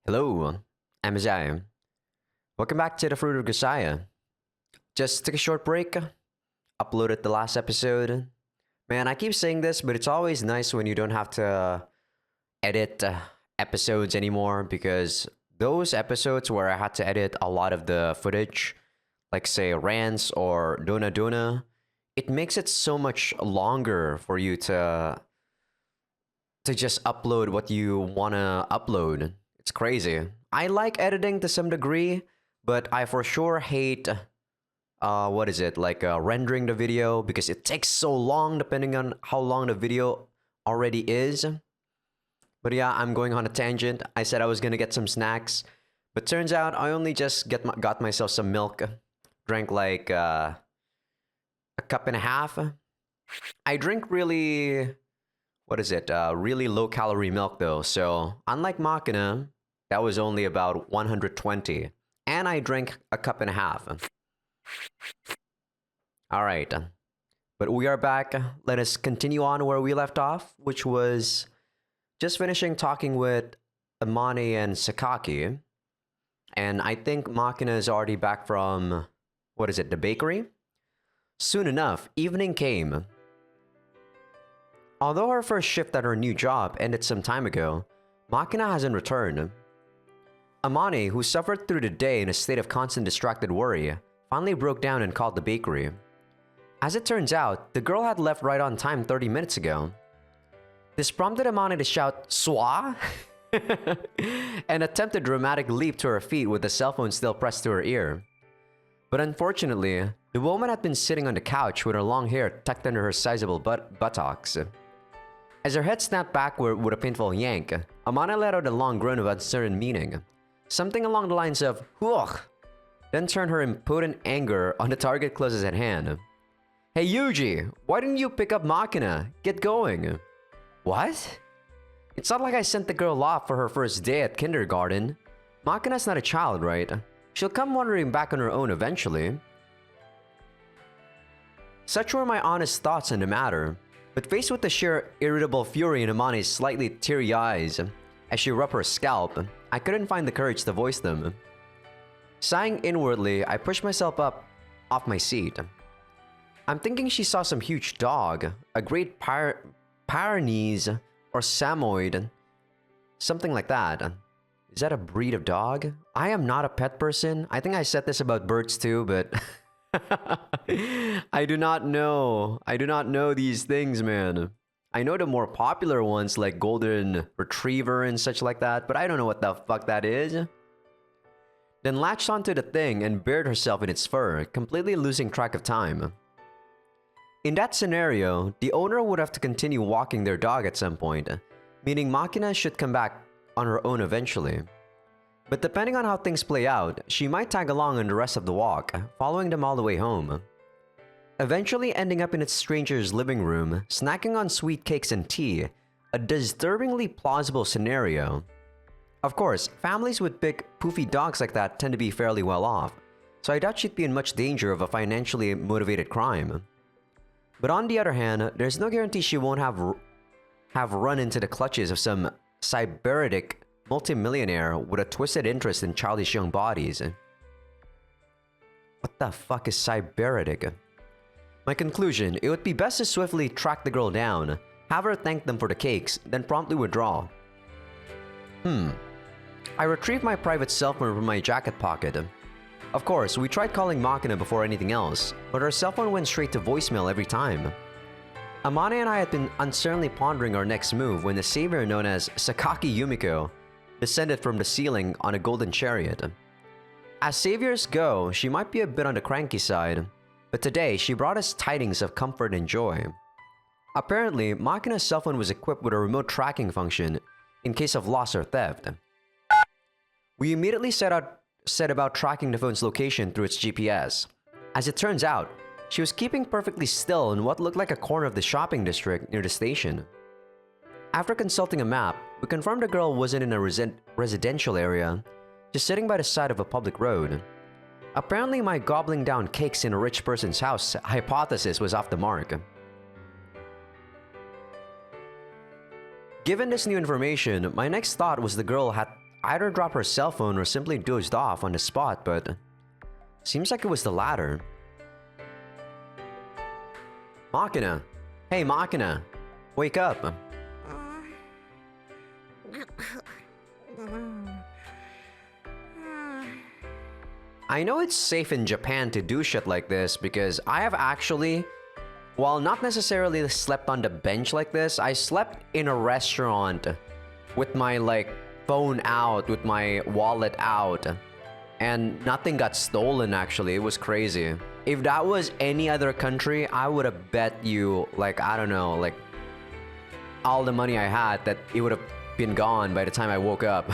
Hello, I'm Azai. Welcome back to the Fruit of Grisaia. Just took a short break, uploaded the last episode. Man, I keep saying this, but it's always nice when you don't have to edit episodes anymore because those episodes where I had to edit a lot of the footage, like say rants or Dona Dona, it makes it so much longer for you to just upload what you want to upload. It's crazy. I like editing to some degree, but I for sure hate what is it like rendering the video because it takes so long depending on how long the video already is. But yeah, I'm going on a tangent. I said I was gonna get some snacks, but turns out I only just got myself some milk, drank like a cup and a half. I drink really, what is it? Really low calorie milk though. So unlike Machina, that was only about 120, and I drank a cup and a half. All right, but we are back. Let us continue on where we left off, which was just finishing talking with Amane and Sakaki. And I think Machina is already back from, what is it, the bakery? Soon enough, evening came. Although her first shift at her new job ended some time ago, Machina hasn't returned. Amane, who suffered through the day in a state of constant distracted worry, finally broke down and called the bakery. As it turns out, the girl had left right on time 30 minutes ago. This prompted Amane to shout, "Swa?" and attempt a dramatic leap to her feet with the cell phone still pressed to her ear. But unfortunately, the woman had been sitting on the couch with her long hair tucked under her sizable buttocks. As her head snapped backward with a painful yank, Amane let out a long groan of uncertain meaning. Something along the lines of, "Ugh," then turned her impotent anger on the target closest at hand. "Hey Yuji, why didn't you pick up Machina? Get going." "What? It's not like I sent the girl off for her first day at kindergarten. Machina's not a child, right? She'll come wandering back on her own eventually." Such were my honest thoughts on the matter, but faced with the sheer irritable fury in Amane's slightly teary eyes as she rubbed her scalp, I couldn't find the courage to voice them. Sighing inwardly, I pushed myself up off my seat. I'm thinking she saw some huge dog, a great Pyrenees or Samoyed, something like that. Is that a breed of dog? I am not a pet person. I think I said this about birds too, but I do not know. I do not know these things, man. I know the more popular ones like golden retriever and such like that, but I don't know what the fuck that is. Then latched onto the thing and buried herself in its fur, completely losing track of time. In that scenario, the owner would have to continue walking their dog at some point, meaning Machina should come back on her own eventually. But depending on how things play out, she might tag along on the rest of the walk, following them all the way home. Eventually ending up in its stranger's living room, snacking on sweet cakes and tea, a disturbingly plausible scenario. Of course, families with big, poofy dogs like that tend to be fairly well off, so I doubt she'd be in much danger of a financially motivated crime. But on the other hand, there's no guarantee she won't have run into the clutches of some cybernetic multimillionaire with a twisted interest in childish young bodies. What the fuck is cybernetic? My conclusion, it would be best to swiftly track the girl down, have her thank them for the cakes, then promptly withdraw. I retrieved my private cell phone from my jacket pocket. Of course, we tried calling Machina before anything else, but her cell phone went straight to voicemail every time. Amane and I had been uncertainly pondering our next move when the savior known as Sakaki Yumiko descended from the ceiling on a golden chariot. As saviors go, she might be a bit on the cranky side, but today she brought us tidings of comfort and joy. Apparently, Machina's cell phone was equipped with a remote tracking function in case of loss or theft. We immediately set about tracking the phone's location through its GPS. As it turns out, she was keeping perfectly still in what looked like a corner of the shopping district near the station. After consulting a map, we confirmed the girl wasn't in a residential area, just sitting by the side of a public road. Apparently, my gobbling down cakes in a rich person's house hypothesis was off the mark. Given this new information, my next thought was the girl had either dropped her cell phone or simply dozed off on the spot, but seems like it was the latter. Makina! Hey, Makina! Wake up! I know it's safe in Japan to do shit like this because I have actually, while not necessarily slept on the bench like this, I slept in a restaurant with my phone out, with my wallet out, and nothing got stolen actually. It was crazy. If that was any other country, I would have bet you I don't know, all the money I had that it would have been gone by the time I woke up.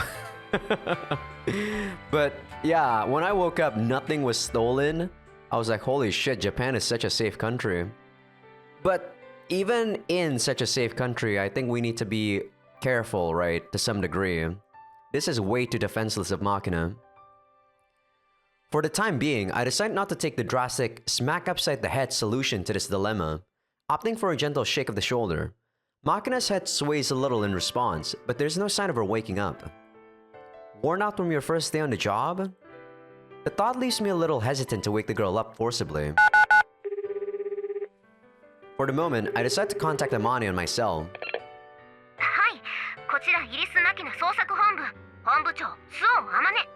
But yeah, when I woke up, nothing was stolen. I was like, holy shit, Japan is such a safe country. But even in such a safe country, I think we need to be careful, right? To some degree. This is way too defenseless of Makina. For the time being, I decided not to take the drastic smack upside the head solution to this dilemma, opting for a gentle shake of the shoulder. Makina's head sways a little in response, but there's no sign of her waking up. Worn out from your first day on the job? The thought leaves me a little hesitant to wake the girl up forcibly. For the moment, I decide to contact Amani on my cell. Hi, こちらイリスマキナ捜索本部本部長スオンアマネ。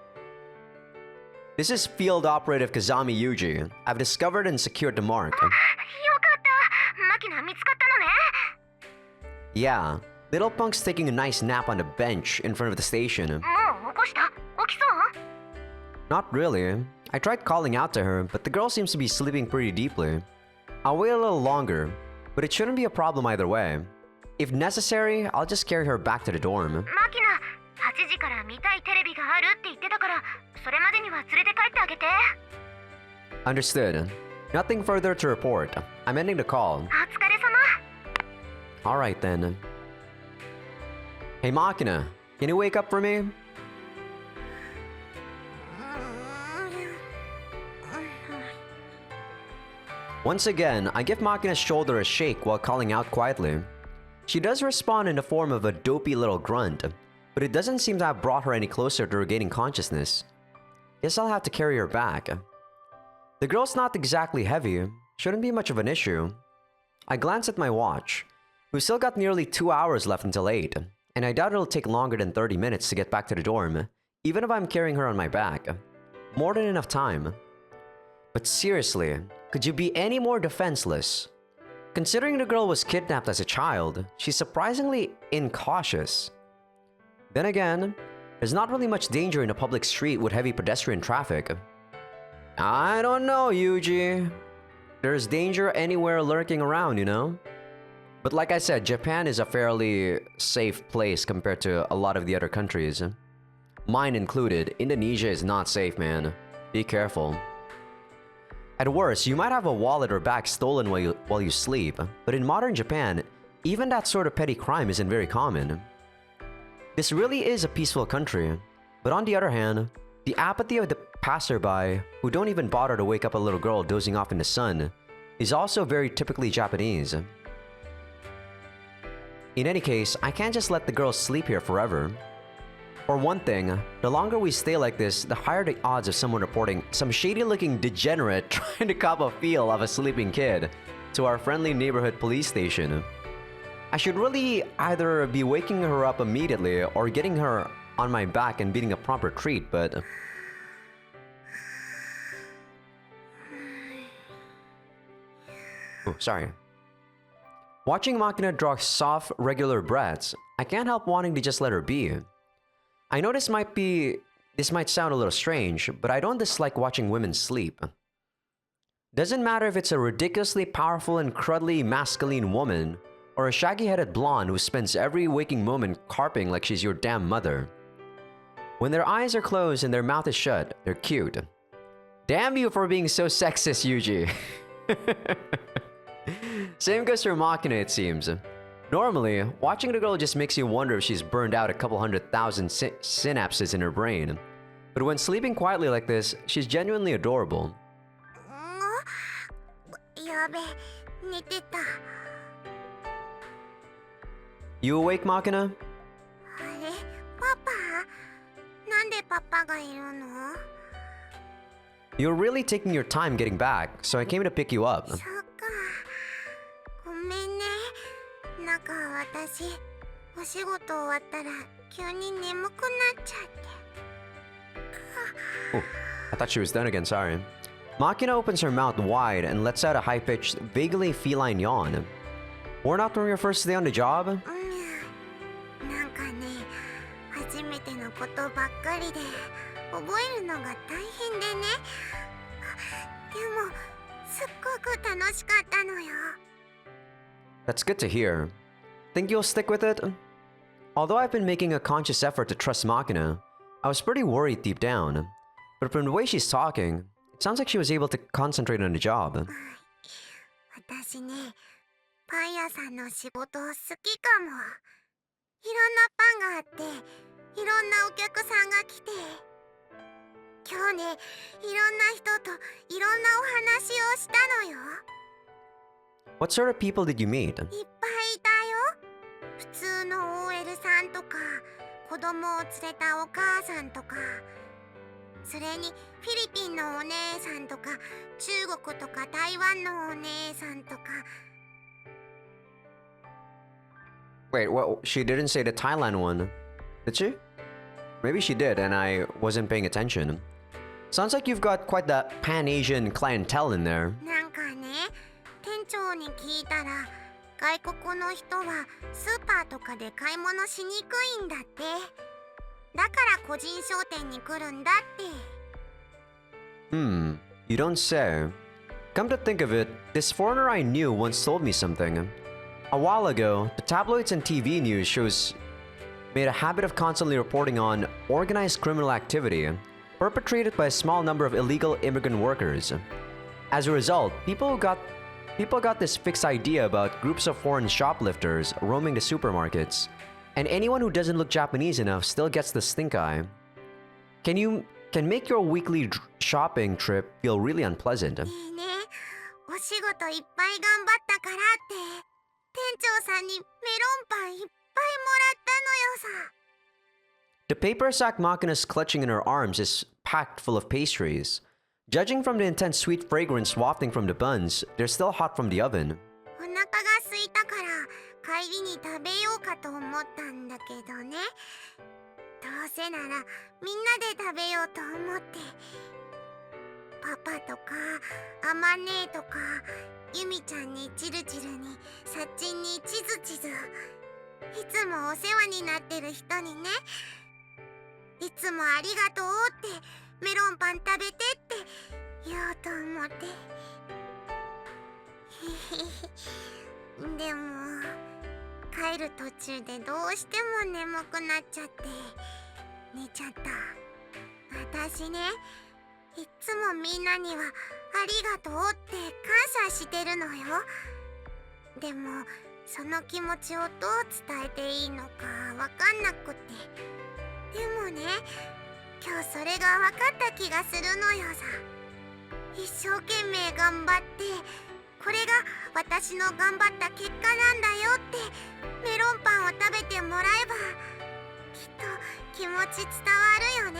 This is Field Operative Kazami Yuji. I've discovered and secured the mark. よかった。マキナ見つかったのね。 Yeah, little punk's taking a nice nap on the bench in front of the station. もう起こした？起きそう？ Not really. I tried calling out to her, but the girl seems to be sleeping pretty deeply. I'll wait a little longer, but it shouldn't be a problem either way. If necessary, I'll just carry her back to the dorm. マキナ、8時から見たいテレビがあるって言ってたから、それまでには連れて帰ってあげて。 Understood. Nothing further to report. I'm ending the call. お疲れ様。 Alright then. Hey Makina, can you wake up for me? Once again, I give Makina's shoulder a shake while calling out quietly. She does respond in the form of a dopey little grunt, but it doesn't seem to have brought her any closer to regaining consciousness. Guess I'll have to carry her back. The girl's not exactly heavy, shouldn't be much of an issue. I glance at my watch. We've still got nearly 2 hours left until 8, and I doubt it'll take longer than 30 minutes to get back to the dorm, even if I'm carrying her on my back. More than enough time. But seriously, could you be any more defenseless? Considering the girl was kidnapped as a child, she's surprisingly incautious. Then again, there's not really much danger in a public street with heavy pedestrian traffic. I don't know, Yuji. There's danger anywhere lurking around, you know? But like I said, Japan is a fairly safe place compared to a lot of the other countries. Mine included. Indonesia is not safe, man. Be careful. At worst, you might have a wallet or bag stolen while you sleep, but in modern Japan, even that sort of petty crime isn't very common. This really is a peaceful country, but on the other hand, the apathy of the passerby who don't even bother to wake up a little girl dozing off in the sun is also very typically Japanese. In any case, I can't just let the girl sleep here forever. For one thing, the longer we stay like this, the higher the odds of someone reporting some shady-looking degenerate trying to cop a feel of a sleeping kid to our friendly neighborhood police station. I should really either be waking her up immediately or getting her on my back and beating a proper treat, but... Oh, sorry. Watching Makina draw soft, regular breaths, I can't help wanting to just let her be. I know this might sound a little strange, but I don't dislike watching women sleep. Doesn't matter if it's a ridiculously powerful and crudely masculine woman, or a shaggy-headed blonde who spends every waking moment carping like she's your damn mother. When their eyes are closed and their mouth is shut, they're cute. Damn you for being so sexist, Yuji. Same goes for Makina, it seems. Normally, watching the girl just makes you wonder if she's burned out a couple 100,000 synapses in her brain. But when sleeping quietly like this, she's genuinely adorable. You awake, Makina? なんでパパがいるの？ You're really taking your time getting back, so I came to pick you up. そっか。ごめんね。なんか私、お仕事終わったら急に眠くなっちゃって。Oh, I thought she was done again, sorry. Makina opens her mouth wide and lets out a high-pitched, vaguely feline yawn. Worn out from your first day on the job? なんかね、初めてのことばっかりで覚えるのが大変でね。でも、すっごく楽しかったのよ。That's good to hear. Think you'll stick with it? Although I've been making a conscious effort to trust Makina, I was pretty worried deep down. But from the way she's talking, it sounds like she was able to concentrate on the job. 私ね、パン屋さんの仕事好きかも。いろんなパンがあって、いろんなお客さんが来て、今日ね、いろんな人といろんなお話をしたのよ。What sort of people did you meet? いっぱいいたよ。普通の OL さんとか、子供を連れたお母さんとか、それにフィリピンのお姉さんとか、中国とか台湾のお姉さんとか。Wait, what? She didn't say the Thailand one, did she? Maybe she did and I wasn't paying attention. Sounds like you've got quite the Pan-Asian clientele in there. なんかね、店長に聞いたら、外国の人はスーパーとかで買い物しにくいんだって。だから個人商店に来るんだって。You don't say. Come to think of it, this foreigner I knew once told me something. A while ago, the tabloids and TV news shows made a habit of constantly reporting on organized criminal activity perpetrated by a small number of illegal immigrant workers. As a result, people got this fixed idea about groups of foreign shoplifters roaming the supermarkets, and anyone who doesn't look Japanese enough still gets the stink eye. Can make your weekly shopping trip feel really unpleasant. ねえねえ、お仕事いっぱい頑張ったからって、店長さんにメロンパンいっぱいもらったのよさ。The paper sack Makina's clutching in her arms is packed full of pastries. Judging from the intense sweet fragrance wafting from the buns, they're still hot from the oven. お腹が空いたから帰りに食べようかと思ったんだけどね。どうせならみんなで食べようと思って。パパとかアマネーとかユミちゃんにチルチルにサッチンにチズチズ、いつもお世話になってる人にね、いつもありがとうってメロンパン食べてって言おうと思って。でも帰る途中でどうしても眠くなっちゃって寝ちゃった。私ね、いつもみんなにはありがとうって感謝してるのよ。でもその気持ちをどう伝えていいのかわかんなくて。でもね、今日それが分かった気がするのよさ。一生懸命頑張って、これが私の頑張った結果なんだよってメロンパンを食べてもらえば、きっと気持ち伝わるよね。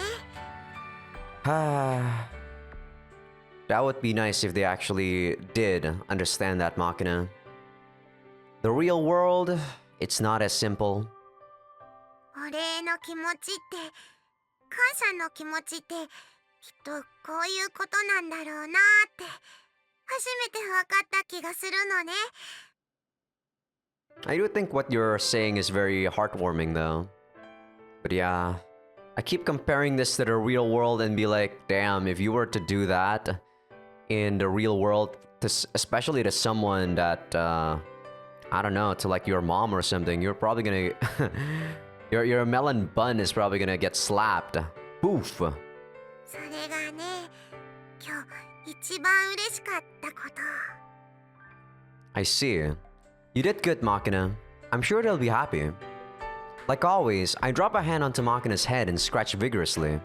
That would be nice if they actually did understand that, Makina. The real world, it's not as simple. お礼の気持ちって、感謝の気持ちって、きっとこういうことなんだろうなって初めて分かった気がするのね。I do think what you're saying is very heartwarming though. But yeah, I keep comparing this to the real world and be like, damn, if you were to do that in the real world, especially to someone that, I don't know, to like your mom or something, you're probably gonna... your melon bun is probably gonna get slapped. Poof! それがね、今日一番嬉しかったこと。I see. You did good, Makina. I'm sure they'll be happy. Like always, I drop a hand onto Makina's head and scratch vigorously,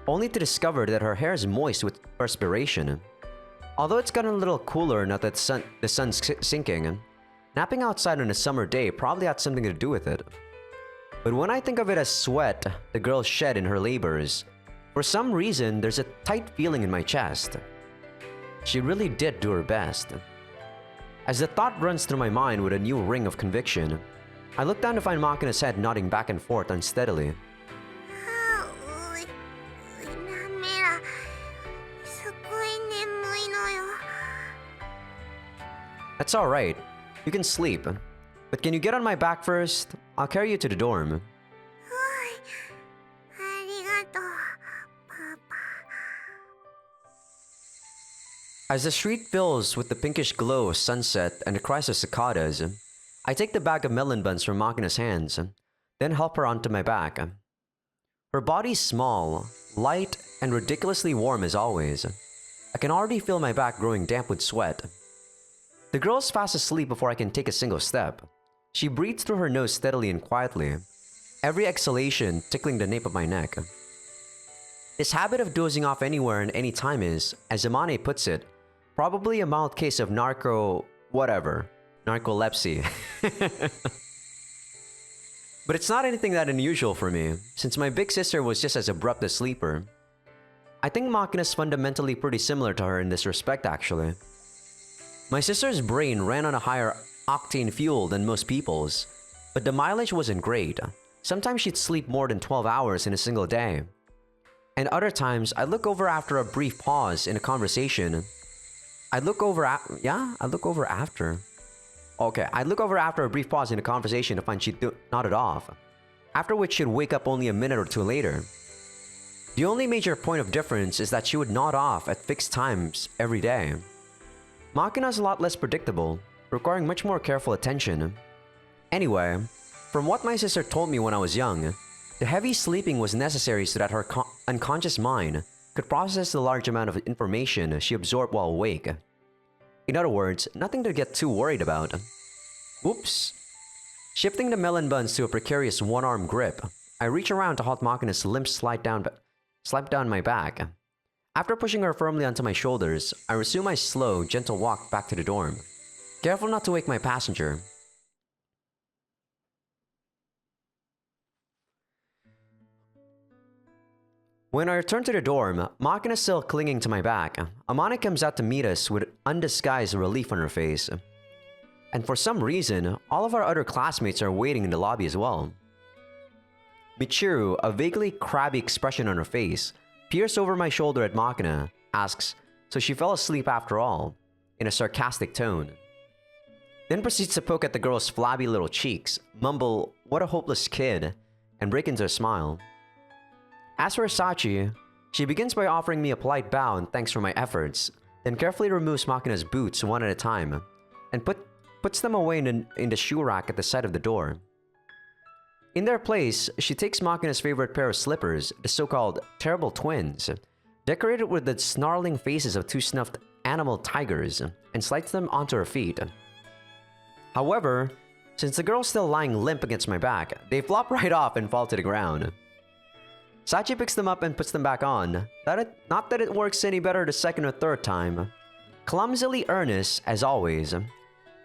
only to discover that her hair is moist with perspiration. Although it's gotten a little cooler now that the sun's sinking, napping outside on a summer day probably had something to do with it. But when I think of it as sweat the girl shed in her labors, for some reason there's a tight feeling in my chest. She really did do her best. As the thought runs through my mind with a new ring of conviction, I look down to find Makina's head nodding back and forth unsteadily. That's alright. You can sleep. But can you get on my back first? I'll carry you to the dorm. As the street fills with the pinkish glow of sunset and the cries of cicadas, I take the bag of melon buns from Makina's hands, then help her onto my back. Her body's small, light, and ridiculously warm as always. I can already feel my back growing damp with sweat. The girl's fast asleep before I can take a single step. She breathes through her nose steadily and quietly, every exhalation tickling the nape of my neck. This habit of dozing off anywhere and any time is, as Amane puts it, probably a mild case of narcolepsy. But it's not anything that unusual for me, since my big sister was just as abrupt a sleeper. I think Makina's fundamentally pretty similar to her in this respect, actually. My sister's brain ran on a higher octane fuel than most people's, but the mileage wasn't great. Sometimes she'd sleep more than 12 hours in a single day. And other times, I'd look over after a brief pause in a conversation. I'd look over after a brief pause in a conversation to find she'd nodded off, after which she'd wake up only a minute or two later. The only major point of difference is that she would nod off at fixed times every day. Makina's a lot less predictable, requiring much more careful attention. Anyway, from what my sister told me when I was young, the heavy sleeping was necessary so that her unconscious mind could process the large amount of information she absorbed while awake. In other words, nothing to get too worried about. Whoops. Shifting the melon buns to a precarious one-arm grip, I reach around to halt Makina's limp slide down my back. After pushing her firmly onto my shoulders, I resume my slow, gentle walk back to the dorm, careful not to wake my passenger. When I return to the dorm, Makina is still clinging to my back. Amane comes out to meet us with undisguised relief on her face. And for some reason, all of our other classmates are waiting in the lobby as well. Michiru, a vaguely crabby expression on her face, peers over my shoulder at Makina, asks, "So she fell asleep after all?" in a sarcastic tone. Then proceeds to poke at the girl's flabby little cheeks, mumble, "What a hopeless kid," and break into a smile. As for Sachi, she begins by offering me a polite bow and thanks for my efforts, then carefully removes Makina's boots one at a time, and puts them away in the shoe rack at the side of the door. In their place, she takes Makina's favorite pair of slippers, the so-called terrible twins, decorated with the snarling faces of two snuffed animal tigers, and slides them onto her feet. However, since the girl's still lying limp against my back, they flop right off and fall to the ground. Sachi picks them up and puts them back on. Not that it works any better the second or third time. Clumsily earnest, as always.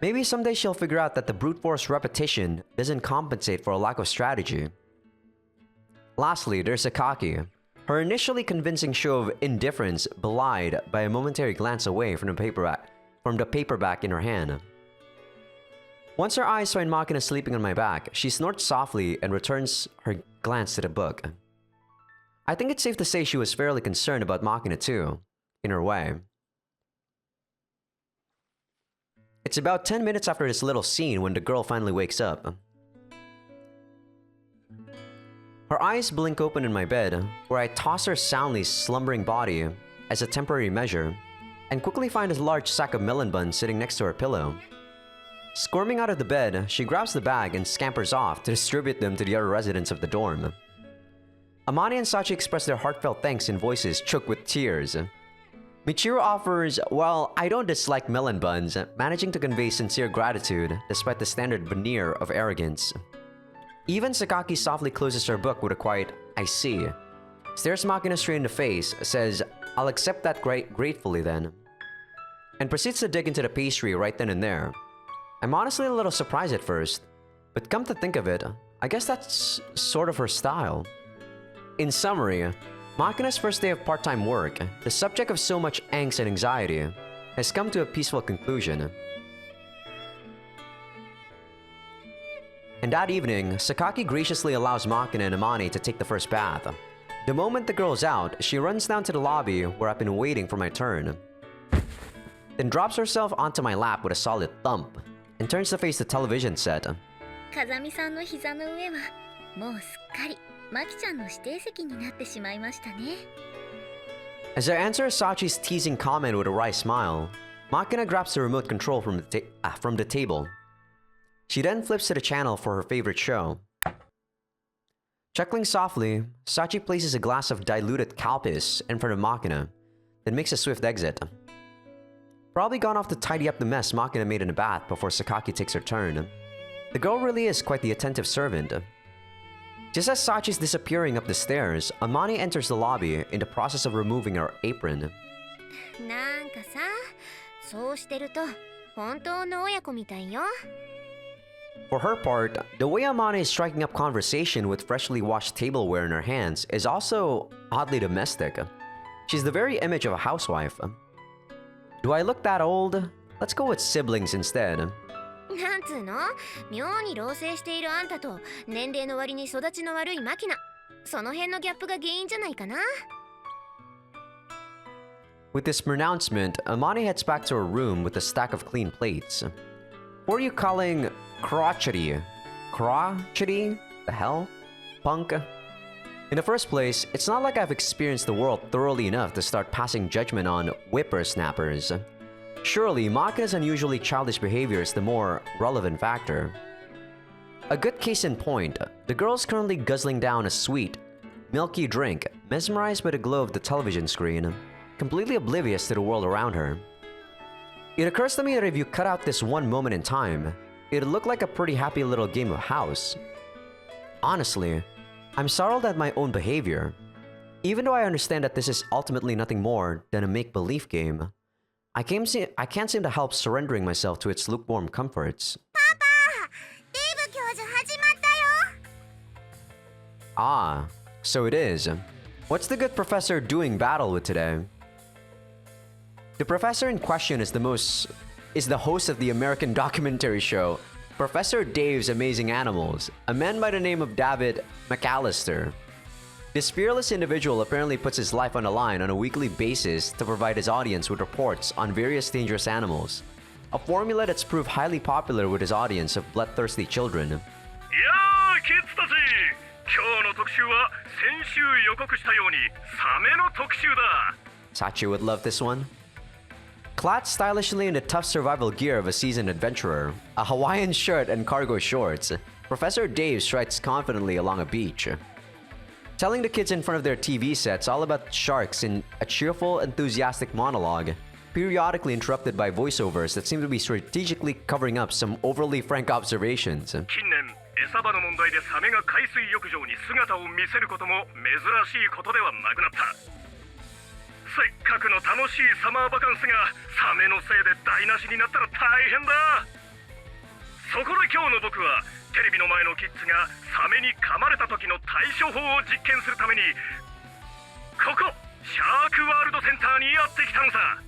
Maybe someday she'll figure out that the brute force repetition doesn't compensate for a lack of strategy. Lastly, there's Sakaki. Her initially convincing show of indifference belied by a momentary glance away from the paperback in her hand. Once her eyes find Makina sleeping on my back, she snorts softly and returns her glance to the book. I think it's safe to say she was fairly concerned about Makina too, in her way. It's about 10 minutes after this little scene when the girl finally wakes up. Her eyes blink open in my bed, where I toss her soundly slumbering body as a temporary measure, and quickly find a large sack of melon buns sitting next to her pillow. Squirming out of the bed, she grabs the bag and scampers off to distribute them to the other residents of the dorm. Amane and Sachi express their heartfelt thanks in voices choked with tears. Michiru offers, "Well, I don't dislike melon buns," managing to convey sincere gratitude despite the standard veneer of arrogance. Even Sakaki softly closes her book with a quiet, "I see," stares Makina straight in the face, says, "I'll accept that gratefully then," and proceeds to dig into the pastry right then and there. I'm honestly a little surprised at first, but come to think of it, I guess that's sort of her style. In summary, Makina's first day of part-time work, the subject of so much angst and anxiety, has come to a peaceful conclusion. And that evening, Sakaki graciously allows Makina and Amane to take the first bath. The moment the girl's out, she runs down to the lobby where I've been waiting for my turn. Then drops herself onto my lap with a solid thump, and turns to face the television set. 風見さんの膝の上はもうすっかりマキちゃんの指定席になってしまいましたね。 As I answer Sachi's teasing comment with a wry smile, Makina grabs the remote control from the table. She then flips to the channel for her favorite show. Chuckling softly, Sachi places a glass of diluted Calpis in front of Makina, then makes a swift exit. Probably gone off to tidy up the mess Makina made in the bath before Sakaki takes her turn. The girl really is quite the attentive servant. Just as Sachi's disappearing up the stairs, Amane enters the lobby in the process of removing her apron. なんかさ、そうしてると本当の親子みたいよ。 For her part, the way Amane is striking up conversation with freshly washed tableware in her hands is also oddly domestic. She's the very image of a housewife. Do I look that old? Let's go with siblings instead. なんつうの、妙に老成しているあんたと年齢の割に育ちの悪いマキナ、その辺のギャップが原因じゃないかな。 With this pronouncement, Amane heads back to her room with a stack of clean plates. What are you calling crotchety? Crotchety? The hell? Punk? In the first place, it's not like I've experienced the world thoroughly enough to start passing judgment on whippersnappers. Surely, Makina's unusually childish behavior is the more relevant factor. A good case in point, the girl's currently guzzling down a sweet, milky drink, mesmerized by the glow of the television screen, completely oblivious to the world around her. It occurs to me that if you cut out this one moment in time, it'd look like a pretty happy little game of house. Honestly, I'm startled at my own behavior. Even though I understand that this is ultimately nothing more than a make-believe game, I can't seem to help surrendering myself to its lukewarm comforts. Papa! Dave 教授始まったよ! Ah, so it is. What's the good professor doing battle with today? The professor in question is the host of the American documentary show Professor Dave's Amazing Animals, a man by the name of David McAllister. This fearless individual apparently puts his life on the line on a weekly basis to provide his audience with reports on various dangerous animals, a formula that's proved highly popular with his audience of bloodthirsty children. Yeah, kids たち、今日の特集は先週予告したようにサメの特集だ。 Sachi would love this one. Clad stylishly in the tough survival gear of a seasoned adventurer, a Hawaiian shirt and cargo shorts, Professor Dave strides confidently along a beach, telling the kids in front of their TV sets all about sharks in a cheerful, enthusiastic monologue, periodically interrupted by voiceovers that seem to be strategically covering up some overly frank observations. 近年、餌場の問題でサメが海水浴場に姿を見せることも珍しいことではなくなった。せっかくの楽しいサマーバカンスがサメのせいで台無しになったら大変だ。そこで今日の僕はテレビの前のキッズがサメに噛まれた時の対処法を実験するためにここシャークワールドセンターにやってきたんさ。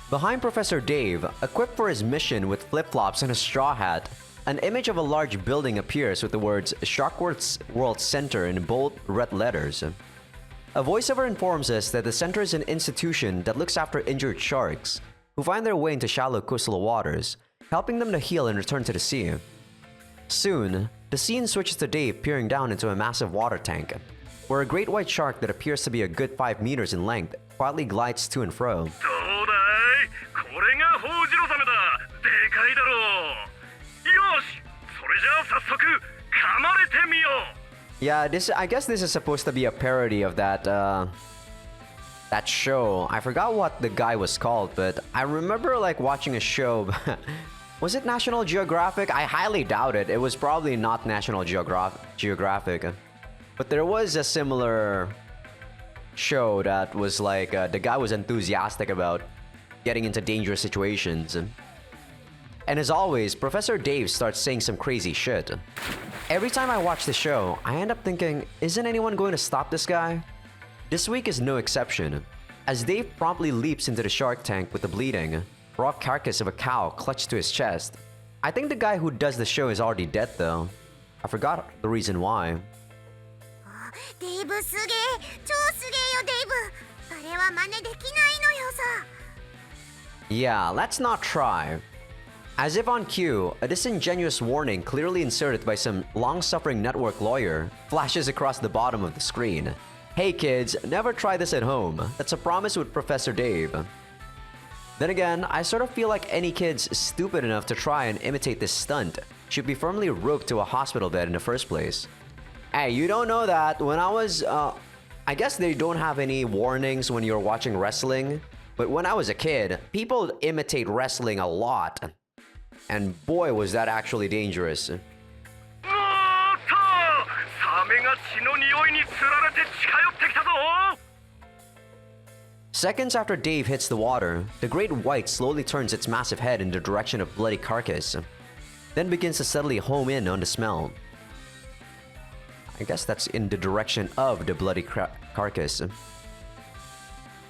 Behind Professor Dave, equipped for his mission with flip-flops and a straw hat, an image of a large building appears with the words Sharkworks World Center in bold red letters. A voiceover informs us that the center is an institution that looks after injured sharks who find their way into shallow coastal waters, helping them to heal and return to the sea. Soon, the scene switches to Dave peering down into a massive water tank, where a great white shark that appears to be a good 5 meters in length quietly glides to and fro. どうだい？これがホウジロザメだ。でかいだろう。よし、それじゃあ早速噛まれてみよう。 Yeah, I guess this is supposed to be a parody of that show. I forgot what the guy was called, but I remember like watching a show. Was it National Geographic? I highly doubt it. It was probably not National Geographic. But there was a similar show that was like the guy was enthusiastic about getting into dangerous situations. And as always, Professor Dave starts saying some crazy shit. Every time I watch the show, I end up thinking, isn't anyone going to stop this guy? This week is no exception, as Dave promptly leaps into the shark tank with the bleeding, raw carcass of a cow clutched to his chest. I think the guy who does the show is already dead though. I forgot the reason why. デイブすげえ超すげえよデイブあれは真似できないのよさ Yeah, let's not try. As if on cue, a disingenuous warning clearly inserted by some long-suffering network lawyer flashes across the bottom of the screen. Hey kids, never try this at home. That's a promise with Professor Dave. Then again, I sort of feel like any kids stupid enough to try and imitate this stunt should be firmly roped to a hospital bed in the first place. Hey, you don't know that. When I was, I guess they don't have any warnings when you're watching wrestling. But when I was a kid, people imitate wrestling a lot. And boy, was that actually dangerous. Seconds after Dave hits the water, the great white slowly turns its massive head in the direction of bloody carcass, then begins to steadily home in on the smell. I guess that's in the direction of the bloody carcass.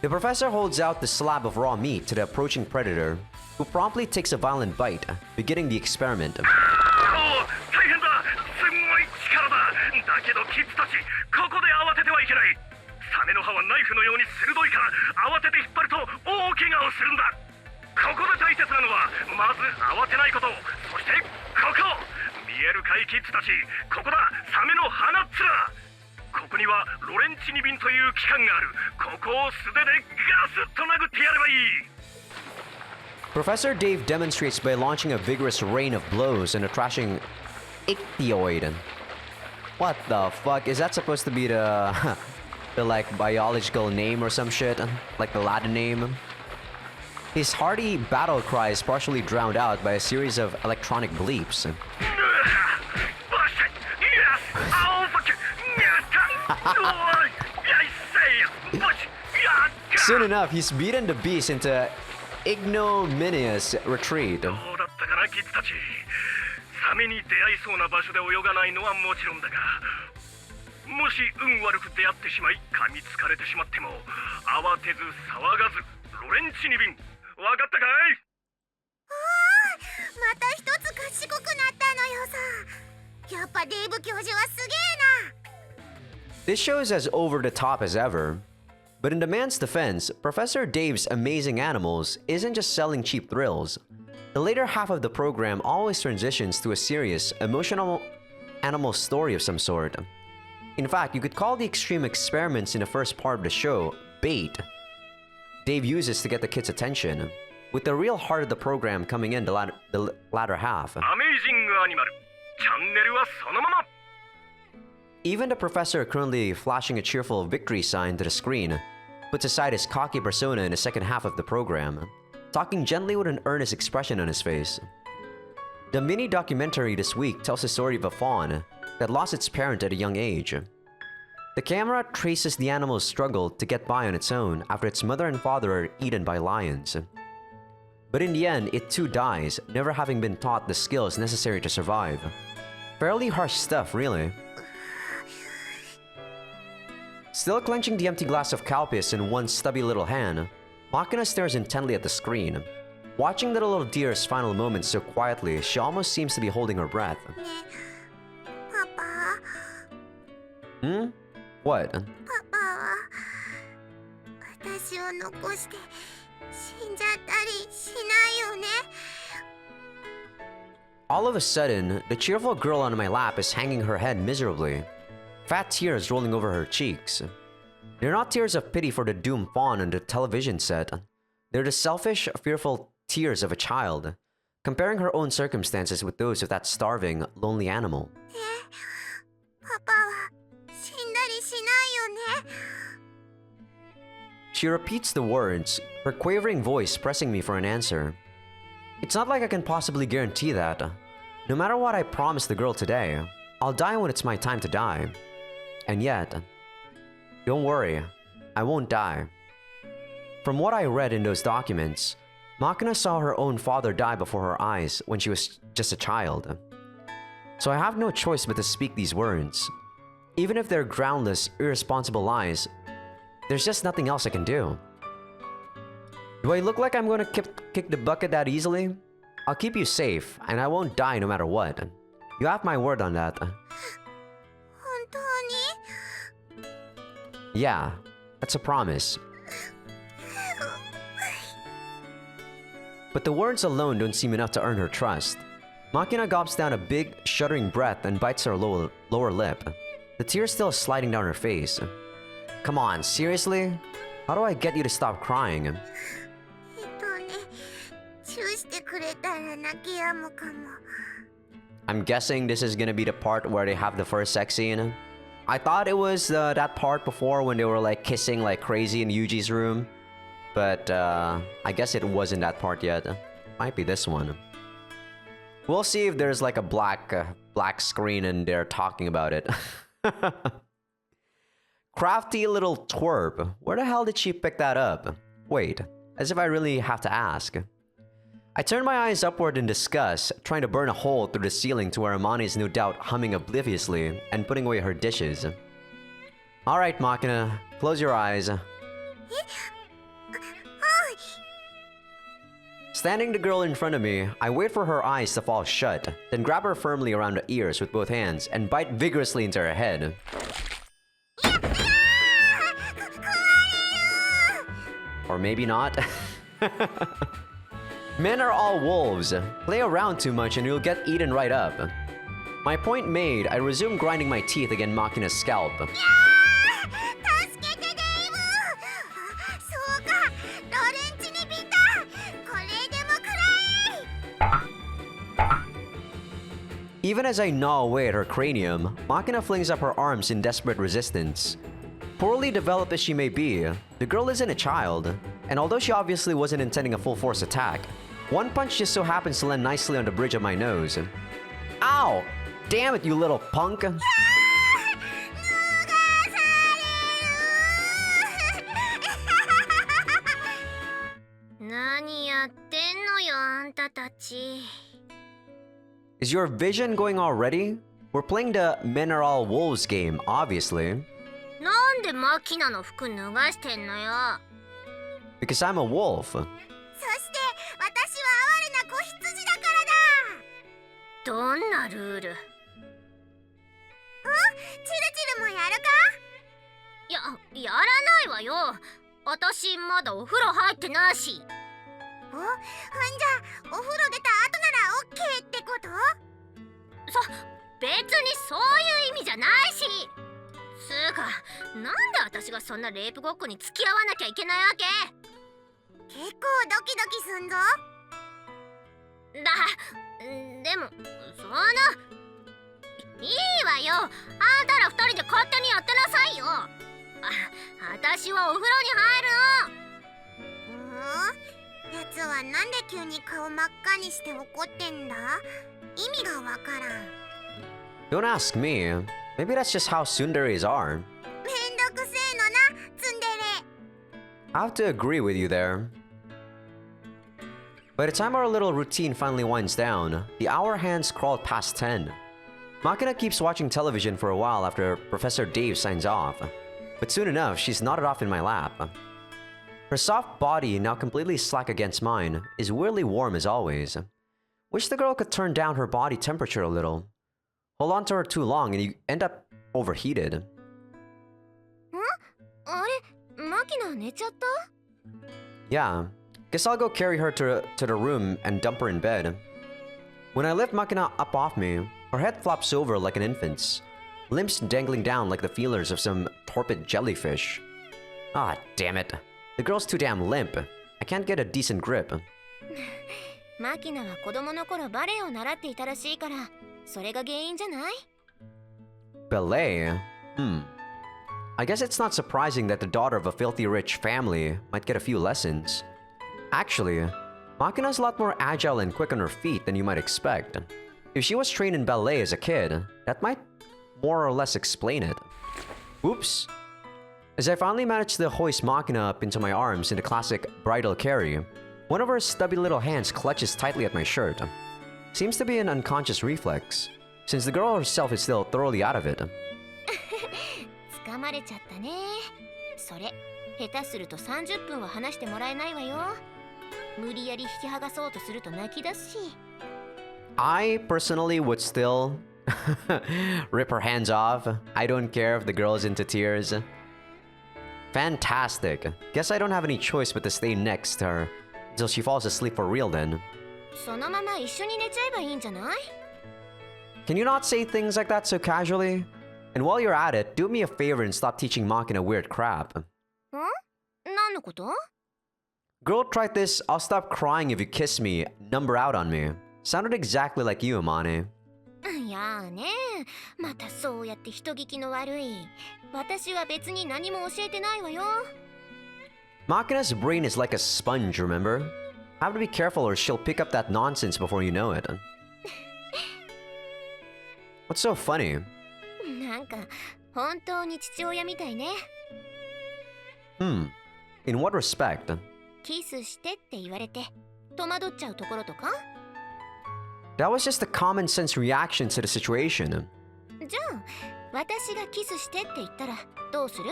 The professor holds out the slab of raw meat to the approaching predator, who promptly takes a violent bite, beginning the experiment. Professor Dave demonstrates by launching a vigorous rain of blows and a trashing ichthyoid. What the fuck? Is that supposed to be the the like biological name or some shit? Like the Latin name? His hearty battle cry is partially drowned out by a series of electronic bleeps. Soon enough, he's beaten the beast into ignominious retreat. This show is as over the top as ever. But in the man's defense, Professor Dave's amazing animals isn't just selling cheap thrills. The later half of the program always transitions to a serious, emotional animal story of some sort. In fact, you could call the extreme experiments in the first part of the show bait Dave uses to get the kids' attention, with the real heart of the program coming in the latter half. Even the professor, currently flashing a cheerful victory sign to the screen, puts aside his cocky persona in the second half of the program, talking gently with an earnest expression on his face. The mini-documentary this week tells the story of a fawn that lost its parent at a young age. The camera traces the animal's struggle to get by on its own after its mother and father are eaten by lions. But in the end, it too dies, never having been taught the skills necessary to survive. Fairly harsh stuff, really. Still clenching the empty glass of Calpis in one stubby little hand, Makina stares intently at the screen, watching the little deer's final moments so quietly she almost seems to be holding her breath. Hmm? What? All of a sudden, the cheerful girl on my lap is hanging her head miserably, fat tears rolling over her cheeks. They're not tears of pity for the doomed fawn on the television set. They're the selfish, fearful tears of a child, comparing her own circumstances with those of that starving, lonely animal. She repeats the words, her quavering voice pressing me for an answer. It's not like I can possibly guarantee that. No matter what I promise the girl today, I'll die when it's my time to die. And yet, don't worry, I won't die. From what I read in those documents, Makina saw her own father die before her eyes when she was just a child. So I have no choice but to speak these words. Even if they're groundless, irresponsible lies, there's just nothing else I can do. Do I look like I'm gonna kick the bucket that easily? I'll keep you safe, and I won't die no matter what. You have my word on that. 本当に Yeah, that's a promise. But the words alone don't seem enough to earn her trust. Makina gulps down a big, shuddering breath and bites her lower lip. The tears still sliding down her face. Come on, seriously? How do I get you to stop crying? チューしてくれたら泣き止むかも。 I'm guessing this is gonna be the part where they have the first sex scene. I thought it was that part before when they were like kissing like crazy in Yuji's room. But I guess it wasn't that part yet. Might be this one. We'll see if there's like a black screen and they're talking about it. Crafty little twerp. Where the hell did she pick that up? Wait, as if I really have to ask. I turn my eyes upward in disgust, trying to burn a hole through the ceiling to where Amani is no doubt humming obliviously and putting away her dishes. Alright, Makina, close your eyes. Standing the girl in front of me, I wait for her eyes to fall shut, then grab her firmly around the ears with both hands and bite vigorously into her head. Or maybe not. Men are all wolves. Play around too much and you'll get eaten right up. My point made, I resume grinding my teeth against Makina's scalp. 助けてデイブ。そうか、ロレンチにビタ。これでもくらえ。 Even as I gnaw away at her cranium, Makina flings up her arms in desperate resistance. Poorly developed as she may be, the girl isn't a child, and although she obviously wasn't intending a full-force attack, one punch just so happens to land nicely on the bridge of my nose. Ow! Damn it, you little punk! 何やってんのよあんたたち。 Is your vision going already? We're playing the Men Are All Wolves game, obviously. なんでマキナの服脱がしてんのよ。 Because I'm a wolf. そして私は哀れな子羊だからだ。どんなルール？チルチルもやるか？やらないわよ。私まだお風呂入ってないし。ほんじゃお風呂出た後ならオッケーってこと？別にそういう意味じゃないし。つうか、なんで私がそんなレイプごっこに付き合わなきゃいけないわけ？結構ドキドキすんぞ。でもいいわよ。あんたら二人で勝手にやってなさいよ。私はお風呂に入るの。やつはなんで急に顔真っ赤にして怒ってんだ？意味がわからん。 Don't ask me. Maybe that's just how tsunderes are. めんどくせえのな、ツンデレ。 I have to agree with you there. By the time our little routine finally winds down, the hour hands crawled past 10. Makina keeps watching television for a while after Professor Dave signs off, but soon enough she's nodded off in my lap. Her soft body, now completely slack against mine, is weirdly warm as always. Wish the girl could turn down her body temperature a little. Hold on to her too long and you end up overheated. あれ、マキナ寝ちゃった？ Yeah, guess I'll go carry her to the room and dump her in bed. When I lift Makina up off me, her head flops over like an infant's, limbs dangling down like the feelers of some torpid jellyfish. Ah, damn it. The girl's too damn limp. I can't get a decent grip. マキナは子供の頃バレエを習っていたらしいから、それが原因じゃない？ Ballet? I guess it's not surprising that the daughter of a filthy rich family might get a few lessons. Actually, Makina's a lot more agile and quick on her feet than you might expect. If she was trained in ballet as a kid, that might more or less explain it. Oops. As I finally managed to hoist Makina up into my arms in the classic bridal carry, One of her stubby little hands clutches tightly at my shirt. Seems to be an unconscious reflex, since the girl herself is still thoroughly out of it. 掴まれちゃったね。それ、下手すると30分は話してもらえないわよ。無理やり引き剥がそうとすると泣き出すし。I personally would still rip her hands off. I don't care if the girl's into tears. Fantastic. Guess I don't have any choice but to stay next to her until she falls asleep for real then. そのまま一緒に寝ちゃえばいいんじゃない？ Can you not say things like that so casually? And while you're at it, do me a favor and stop teaching Machina weird crap. ん？何のこと？ Girl, try this. I'll stop crying if you kiss me. Number out on me. Sounded exactly like you, Amane. いやあね、またそうやって人聞きの悪い。私は別に何も教えてないわよ。Machina's brain is like a sponge, remember? Have to be careful or she'll pick up that nonsense before you know it. What's so funny? なんか本当に父親みたいね。In what respect? キスしてって言われて戸惑っちゃうところとか？ That was just a common sense reaction to the situation. じゃあ私がキスしてって言ったらどうする？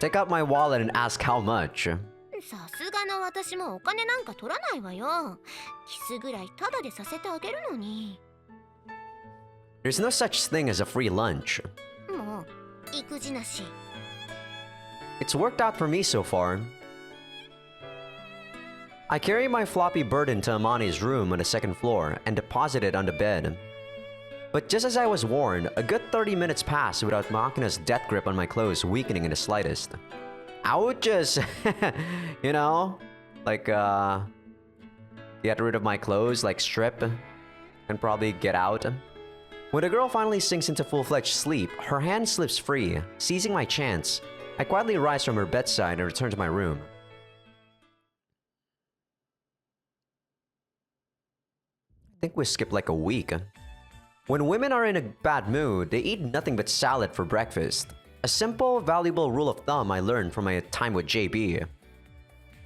Take out my wallet and ask how much. さすがの私もお金なんか取らないわよ。キスぐらいタダでさせてあげるのに。There's no such thing as a free lunch. もう育児なし。It's worked out for me so far. I carry my floppy burden to Amani's room on the second floor and deposit it on the bed. But just as I was warned, a good 30 minutes passed without Machina's death grip on my clothes weakening in the slightest. I would just, you know, like, get rid of my clothes, like strip, and probably get out. When the girl finally sinks into full-fledged sleep, her hand slips free, seizing my chance. I quietly rise from her bedside and return to my room. I think we skipped like a week. When women are in a bad mood, they eat nothing but salad for breakfast. A simple, valuable rule of thumb I learned from my time with JB.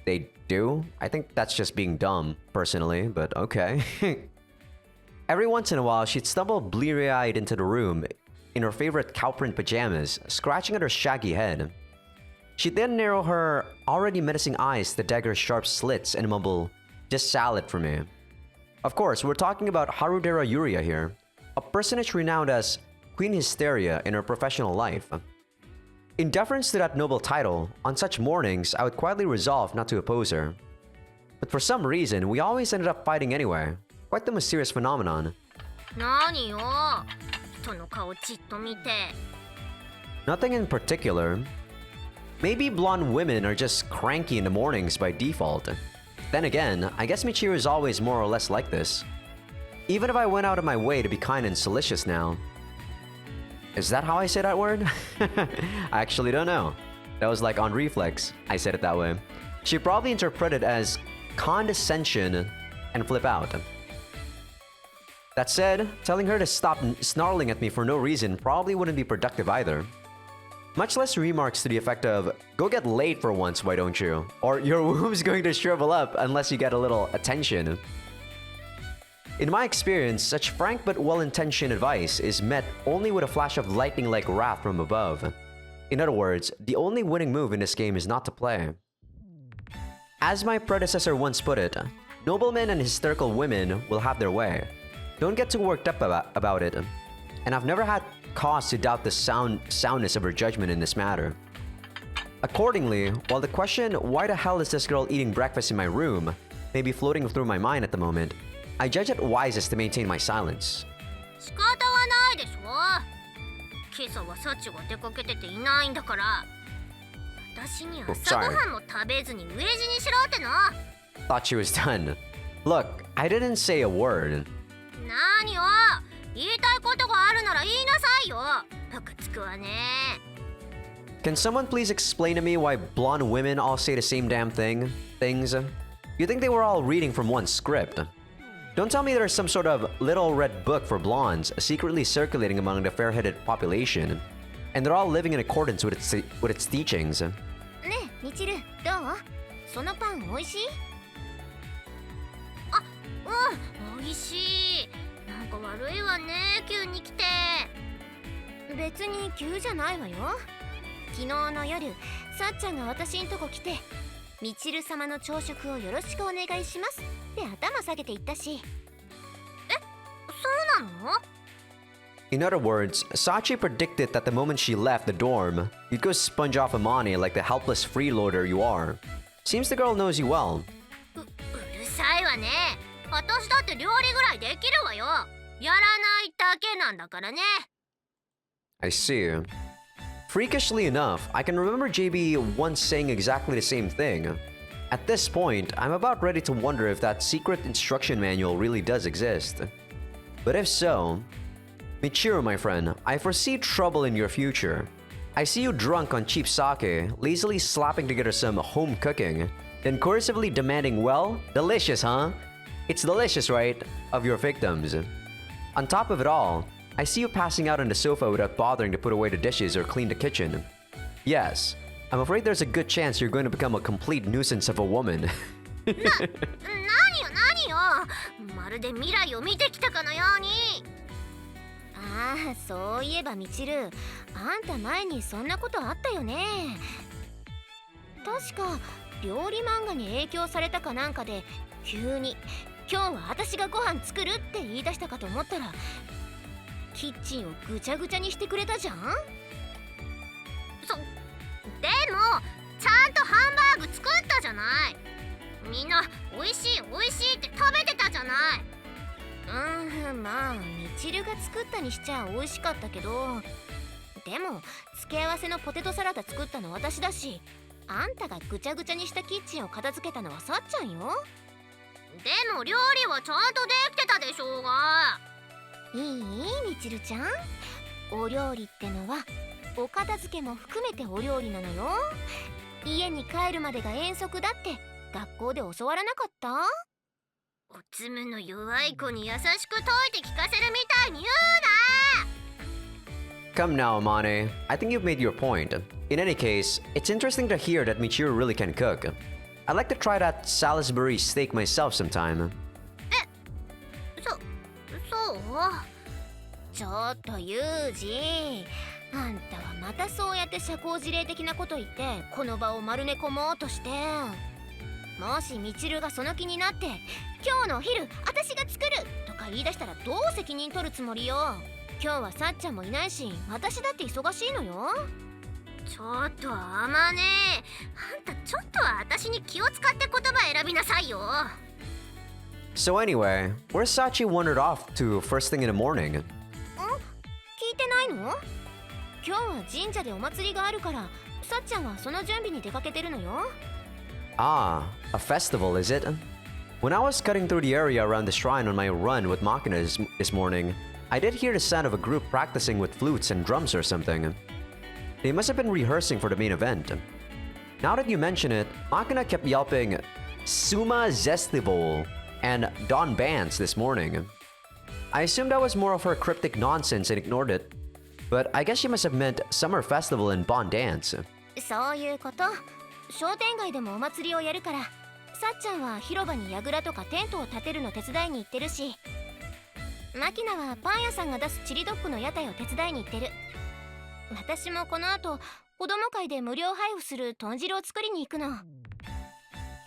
They do? I think that's just being dumb, personally, but okay. Every once in a while, she'd stumble bleary-eyed into the room in her favorite cow print pajamas, scratching at her shaggy head. She'd then narrow her already menacing eyes to dagger's sharp slits and mumble, "Just salad for me." Of course, we're talking about Harudera Yuria here, a personage renowned as Queen Hysteria in her professional life. In deference to that noble title, on such mornings, I would quietly resolve not to oppose her. But for some reason, we always ended up fighting anyway. Quite the mysterious phenomenon. 何よ、人の顔じっと見て。 Nothing in particular. Maybe blonde women are just cranky in the mornings by default. Then again, I guess Michiru is always more or less like this. Even if I went out of my way to be kind and solicitous now. Is that how I say that word? I actually don't know. That was like on reflex. I said it that way. She probably interpreted as condescension and flip out. That said, telling her to stop snarling at me for no reason probably wouldn't be productive either. Much less remarks to the effect of, "Go get laid for once, why don't you?" Or, "Your womb's going to shrivel up unless you get a little attention." In my experience, such frank but well-intentioned advice is met only with a flash of lightning-like wrath from above. In other words, the only winning move in this game is not to play. As my predecessor once put it, noblemen and hysterical women will have their way. Don't get too worked up about it. And I've never had cause to doubt the soundness of her judgment in this matter. Accordingly, while the question, "Why the hell is this girl eating breakfast in my room?" may be floating through my mind at the moment, I judge it wisest to maintain my silence. 仕方はないでしょ。今朝はサチが出かけてていないんだから。私に朝ごはんも食べずに飢え死にしろってな。 Thought she was done. Look, I didn't say a word. 何よ、言いたいことがあるなら言いなさいよ。ムカつくわね。 Can someone please explain to me why blonde women all say the same damn things? You think they were all reading from one script? Don't tell me there's some sort of little red book for blondes secretly circulating among the fair-headed population, and they're all living in accordance with its teachings. ねえ、みちる、どう？そのパン美味しい？うん、美味しい。なんか悪いわね、急に来て。別に急じゃないわよ。昨日の夜、さっちゃんが私んとこ来て、みちる様の朝食をよろしくお願いしますって頭下げて言ったし。そうなの？ In other words, Sachi predicted that the moment she left the dorm, you'd go sponge off Amane like the helpless freeloader you are. Seems the girl knows you well. うるさいわね。私だって料理ぐらいできるわよ。やらないだけなんだからね。I see. Freakishly enough, I can remember JB once saying exactly the same thing. At this point, I'm about ready to wonder if that secret instruction manual really does exist. But if so, Michiru, my friend, I foresee trouble in your future. I see you drunk on cheap sake, lazily slapping together some home cooking, then coercively demanding, well, delicious, huh? It's delicious, right? Of your victims. On top of it all, I see you passing out on the sofa without bothering to put away the dishes or clean the kitchen. Yes, I'm afraid there's a good chance you're going to become a complete nuisance of a woman. 何よ何よ。まるで未来を見てきたかのように。ああ、そういえばみちる、あんた前にそんなことあったよね。確か料理漫画に影響されたかなんかで急に今日は私がご飯作るって言い出したかと思ったらキッチンをぐちゃぐちゃにしてくれたじゃん。でもちゃんとハンバーグ作ったじゃない。みんな美味しい美味しいって食べてたじゃない。まあみちるが作ったにしちゃ美味しかったけど、でも付け合わせのポテトサラダ作ったの私だし、あんたがぐちゃぐちゃにしたキッチンを片付けたのはさっちゃんよ。でも料理はちゃんとできてたでしょうが。いいみちるちゃん、お料理ってのはお片付けも含めてお料理なのよ。家に帰るまでが遠足だって学校で教わらなかった？おつむの弱い子に優しく解いて聞かせるみたいに言うな。 Come now, Amane. I think you've made your point. In any case, it's interesting to hear that Michiru really can cook. I'd like to try that Salisbury steak myself sometime. そうちょっとユージ、あんたはまたそうやって社交辞令的なこと言ってこの場を丸め込もうとして、もしみちるがその気になって今日のお昼私が作るとか言い出したらどう責任取るつもりよ。今日はさっちゃんもいないし私だって忙しいのよ。ちょっとあまね、あんたちょっとは私に気を使って言葉選びなさいよ。 So anyway, where's Sachi wandered off to first thing in the morning? 聞いてないの？今日は神社でお祭りがあるからさっちゃんはその準備に出かけてるのよ。Ah, a festival, is it? When I was cutting through the area around the shrine on my run with Machina this morning, I did hear the sound of a group practicing with flutes and drums or something. They must have been rehearsing for the main event. Now that you mention it, Machina kept yelping Suma Zestival and Don Bands this morning. I assumed that was more of her cryptic nonsense and ignored it, but I guess she must have meant Summer Festival and Bon Dance. そういうこと。商店街でもお祭りをやるからさっちゃんは広場に櫓とかテントを建てるの手伝いに行ってるし、マキナはパン屋さんが出すチリドッグの屋台を手伝いに行ってる。私もこの後子供会で無料配布する豚汁を作りに行くの。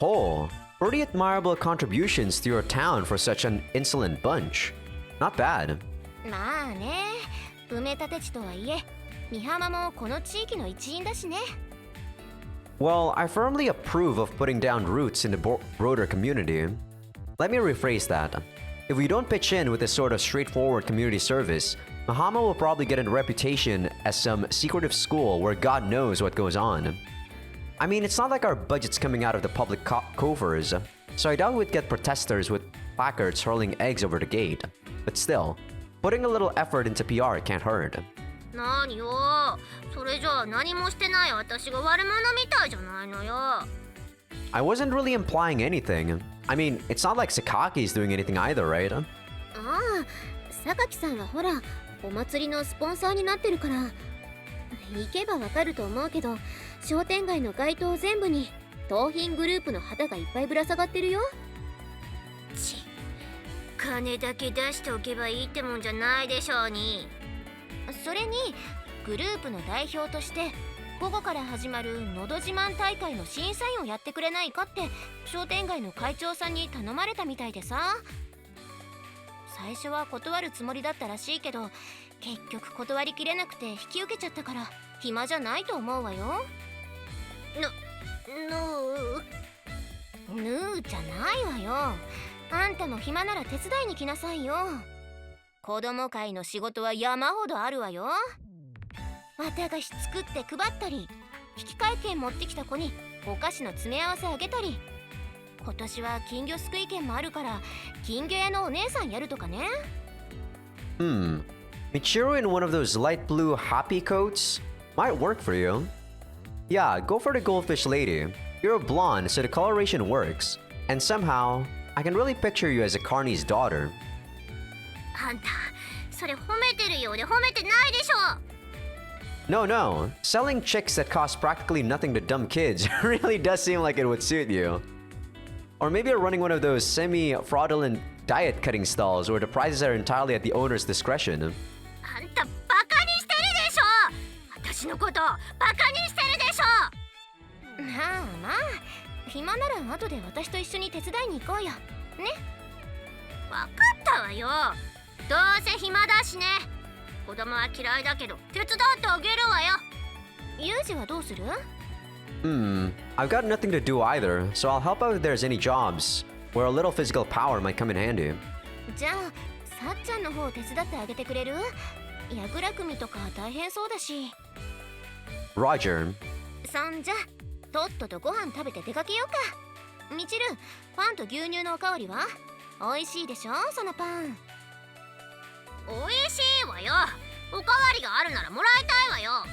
Oh, pretty admirable contributions to your town for such an insolent bunch. Not bad. まあね、埋め立て地とはいえ美浜もこの地域の一員だしね。 Well, I firmly approve of putting down roots in the broader community. Let me rephrase that. If we don't pitch in with this sort of straightforward community service, Mahama will probably get a reputation as some secretive school where God knows what goes on. I mean, it's not like our budget's coming out of the public coffers, so I doubt we'd get protesters with placards hurling eggs over the gate. But still, putting a little effort into PR can't hurt. 何よ、それじゃあ何もしてない私が悪者みたいじゃないのよ。 I wasn't really implying anything. I mean, it's not like Sakaki's doing anything either, right? ああ、榊さんはほらお祭りのスポンサーになってるから行けばわかると思うけど、商店街の街灯全部に盗品グループの旗がいっぱいぶら下がってるよ。金だけ出しておけばいいってもんじゃないでしょうに。それにグループの代表として午後から始まるのど自慢大会の審査員をやってくれないかって商店街の会長さんに頼まれたみたいでさ。最初は断るつもりだったらしいけど、結局断りきれなくて引き受けちゃったから暇じゃないと思うわよ。ぬーじゃないわよ。あんたも暇なら手伝いに来なさいよ。子供会の仕事は山ほどあるわよ。綿菓子作って配ったり、引換券持ってきた子にお菓子の詰め合わせあげたり、今年は金魚すくい券もあるから金魚屋のお姉さんやるとかね。Michiru in one of those light blue happy coats might work for you. Yeah, go for the goldfish lady. You're a blonde, so the coloration works. And somehow, I can really picture you as a Carney's daughter. あんたそれ褒めてるようで褒めてないでしょ。No, selling chicks that cost practically nothing to dumb kids really does seem like it would suit you. Or maybe you're running one of those semi-fraudulent diet cutting stalls where the prices are entirely at the owner's discretion. あんたバカにしてるでしょ。私のことバカにしてるでしょ。まあまあ、暇なら後で私と一緒に手伝いに行こうよ。ね。わかったわよ。どうせ暇だしね。子供は嫌いだけど手伝ってあげるわよ。ユージはどうする？ I've got nothing to do either, so I'll help out if there's any jobs where a little physical power might come in handy. じゃあさっちゃんの方手伝ってあげてくれる？やぐら組とか大変そうだし。 Roger. そんじゃとっととご飯食べて出かけようか。みちる、パンと牛乳のおかわりは？美味しいでしょそのパン。美味しいわよ。おかわりがあるならもらいたいわよ。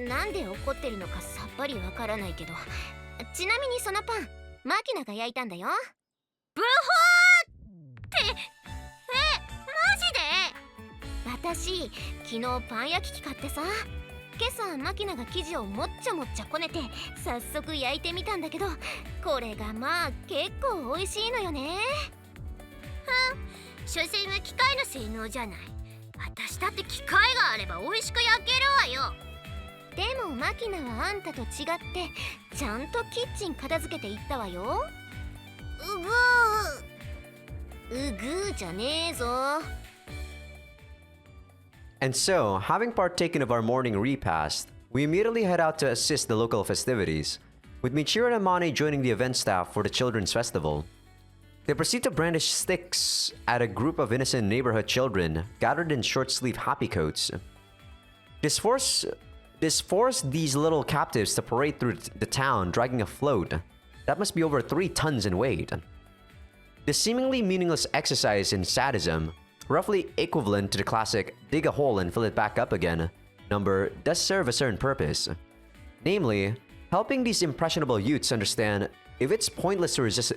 なんで怒ってるのかさっぱりわからないけど、ちなみにそのパンマキナが焼いたんだよ。ブホーって、マジで？私昨日パン焼き器買ってさ、今朝マキナが生地をもっちゃもっちゃこねて早速焼いてみたんだけど、これがまあ結構美味しいのよね。所詮は機械の性能じゃない。私だって機械があれば美味しく焼けるわよ。でもマキナはあんたと違ってちゃんとキッチン片付けていったわよ。うぐーじゃねえぞ。And so, having partaken of our morning repast, we immediately head out to assist the local festivities, with Michiru and Amane joining the event staff for the children's festival. They proceed to brandish sticks at a group of innocent neighborhood children gathered in short-sleeved happy coats. This forced these little captives to parade through the town dragging a float that must be over 3 tons in weight. This seemingly meaningless exercise in sadism, roughly equivalent to the classic dig a hole and fill it back up again number, does serve a certain purpose. Namely, helping these impressionable youths understand if it's pointless to resist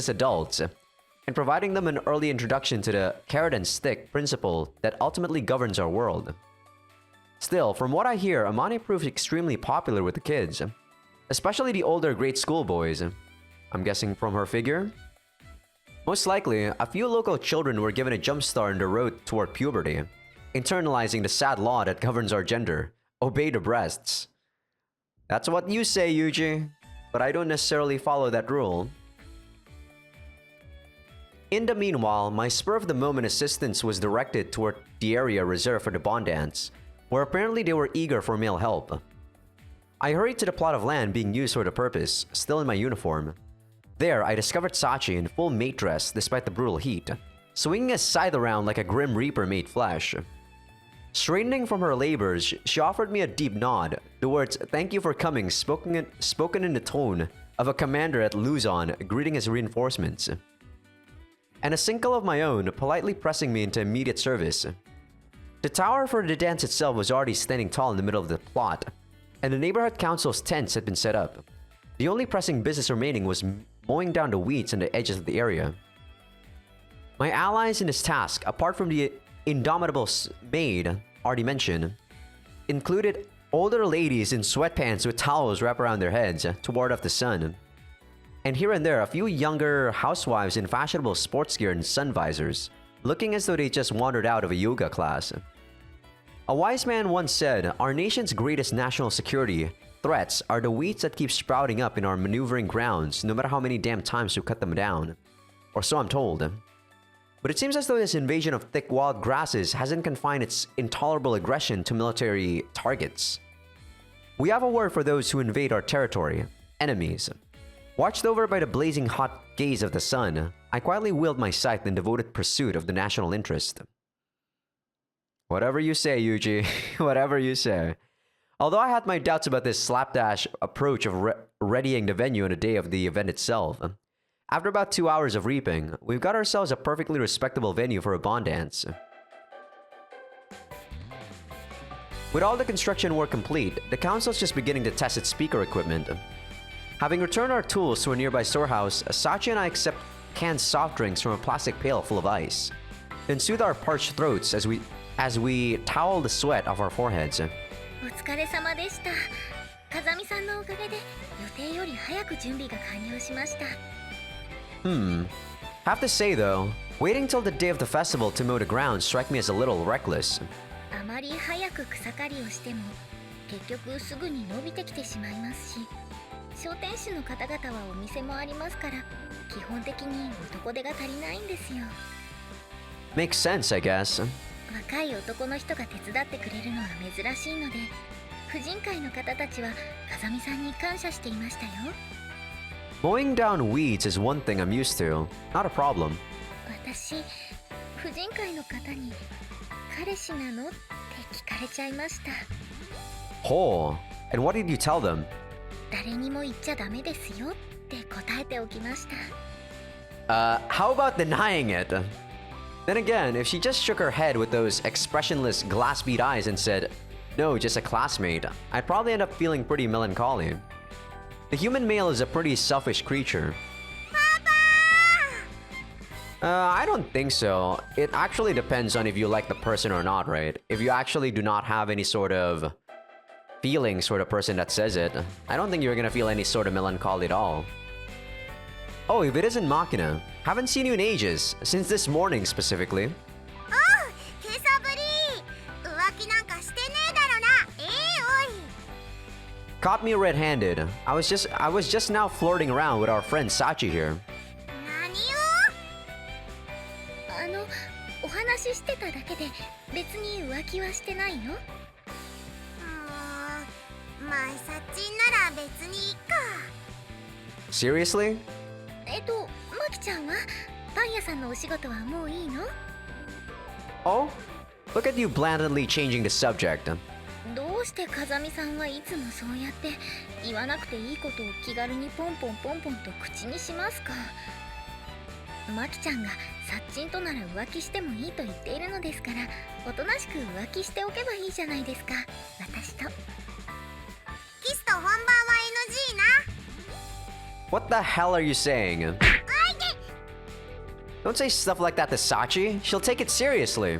adults, and providing them an early introduction to the carrot and stick principle that ultimately governs our world. Still, from what I hear, Amane proved extremely popular with the kids, especially the older grade school boys. I'm guessing from her figure? Most likely, a few local children were given a jump start in the road toward puberty, internalizing the sad law that governs our gender: obey the breasts. That's what you say, Yuji, but I don't necessarily follow that rule. In the meanwhile, my spur-of-the-moment assistance was directed toward the area reserved for the bond dance, where apparently they were eager for male help. I hurried to the plot of land being used for the purpose, still in my uniform. There, I discovered Sachi in full mate dress despite the brutal heat, swinging a scythe around like a grim reaper made flesh. Straightening from her labors, she offered me a deep nod, the words "thank you for coming" spoken in the tone of a commander at Luzon greeting his reinforcements. And a single of my own politely pressing me into immediate service. The tower for the dance itself was already standing tall in the middle of the plot, and the neighborhood council's tents had been set up. The only pressing business remaining was mowing down the weeds on the edges of the area. My allies in this task, apart from the indomitable maid already mentioned, included older ladies in sweatpants with towels wrapped around their heads to ward off the sun. and here and there a few younger housewives in fashionable sports gear and sun visors, looking as though they just wandered out of a yoga class. A wise man once said, "Our nation's greatest national security threats are the weeds that keep sprouting up in our maneuvering grounds, no matter how many damn times we cut them down." Or so I'm told. But it seems as though this invasion of thick wild grasses hasn't confined its intolerable aggression to military targets. We have a word for those who invade our territory: enemies. Watched over by the blazing hot gaze of the sun, I quietly wield my scythe in devoted pursuit of the national interest. Whatever you say, Yuji. Whatever you say. Although I had my doubts about this slapdash approach of readying the venue on the day of the event itself, after about 2 hours of reaping, we've got ourselves a perfectly respectable venue for a bond dance. With all the construction work complete, the council's just beginning to test its speaker equipment. Having returned our tools to a nearby storehouse, Sachi and I accept canned soft drinks from a plastic pail full of ice, then soothe our parched throats as we towel the sweat off our foreheads. お疲れ様でした。風見さんのおかげで予定より早く準備が完了しました。Have to say though, waiting till the day of the festival to mow the ground strike me as a little reckless. あまり早く草刈りをしても結局すぐに伸びてきてしまいますし、商店主の方々はお店もありますから、基本的に男手が足りないんですよ。Makes sense, I guess. 若い男の人が手伝ってくれるのは珍しいので、婦人会の方たちは風見さんに感謝していましたよ。Mowing down weeds is one thing I'm used to. Not a problem. 私、婦人会の方に彼氏なのって聞かれちゃいました。Oh, and what did you tell them? 誰にも言っちゃダメですよって答えておきました。How about denying it? Then again, if she just shook her head with those expressionless glass-bead eyes and said, "No, just a classmate," I'd probably end up feeling pretty melancholy. The human male is a pretty selfish creature. I don't think so. It actually depends on if you like the person or not, right? If you actually do not have any sort of feelings for the person that says it, I don't think you're gonna feel any sort of melancholy at all. Oh, if it isn't Machina. Haven't seen you in ages, since this morning specifically. 今朝ぶり。浮気なんかしてねえだろな。おい。 Caught me red-handed. I was just now flirting around with our friend Sachi here. 何を？お話ししてただけで別に浮気はしてないよ。まあさっちんなら別にいいか。 Seriously? マキちゃんはパン屋さんのお仕事はもういいの？ Oh? Look at you blandly changing the subject. どうして風見さんはいつもそうやって言わなくていいことを気軽にポンポンポンポンと口にしますか？マキちゃんがサッチンとなら浮気してもいいと言っているのですから、おとなしく浮気しておけばいいじゃないですか、私と。キスと本番は NG な。 What the hell are you saying? Don't say stuff like that to Sachi. She'll take it seriously.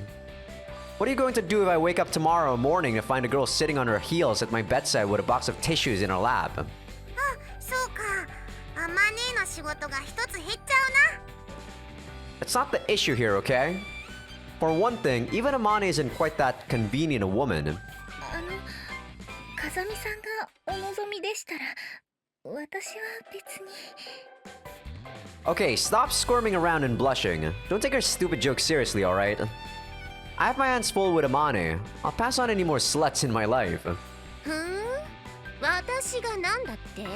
What are you going to do if I wake up tomorrow morning to find a girl sitting on her heels at my bedside with a box of tissues in her lap? そうか。あまねえの仕事が一つ減っちゃうな。 That's not the issue here, okay? For one thing, even Amane isn't quite that convenient a woman. 風見さんがお望みでしたら、私は別に。 Okay, stop squirming around and blushing. Don't take her stupid joke seriously, alright? I have my hands full with Amane. I'll pass on any more sluts in my life. 私がなんだって？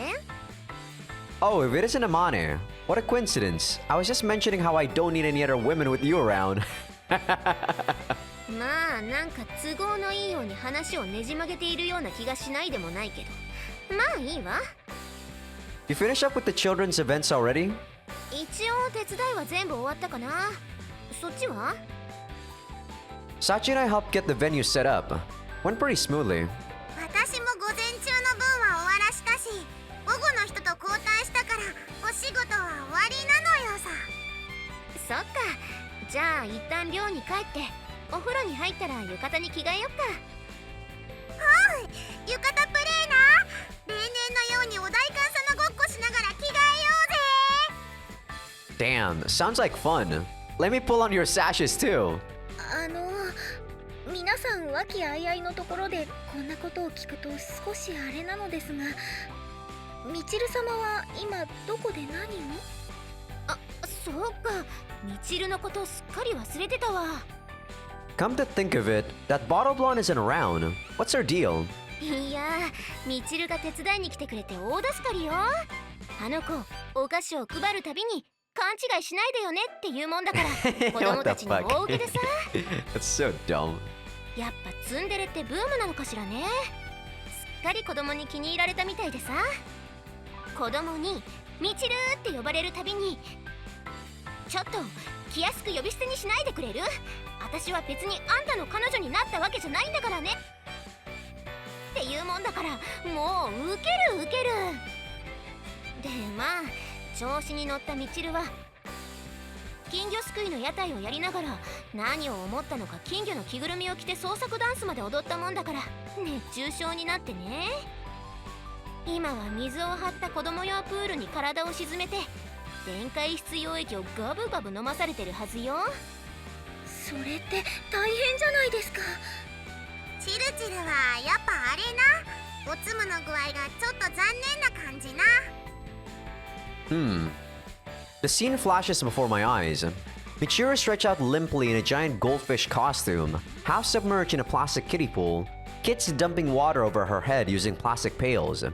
Oh, if it isn't Amane, what a coincidence. I was just mentioning how I don't need any other women with you around. まあなんか都合のいいように話をねじ曲げているような気がしないでもないけど、まあいいわ。 You finished up with the children's events already? 一応手伝いは全部終わったかな。そっちは？ Sachi and I helped get the venue set up. Went pretty smoothly. 私も午前中の分は終わらしたし、午後の人と交代したからお仕事は終わりなのよさ。そっか。じゃあ一旦寮に帰ってお風呂に入ったら浴衣に着替えよっか。はい、浴衣プレーな。例年のようにお代官様ごっこしながら着替えようぜ。Damn, sounds like fun. Let me pull on your sashes too. 皆さん和気あいあいのところでこんなことを聞くと少しあれなのですが、みちる様は今どこで何を？あ、そうか、みちるのことすっかり忘れてたわ。 Come to think of it, that bottle blonde isn't around. What's her deal? いやー、みちるが手伝いに来てくれて大助かりよ。あの子、お菓子を配るたびに勘違いしないでよねって言うもんだから子供たちに大受けでさ。That's so dumb. やっぱツンデレってブームなのかしらね。すっかり子供に気に入られたみたいでさ。子供にみちるって呼ばれるたびに、ちょっと気安く呼び捨てにしないでくれる？私は別にあんたの彼女になったわけじゃないんだからねって言うもんだから、もうウケるウケる。でまあ調子に乗ったみちるは金魚すくいの屋台をやりながら、何を思ったのか金魚の着ぐるみを着て創作ダンスまで踊ったもんだから熱中症になってね。今は水を張った子供用プールに体を沈めて電解質溶液をガブガブ飲まされてるはずよ。それって大変じゃないですか。チルチルはやっぱあれな、おつむの具合がちょっと残念な感じな。The scene flashes before my eyes. Michiru stretched out limply in a giant goldfish costume, half submerged in a plastic kiddie pool, kids dumping water over her head using plastic pails.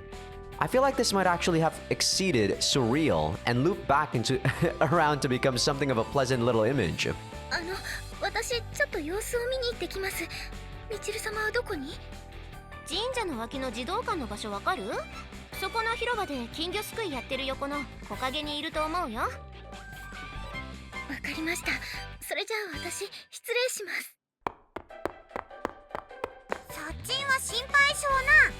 I feel like this might actually have exceeded surreal and looped back into around to become something of a pleasant little image. 私ちょっと様子を見に行ってきます。みちる様はどこに？神社の脇の児童館の場所わかる？そこの広場で金魚すくいやってる横の木陰にいると思うよ。わかりました。それじゃあ私失礼します。そっちは心配性な。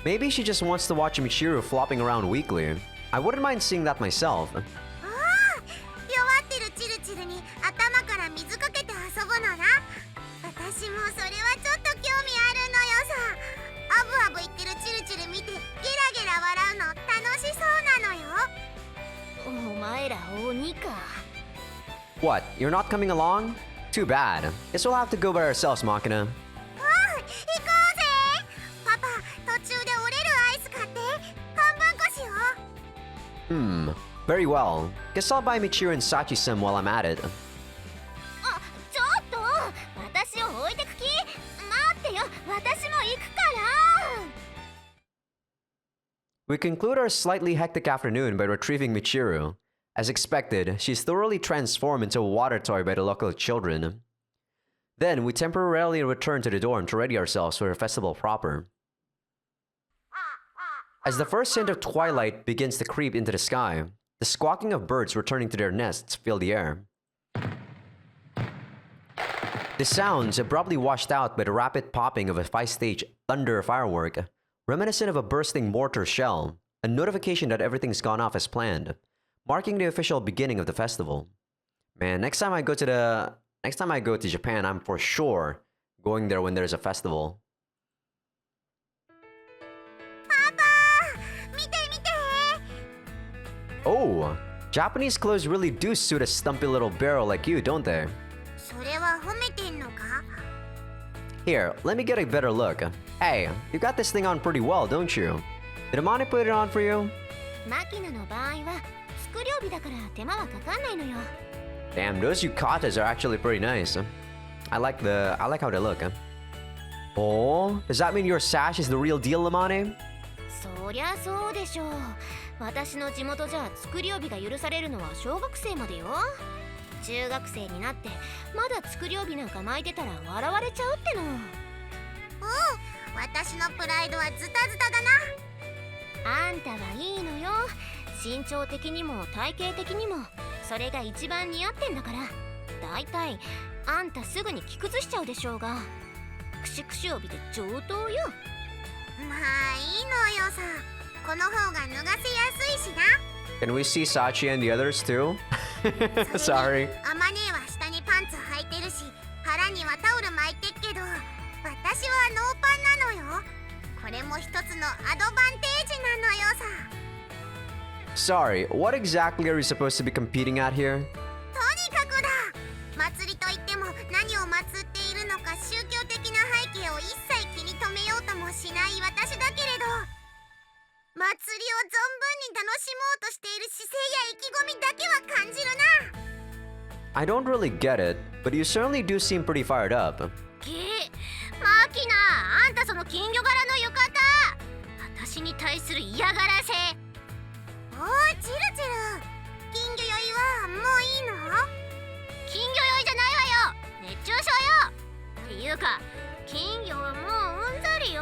Maybe she just wants to watch Michiru flopping around weekly. I wouldn't mind seeing that myself. 弱ってるチルチルに頭から水かけて遊ぶのな。私もそれはちょっと興味あるのよさ。アブアブ言ってるチルチル見てゲラゲラ笑うの楽しそうなのよ。お前ら鬼か。 What? You're not coming along? Too bad. Guess we'll have to go by ourselves, Machina. 行こうぜ。パパ、途中で折れるアイス買って半分こしよう。Very well. Guess I'll buy Michiru and Sachi some while I'm at it. あ、ちょっと私を置いてく気？待ってよ、私も行くから。 We conclude our slightly hectic afternoon by retrieving Michiru. As expected, she's thoroughly transformed into a water toy by the local children. Then, we temporarily return to the dorm to ready ourselves for the festival proper. As the first hint of twilight begins to creep into the sky, the squawking of birds returning to their nests fill the air. The sounds abruptly washed out by the rapid popping of a 5-stage thunder firework, reminiscent of a bursting mortar shell, a notification that everything's gone off as planned, marking the official beginning of the festival. Man, next time I go to Japan, I'm for sure going there when there's a festival. パパ、見て見て。 Oh, Japanese clothes really do suit a stumpy little barrel like you, don't they? それは褒めてんのか？ Here, let me get a better look. Hey, you got this thing on pretty well, don't you? Did Amani put it on for you? マキナの場合は作料日だから手間はかかんないのよ。 Damn, those yukatas are actually pretty nice. I like how they look. Oh, does that mean your sash is the real deal, Amani? そりゃそうでしょう。私の地元じゃ作り帯が許されるのは小学生までよ。中学生になってまだ作り帯なんか巻いてたら笑われちゃうっての。私のプライドはズタズタだな。あんたはいいのよ。身長的にも体型的にもそれが一番似合ってんだから。だいたいあんたすぐに着崩しちゃうでしょうが。クシクシ帯で上等よ。まあいいのよさ。この方が脱がせやすいしな。 Can we see Sachi and the others too? それ Sorry. にアマネは下にパンツ履いてるし、腹にはタオル巻いてっけど、私はノーパンなのよ。これも一つのアドバンテージなのよさ。Sorry, what exactly are you supposed to be competing at here? とにかくだ。祭りといっても何を祀っているのか宗教的な背景を一切気に留めようともしない私だけれど、祭りを存分に楽しもうとしている姿勢や意気込みだけは感じるな。I don't really get it, but you certainly do seem pretty fired up. マキナ、あんたその金魚柄の浴衣、私に対する嫌がらせ。おいチルチル、金魚酔いはもういいの？金魚酔いじゃないわよ、熱中症よ。っていうか金魚はもううんざりよ。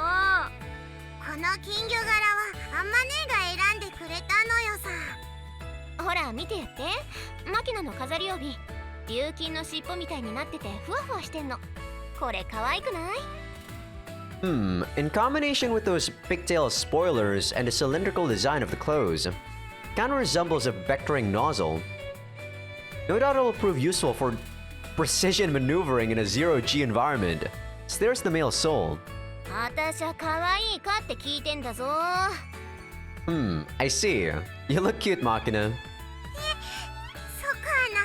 この金魚柄はあんまねが選んでくれたのよさ。ほら見てやって、マキナの飾り帯、琉金の尻尾みたいになっててふわふわしてんの。これ可愛くない？ In combination with those pigtail spoilers and the cylindrical design of the clothes, kind of resembles a vectoring nozzle. No doubt it'll prove useful for precision maneuvering in a zero-G environment. There's the male soul. 私は可愛いかって聞いてんだぞ。I see. You look cute, Machina. そうかな。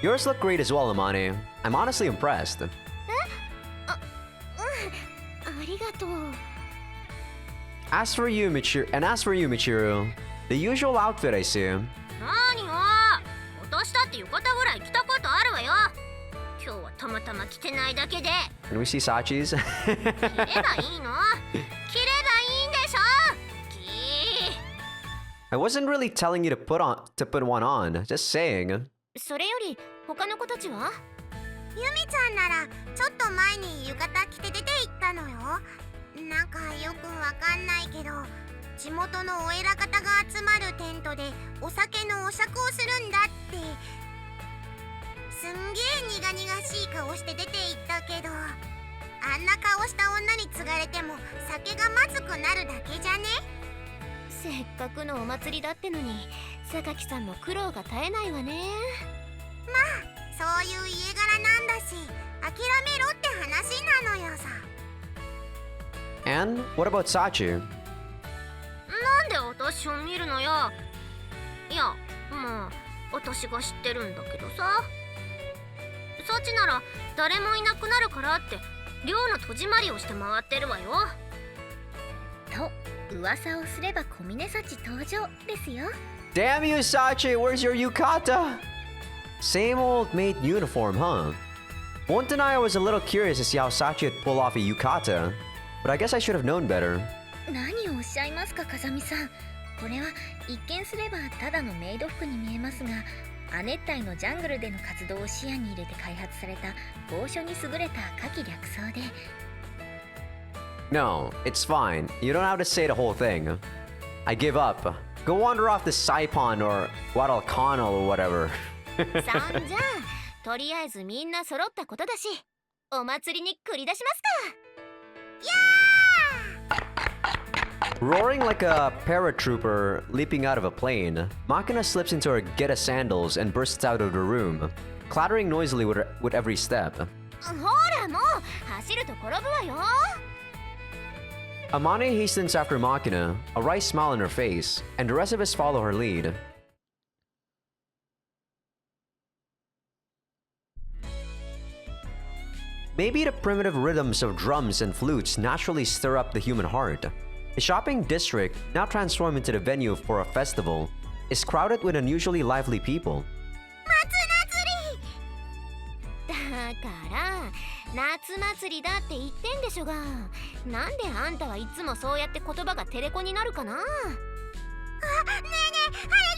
Yours look great as well, Amane. I'm honestly impressed. ありがとう。As for you, Michiru, the usual outfit I see. 何よ、私だって浴衣ぐらい着たことあるわよ。今日はたまたま着てないだけで。 Can we see Sachi's? 着ればいいの？着ればいいんでしょ。 I wasn't really telling you to put one on, just saying. それより他の子たちは？ユミちゃんならちょっと前に浴衣着て出て行ったのよ。なんかよくわかんないけど、地元のお偉方が集まるテントでお酒のお酌をするんだって。すんげえ苦々しい顔して出て行ったけど、あんな顔した女に継がれても酒がまずくなるだけじゃね？せっかくのお祭りだってのに榊さんも苦労が絶えないわね。まあそういう家柄なんだし諦めろって話なのよさ。 And what about Sachi? なんで私を見るのよ。いや、まあ私が知ってるんだけどさ。サチなら誰もいなくなるからって寮の戸締まりをして回ってるわよ。と噂をすれば小峰サチ登場ですよ。 Damn you, Sachi! Where's your yukata? Same old maid uniform, huh? Won't deny I was a little curious to see how Sachi would pull off a yukata, but I guess I should have known better. 何をおっしゃいますか、風見さん。これは一見すればただのメイド服に見えますが、亜熱帯のジャングルでの活動を視野に入れて開発された高所に優れた夏季略装で。 No, it's fine. You don't have to say the whole thing. I give up. Go wander off to Saipan or Guadalcanal or whatever. そんじゃあとりあえずみんな揃ったことだし、お祭りに繰り出しますか。 Roaring like a paratrooper leaping out of a plane, Machina slips into her Geta sandals and bursts out of the room, clattering noisily with every step. ほらもう走ると転ぶわよ。 Amane hastens after Machina, a wry smile on her face, and the rest of us follow her lead. Maybe the primitive rhythms of drums and flutes naturally stir up the human heart. The shopping district, now transformed into the venue for a festival, is crowded with unusually lively people. だから夏祭りだって言ってんでしょが、なんであんたはいつもそうやって言葉がテレコになるかな。あ、ねえねえ、あれ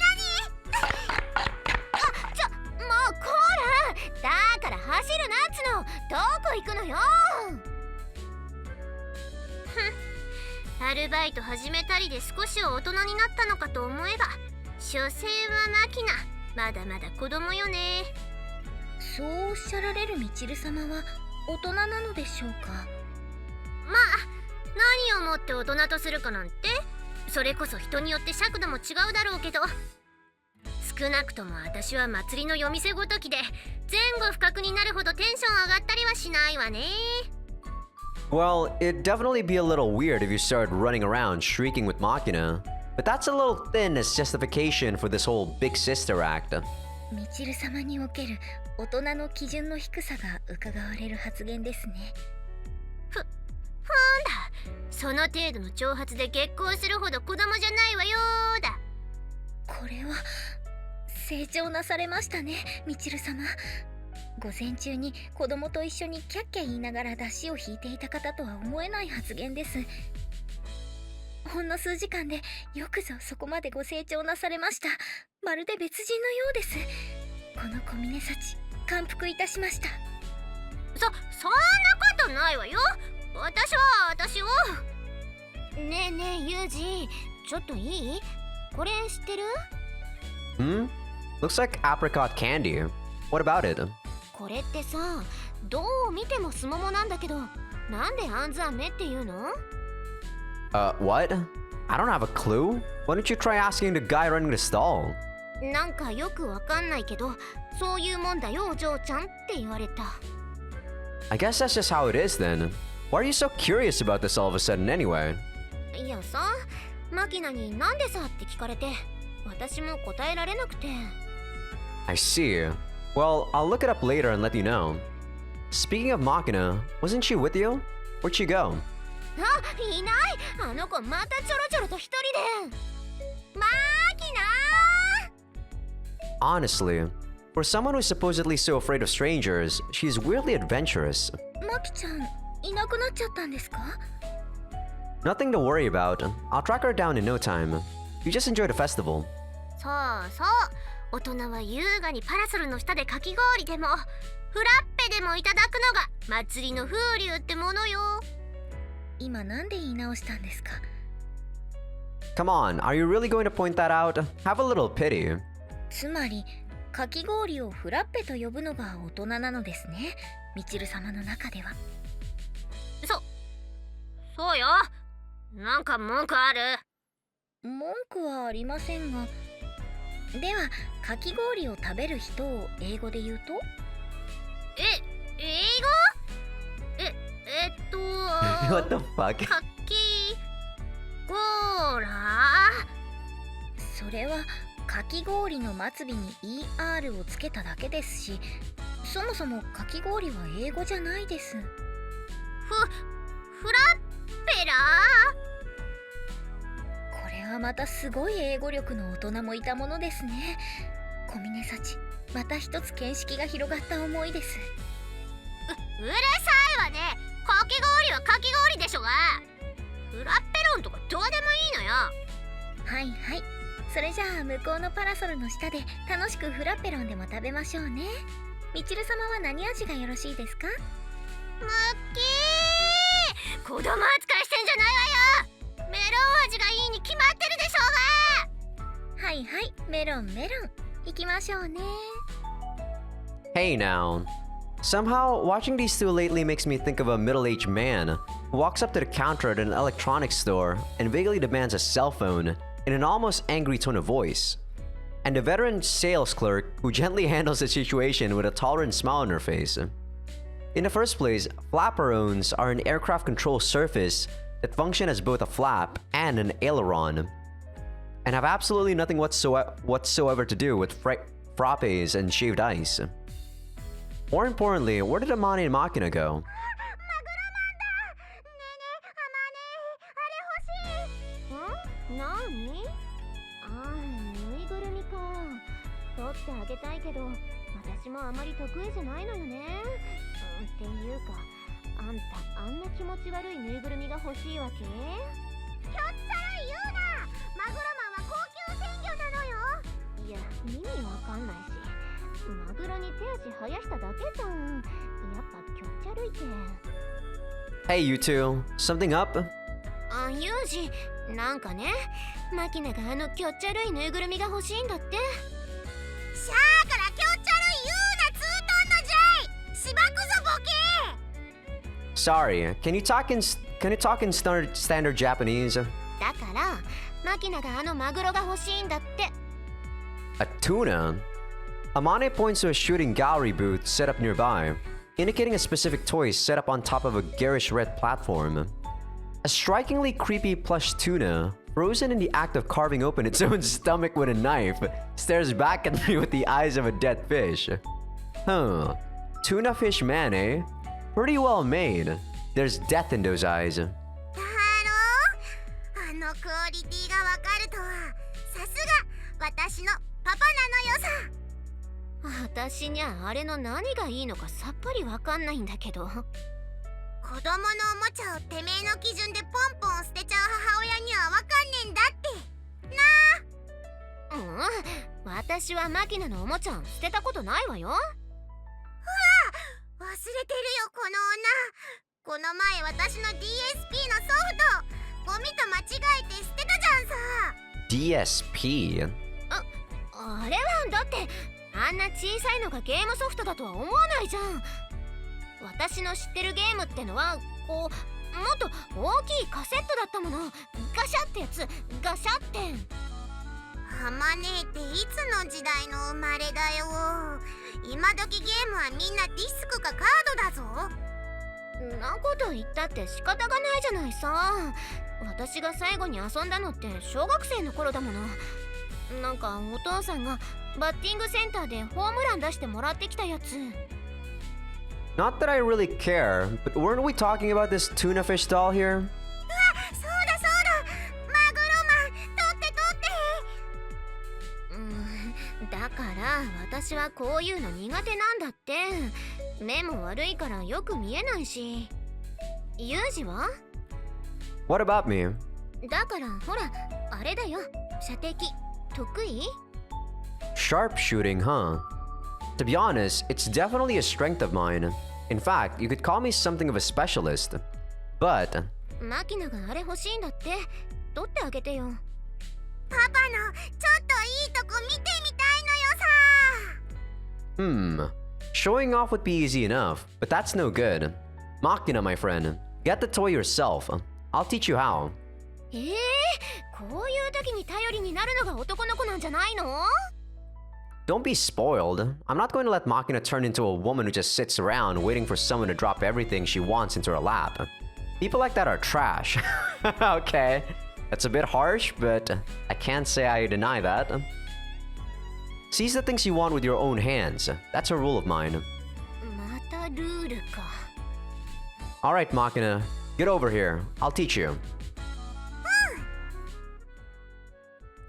何？もうこら、だから走るなっつの。どこ行くのよ。アルバイト始めたりで少しは大人になったのかと思えば、所詮はマキナ、まだまだ子供よね。そうおっしゃられるミチル様は大人なのでしょうか。まあ何をもって大人とするかなんて、それこそ人によって尺度も違うだろうけど、少なくとも私は祭りの夜店ごときで前後不覚になるほどテンション上がったりはしないわね。Well, it'd definitely be a little weird if you started running around shrieking with Machina, but that's a little thin as justification for this whole big sister act. みちる様における大人の基準の低さが伺われる発言ですね。ふんだ、その程度の挑発で結婚するほど子供じゃないわよーだ。これは成長なされましたね、みちる様。午前中に子供と一緒にキャッキャ言いながら出汁を引いていた方とは思えない発言です。ほんの数時間でよくぞそこまでご成長なされました。まるで別人のようです。この小峰幸、感服いたしました。そんなことないわよ。私を。ねえねえユージ、ちょっといい？これ知ってる？ Hmm? Looks like apricot candy. What about it? これってさ、どう見てもスモモなんだけど、なんでアンズ飴っていうの？ What? I don't have a clue. Why don't you try asking the guy running the stall? なんかよくわかんないけど、そういうもんだよお嬢ちゃんって言われた。I guess that's just how it is then. Why are you so curious about this all of a sudden anyway? いやさ、マキナになんでさって聞かれて、私も答えられなくて。I see. Well, I'll look it up later and let you know. Speaking of Machina, wasn't she with you? Where'd she go? あ、いない。あの子またちょろちょろと一人で。マキナー。 Honestly, for someone who's supposedly so afraid of strangers, she's weirdly adventurous. マキちゃん、いなくなっちゃったんですか？ Nothing to worry about. I'll track her down in no time. You just enjoy the festival. そうそう、大人は優雅にパラソルの下でかき氷でもフラッペでもいただくのが祭りの風流ってものよ。今なんで言い直したんですか？ Come on, are you really going to point that out? Have a little pity. つまりかき氷をフラッペと呼ぶのが大人なのですね、みちる様の中では。そうよ。なんか文句ある？文句はありませんが。ではかき氷を食べる人を英語で言うと？英語What the fuck? かきゴーラー。それはかき氷の末尾に ER をつけただけですし、そもそもかき氷は英語じゃないです。フラッペラー。これはまたすごい英語力の大人もいたものですね。小峰幸、また一つ見識が広がった思いです。うるさいわね。かき氷はかき氷でしょが。フラッペロンとかどうでもいいのよ。はいはい、それじゃあ向こうのパラソルの下で楽しくフラッペロンでも食べましょうね。みちる様は何味がよろしいですか？ムッキー、子供扱いしてんじゃないわよ。メロン味がいいに決まってるでしょうが。はいはい、メロン行きましょうね。 Hey now. Somehow, watching these two lately makes me think of a middle-aged man who walks up to the counter at an electronics store and vaguely demands a cell phone in an almost angry tone of voice, and a veteran sales clerk who gently handles the situation with a tolerant smile on her face. In the first place, flaperons are an aircraft control surface that function as both a flap and an aileron, and have absolutely nothing whatsoever to do with frappes and shaved ice. More importantly, where did Amane and Machina go? 何？ああ、ぬいぐるみか。取ってあげたいけど、私もあまり得意じゃないのよね。っていうか、あんたあんな気持ち悪いぬいぐるみが欲しいわけ？ひょっちゃら言うな。マグロマンは高級鮮魚なのよ。いや、意味わかんないし。マグロに手足生やしただけじゃん。やっぱきょっちゃるいて。 Hey, you two. Something up? あ、ユージ、なんかね、マキナがあのきょっちゃるいぬいぐるみが欲しいんだって。しゃーからきょっちゃるい言うな、ツートンのジャイ。しばくぞボケ。 Sorry. Can you talk in standard Japanese? だからマキナがあのマグロが欲しいんだって。 A tuna? Amane points to a shooting gallery booth set up nearby. indicating a specific toy set up on top of a garish red platform. A strikingly creepy plush tuna, frozen in the act of carving open its own stomach with a knife, stares back at me with the eyes of a dead fish. Huh. Tuna fish man, eh? Pretty well made. There's death in those eyes. だろう、あのクオリティがわかるとはさすが私のパパなのよさ。私にゃあれの何がいいのかさっぱりわかんないんだけど。子供のおもちゃをてめえの基準でポンポン捨てちゃう母親にはわかんねえんだってなあ。私はマキナのおもちゃ捨てたことないわよ。忘れてるよこの女。この前私の DSP のソフトゴミと間違えて捨てたじゃんさ。 DSP? あれはだってあんな小さいのがゲームソフトだとは思わないじゃん。私の知ってるゲームってのはこうもっと大きいカセットだったもの。ガシャってやつ、ガシャって。はまねえっていつの時代の生まれだよ。今時ゲームはみんなディスクかカードだぞ。なこと言ったって仕方がないじゃないさ。私が最後に遊んだのって小学生の頃だもの。なんかお父さんがバッティングセンターでホームラン出してもらってきたやつ。 Not that I really care, but weren't we talking about this tuna fish doll here? そうだそうだ、マグロマン取って取って。だから私はこういうの苦手なんだって。目も悪いからよく見えないし。ユージは？ What about me? だからほらあれだよ、射的得意？ Sharpshooting, huh? To be honest, it's definitely a strength of mine. In fact, you could call me something of a specialist. But マキナがあれ欲しいんだって。取ってあげてよ。パパのちょっといいとこ見てみたいのよさ。 showing off would be easy enough, but that's no good. Makina, my friend, get the toy yourself. I'll teach you how. こういう時に頼りになるのが男の子なんじゃないの？ Don't be spoiled. I'm not going to let Makina turn into a woman who just sits around waiting for someone to drop everything she wants into her lap. People like that are trash. Okay, that's a bit harsh, but I can't say I deny that. Seize the things you want with your own hands. That's a rule of mine. またルールか。 Alright, Makina, get over here. I'll teach you.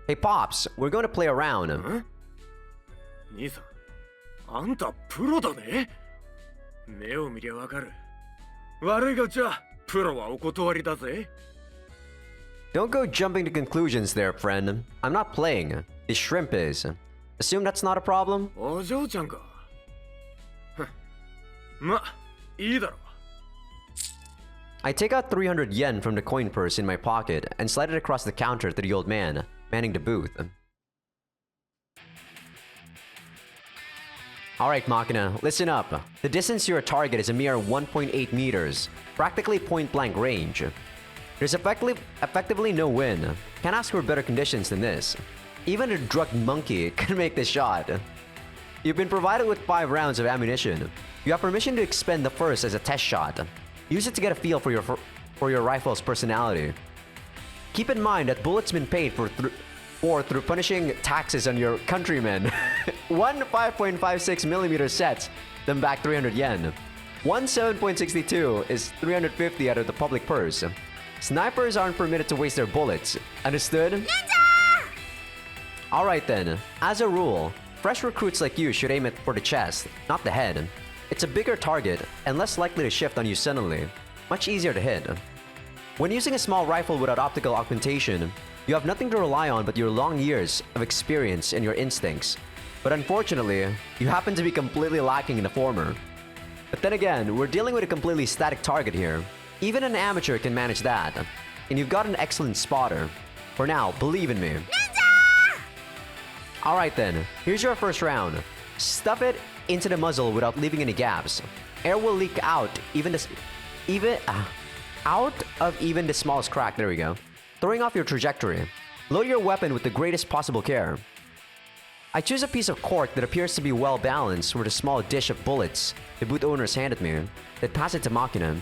Hey, Pops, we're going to play around. 兄さん、あんたプロだね。目を見りゃわかる。悪いがじゃあ、プロはお断りだぜ。 Don't go jumping to conclusions there, friend. I'm not playing. The shrimp is. Assume that's not a problem? お嬢ちゃんか。ま、いいだろう。 I take out 300 yen from the coin purse in my pocket and slide it across the counter to the old man, manning the booth. Alright, Makina, listen up. The distance to your target is a mere 1.8 meters, practically point-blank range. There's effectively no win. Can't ask for better conditions than this. Even a drugged monkey can make this shot. You've been provided with 5 rounds of ammunition. You have permission to expend the first as a test shot. Use it to get a feel for your rifle's personality. Keep in mind that bullets been paid for through punishing taxes on your countrymen. One 5.56mm set, then back 300 yen. One 7.62 is 350 out of the public purse. Snipers aren't permitted to waste their bullets. Understood? Ninja! Alright then, as a rule, fresh recruits like you should aim it for the chest, not the head. It's a bigger target and less likely to shift on you suddenly. Much easier to hit. When using a small rifle without optical augmentation, you have nothing to rely on but your long years of experience and your instincts. But unfortunately, you happen to be completely lacking in the former. But then again, we're dealing with a completely static target here. Even an amateur can manage that. And you've got an excellent spotter. For now, believe in me. Ninja! Alright then, here's your first round. Stuff it into the muzzle without leaving any gaps. Air will leak out out of even the smallest crack. There we go. Throwing off your trajectory. Load your weapon with the greatest possible care. I choose a piece of cork that appears to be well balanced with a small dish of bullets the booth owners handed me, then pass it to Makina.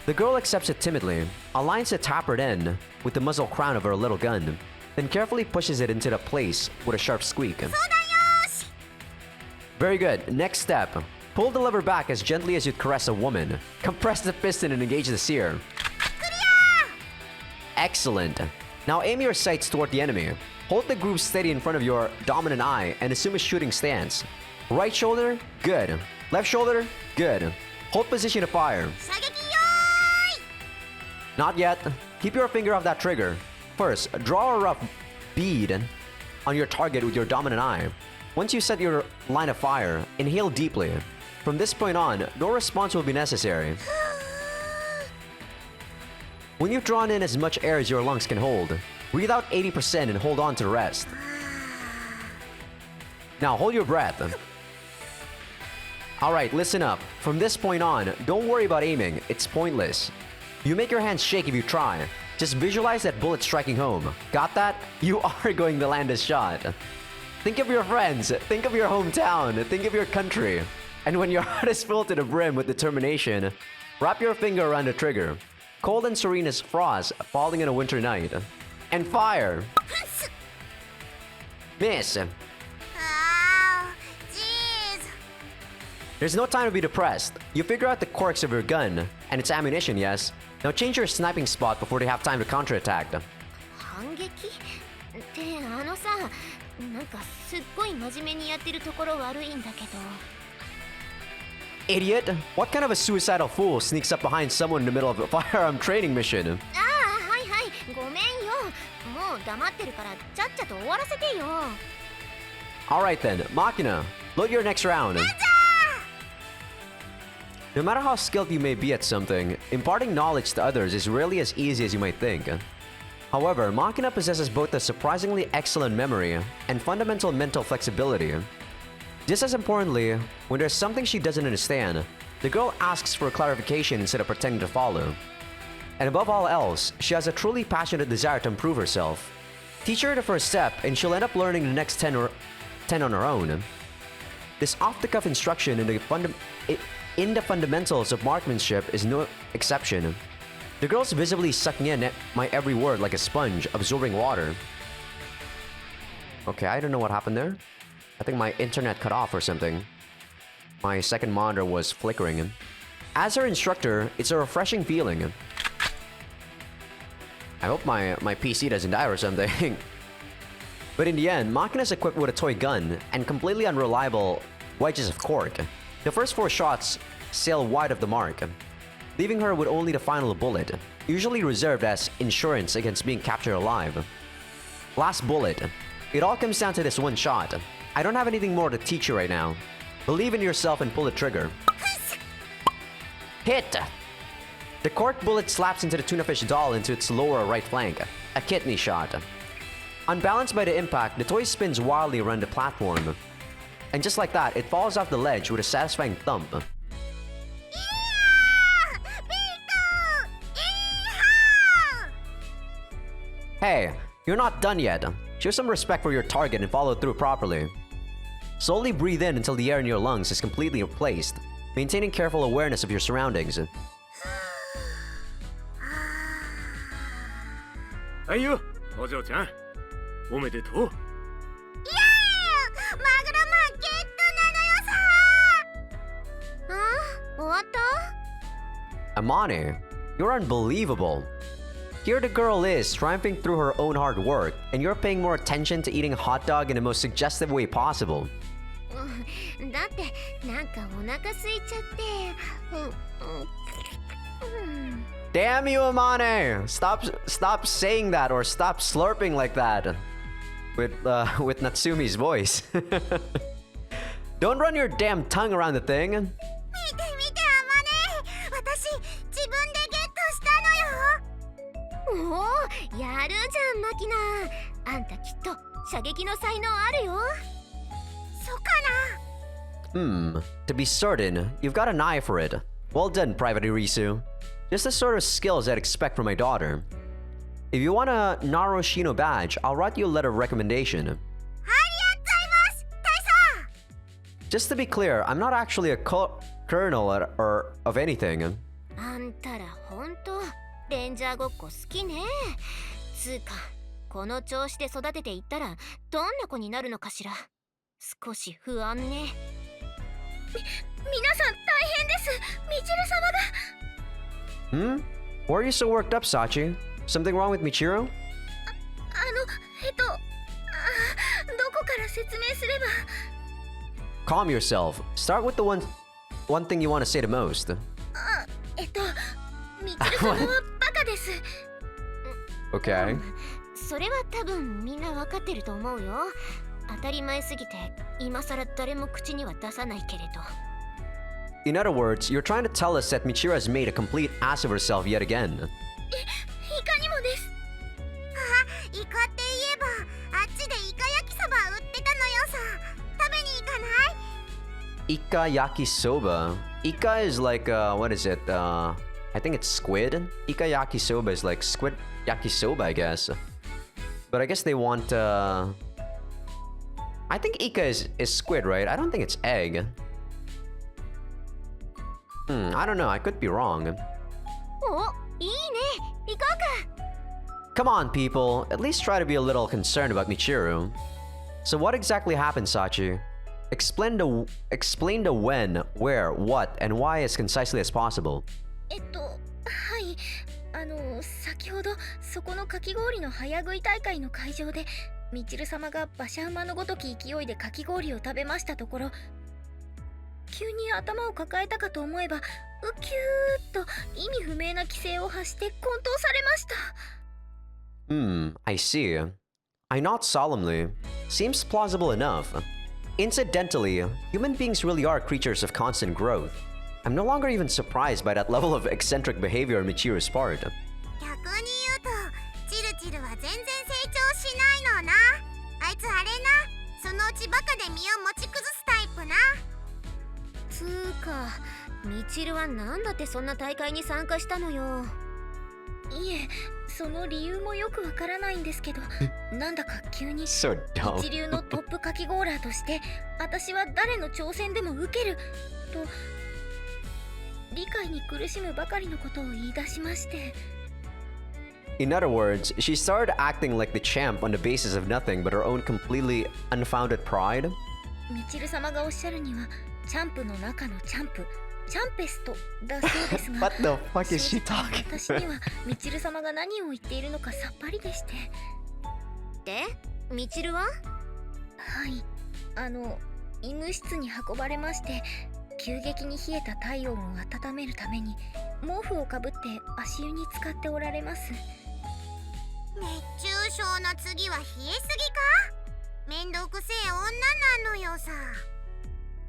The girl accepts it timidly, aligns the tapered end with the muzzle crown of her little gun, then carefully pushes it into the place with a sharp squeak. Very good. Next step. Pull the lever back as gently as you'd caress a woman. Compress the piston and engage the sear. Excellent. Now aim your sights toward the enemy. Hold the groove steady in front of your dominant eye and assume a shooting stance. Right shoulder, good. Left shoulder, good. Hold position to fire. Not yet. Keep your finger off that trigger. First, draw a rough bead on your target with your dominant eye. Once you set your line of fire, inhale deeply. From this point on, no response will be necessary. When you've drawn in as much air as your lungs can hold, breathe out 80% and hold on to the rest. Now hold your breath. Alright, listen up. From this point on, don't worry about aiming, it's pointless. You make your hands shake if you try. Just visualize that bullet striking home. Got that? You are going to land a shot. Think of your friends, think of your hometown, think of your country. And when your heart is filled to the brim with determination, wrap your finger around the trigger. Cold and serene as frost falling in a winter night. And fire! Miss! There's no time to be depressed. You figure out the quirks of your gun, and its ammunition, yes. Now change your sniping spot before they have time to counterattack. 反撃ってさ、なんかすっごい真面目にやってるところ悪いんだけど。Idiot! What kind of a suicidal fool sneaks up behind someone in the middle of a firearm training mission? はいはい、ごめんよ。もう黙ってるからちゃっちゃと終わらせてよ。Alright then, Makina, load your next round. No matter how skilled you may be at something, imparting knowledge to others is rarely as easy as you might think. However, Makina possesses both a surprisingly excellent memory and fundamental mental flexibility. Just as importantly, when there's something she doesn't understand, the girl asks for clarification instead of pretending to follow. And above all else, she has a truly passionate desire to improve herself. Teach her the first step and she'll end up learning the next 10 on her own. This off-the-cuff instruction in the fundamentals of marksmanship is no exception. The girl's visibly sucking in my every word like a sponge, absorbing water. Okay, I don't know what happened there. I think my internet cut off or something. My second monitor was flickering. As her instructor, it's a refreshing feeling. I hope my PC doesn't die or something. But in the end, Makina is equipped with a toy gun and completely unreliable wedges of cork. The first 4 shots sail wide of the mark, leaving her with only the final bullet, usually reserved as insurance against being captured alive. Last bullet. It all comes down to this one shot. I don't have anything more to teach you right now. Believe in yourself and pull the trigger. Hit! The cork bullet slaps into the tuna fish doll into its lower right flank. A kidney shot. Unbalanced by the impact, the toy spins wildly around the platform. And just like that, it falls off the ledge with a satisfying thump. Hey, you're not done yet. Show some respect for your target and follow through properly. Slowly breathe in until the air in your lungs is completely replaced, maintaining careful awareness of your surroundings. はいよ、お嬢ちゃん。おめでとう。マグロマンゲットなのよさ。終わった？ Amane, you're unbelievable. Here the girl is, triumphing through her own hard work, and you're paying more attention to eating a hot dog in the most suggestive way possible. だってなんかお腹空いちゃって。Damn you, Amane! Stop saying that or stop slurping like that. With Natsumi's voice. Don't run your damn tongue around the thing. 見て見てアマネ。私自分でゲットしたのよ。おお、やるじゃんマキナ。あんたきっと射撃の才能あるよ。そうかな。To be certain, you've got an eye for it. Well done, Private Irisu. Just the sort of skills I'd expect from my daughter. If you want a Naroshino badge, I'll write you a letter of recommendation. ありがと Just to be clear, I'm not actually a colonel or of anything. あんたらほんとレンジャーごっこ好きね。つうかこの調子で育てていったらどんな子になるのかしら。少し不安ね。皆さん大変です。みちる様が。Hmm? Why are you so worked up, Sachi? Something wrong with Michiro? どこから説明すれば。Calm yourself. Start with the one thing you want to say the most. みちる様はバカです。Okay. それは多分みんなわかってると思うよ。当たり前すぎて今さら誰も口には出さないけれど。In other words, you're trying to tell us that Michiro has made a complete ass of herself yet again. いかにもです。イカって言えばあっちでイカ焼きそば売ってたのよさ。食べに行かない？ Ika yakisoba. Ika is like, what is it? I think it's squid. Ika yakisoba is like squid yakisoba, I guess. But I guess they want, I think Ika is squid, right? I don't think it's egg. I don't know. I could be wrong. お、いいね。行こうか。 Come on, people. At least try to be a little concerned about Michiru. So what exactly happened, Sachi? Explain the when, where, what, and why as concisely as possible. はい。先ほどそこのかき氷の早食い大会の会場でみちる様が馬車馬のごとき勢いでかき氷を食べましたところ、急に頭を抱えたかと思えばウキューッと意味不明な気勢を発して混沌されました。I see. I nod solemnly. Seems plausible enough. Incidentally, human beings really are creatures of constant growth. I'm no longer even surprised by that level of eccentric behavior on Michiru's part. 逆に言うとチルチルは全然成長しないのな。あいつあれな、そのうちバカで身を持ち崩すタイプな。つーか、みちるはなんだってそんな大会に参加したのよ。いえ、その理由もよくわからないんですけど、なんだか急に So dumb. 一流のトップかきゴーラーとして私は誰の挑戦でも受けると理解に苦しむばかりのことを言い出しまして。 In other words, she started acting like the champ on the basis of nothing but her own completely unfounded pride. みちる様がおっしゃるにはチャンプの中のチャンプ、チャンペストだそうですが What the fuck is she talking? 私にはみちる様が何を言っているのかさっぱりでして。で、みちるは？はい、医務室に運ばれまして、急激に冷えた体温を温めるために毛布をかぶって足湯に浸かっておられます。熱中症の次は冷えすぎか？めんどくせえ女なのよさ。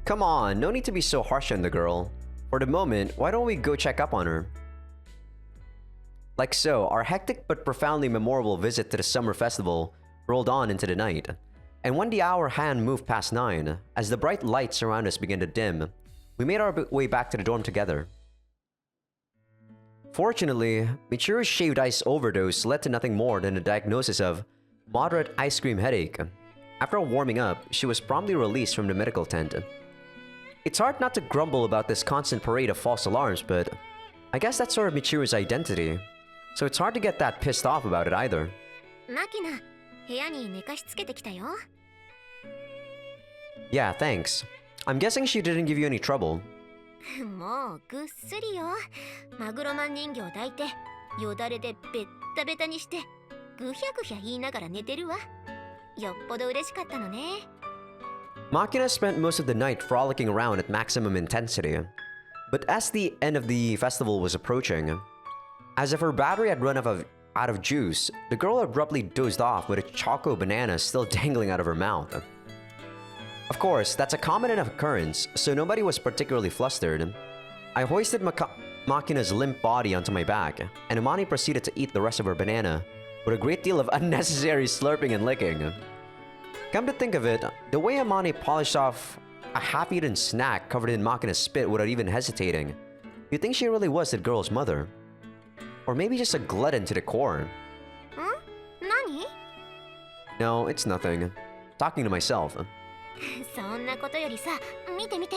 Come on, no need to be so harsh on the girl. For the moment, why don't we go check up on her? Like so, our hectic but profoundly memorable visit to the summer festival rolled on into the night. And when the hour hand moved past 9, as the bright lights around us began to dim, we made our way back to the dorm together. Fortunately, Michiru's shaved ice overdose led to nothing more than a diagnosis of moderate ice cream headache. After warming up, she was promptly released from the medical tent. It's hard not to grumble about this constant parade of false alarms, but I guess that's sort of Michiru's identity, so it's hard to get that pissed off about it either. マキナ、部屋に寝かしつけてきたよ。 Yeah, thanks. I'm guessing she didn't give you any trouble. もうぐっすりよ。マグロマン人形抱いてよだれでベッタベタにしてぐひゃぐひゃ言いながら寝てるわ。よっぽど嬉しかったのね。 Makina spent most of the night frolicking around at maximum intensity. But as the end of the festival was approaching, as if her battery had run out of juice, the girl abruptly dozed off with a choco banana still dangling out of her mouth. Of course, that's a common enough occurrence, so nobody was particularly flustered. I hoisted Makina's limp body onto my back, and Imani proceeded to eat the rest of her banana with a great deal of unnecessary slurping and licking. Come to think of it, the way Imani polished off a half-eaten snack covered in Makina's spit without even hesitating, you'd think she really was the girl's mother. Or maybe just a glutton to the core. 何？ No, it's nothing. Talking to myself. そんなことよりさ、見て見て、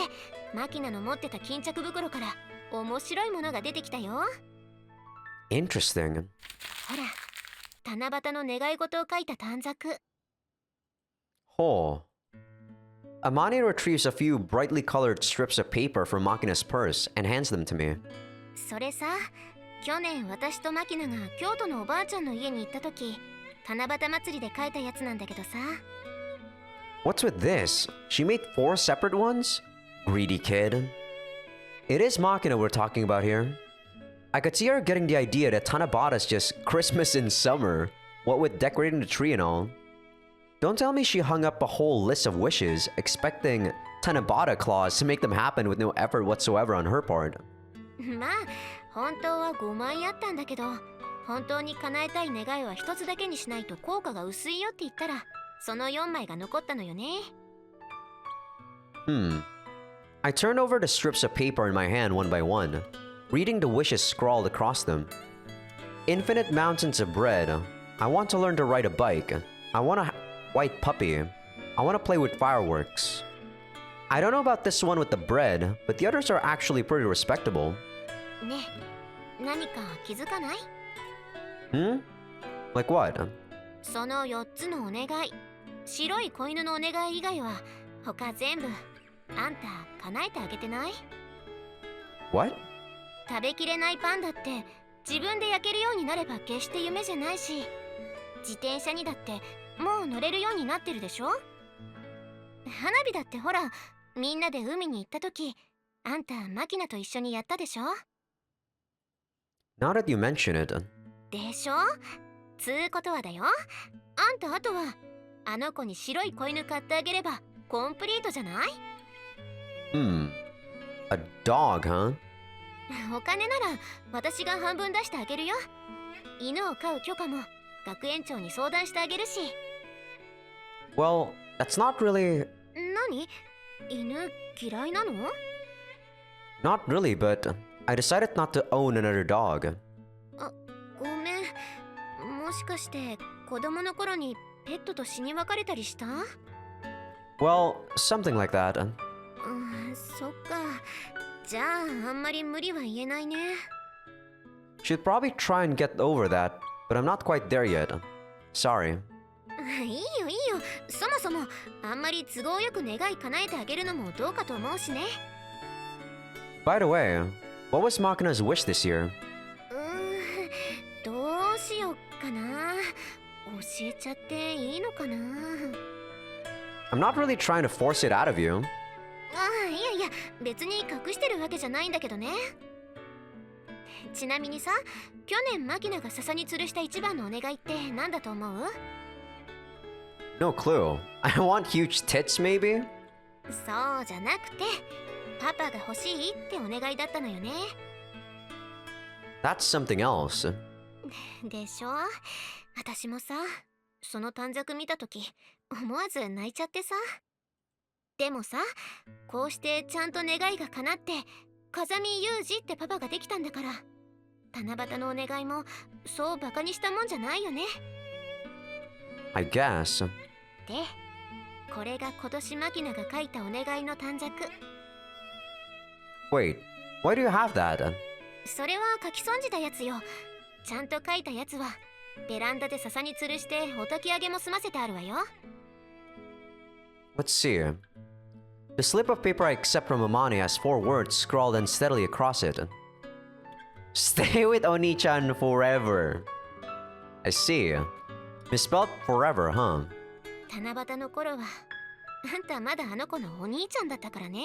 マキナの持ってた巾着袋から面白いものが出てきたよ。 Interesting. ほら、七夕の願い事を書いた短冊。 Oh. Amani retrieves a few brightly colored strips of paper from Makina's purse and hands them to me. それさ、去年私とマキナが京都のおばあちゃんの家に行った時、七夕祭りで書いたやつなんだけどさ。 What's with this? She made 4 separate ones? Greedy kid. It is Makina we're talking about here. I could see her getting the idea that Tanabata's just Christmas in summer, what with decorating the tree and all. Don't tell me she hung up a whole list of wishes, expecting Tanabata clause to make them happen with no effort whatsoever on her part. まあ、本当は5枚あったんだけど、本当に叶えたい願いは一つだけにしないと効果が薄いよって言ったら、その4枚が残ったのよね。I turned over the strips of paper in my hand one by one, reading the wishes scrawled across them. Infinite mountains of bread. I want to learn to ride a bike. I want a white puppy. I want to play with fireworks. I don't know about this one with the bread, but the others are actually pretty respectable. ねえ、何か気づかない？ Like what? その4つのお願い、白い子犬のお願い以外は他全部あんた叶えてあげてない？ What? 食べきれないパンだって自分で焼けるようになれば決して夢じゃないし、自転車にだってもう乗れるようになってるでしょ。花火だってほら、みんなで海に行った時、あんたマキナと一緒にやったでしょ。 Now that you mention it. でしょ？つうことはだよ、あんたあとはあの子に白い子犬買ってあげればコンプリートじゃない？ A dog, huh? お金なら私が半分出してあげるよ。犬を飼う許可も学園長に相談してあげるし。 Well, that's not really... 何？犬嫌いなの？ Not really, but I decided not to own another dog. ごめん。もしかして子供の頃にペットと死に別れたりした？ Well, something like that. そっか。じゃああんまり無理は言えないね。 Should probably try and get over that, but I'm not quite there yet. Sorry. いいよいいよ。そもそもあんまり都合よく願い叶えてあげるのもどうかと思うしね。 By the way, what was Makina's wish this year? どうしよっかな。教えちゃっていいのかな。 I'm not really trying to force it out of you. いやいや、別に隠してるわけじゃないんだけどね。ちなみにさ、去年マキナが笹に吊るした一番のお願いって何だと思う？ No clue. I want huge tits, maybe? そうじゃなくて、パパが欲しいってお願いだったのよね。 That's something else. でしょ？私もさ、その短冊見たとき、思わず泣いちゃってさ。でもさ、こうしてちゃんと願いが叶って、風見裕二ってパパができたんだから、七夕のお願いもそうバカにしたもんじゃないよね。 I guess. で、これが今年マキナが書いたお願いの短冊。 Wait, why do you have that? それは書き損じたやつよ。ちゃんと書いたやつはベランダで笹に吊るしてお焚き上げも済ませてあるわよ。 Let's see. The slip of paper I accept from Amani has 4 words scrawled unsteadily across it. Stay with Oni-chan forever. I see. Misspelled forever, huh? 七夕の頃はあんたまだあの子のお兄ちゃんだったからね。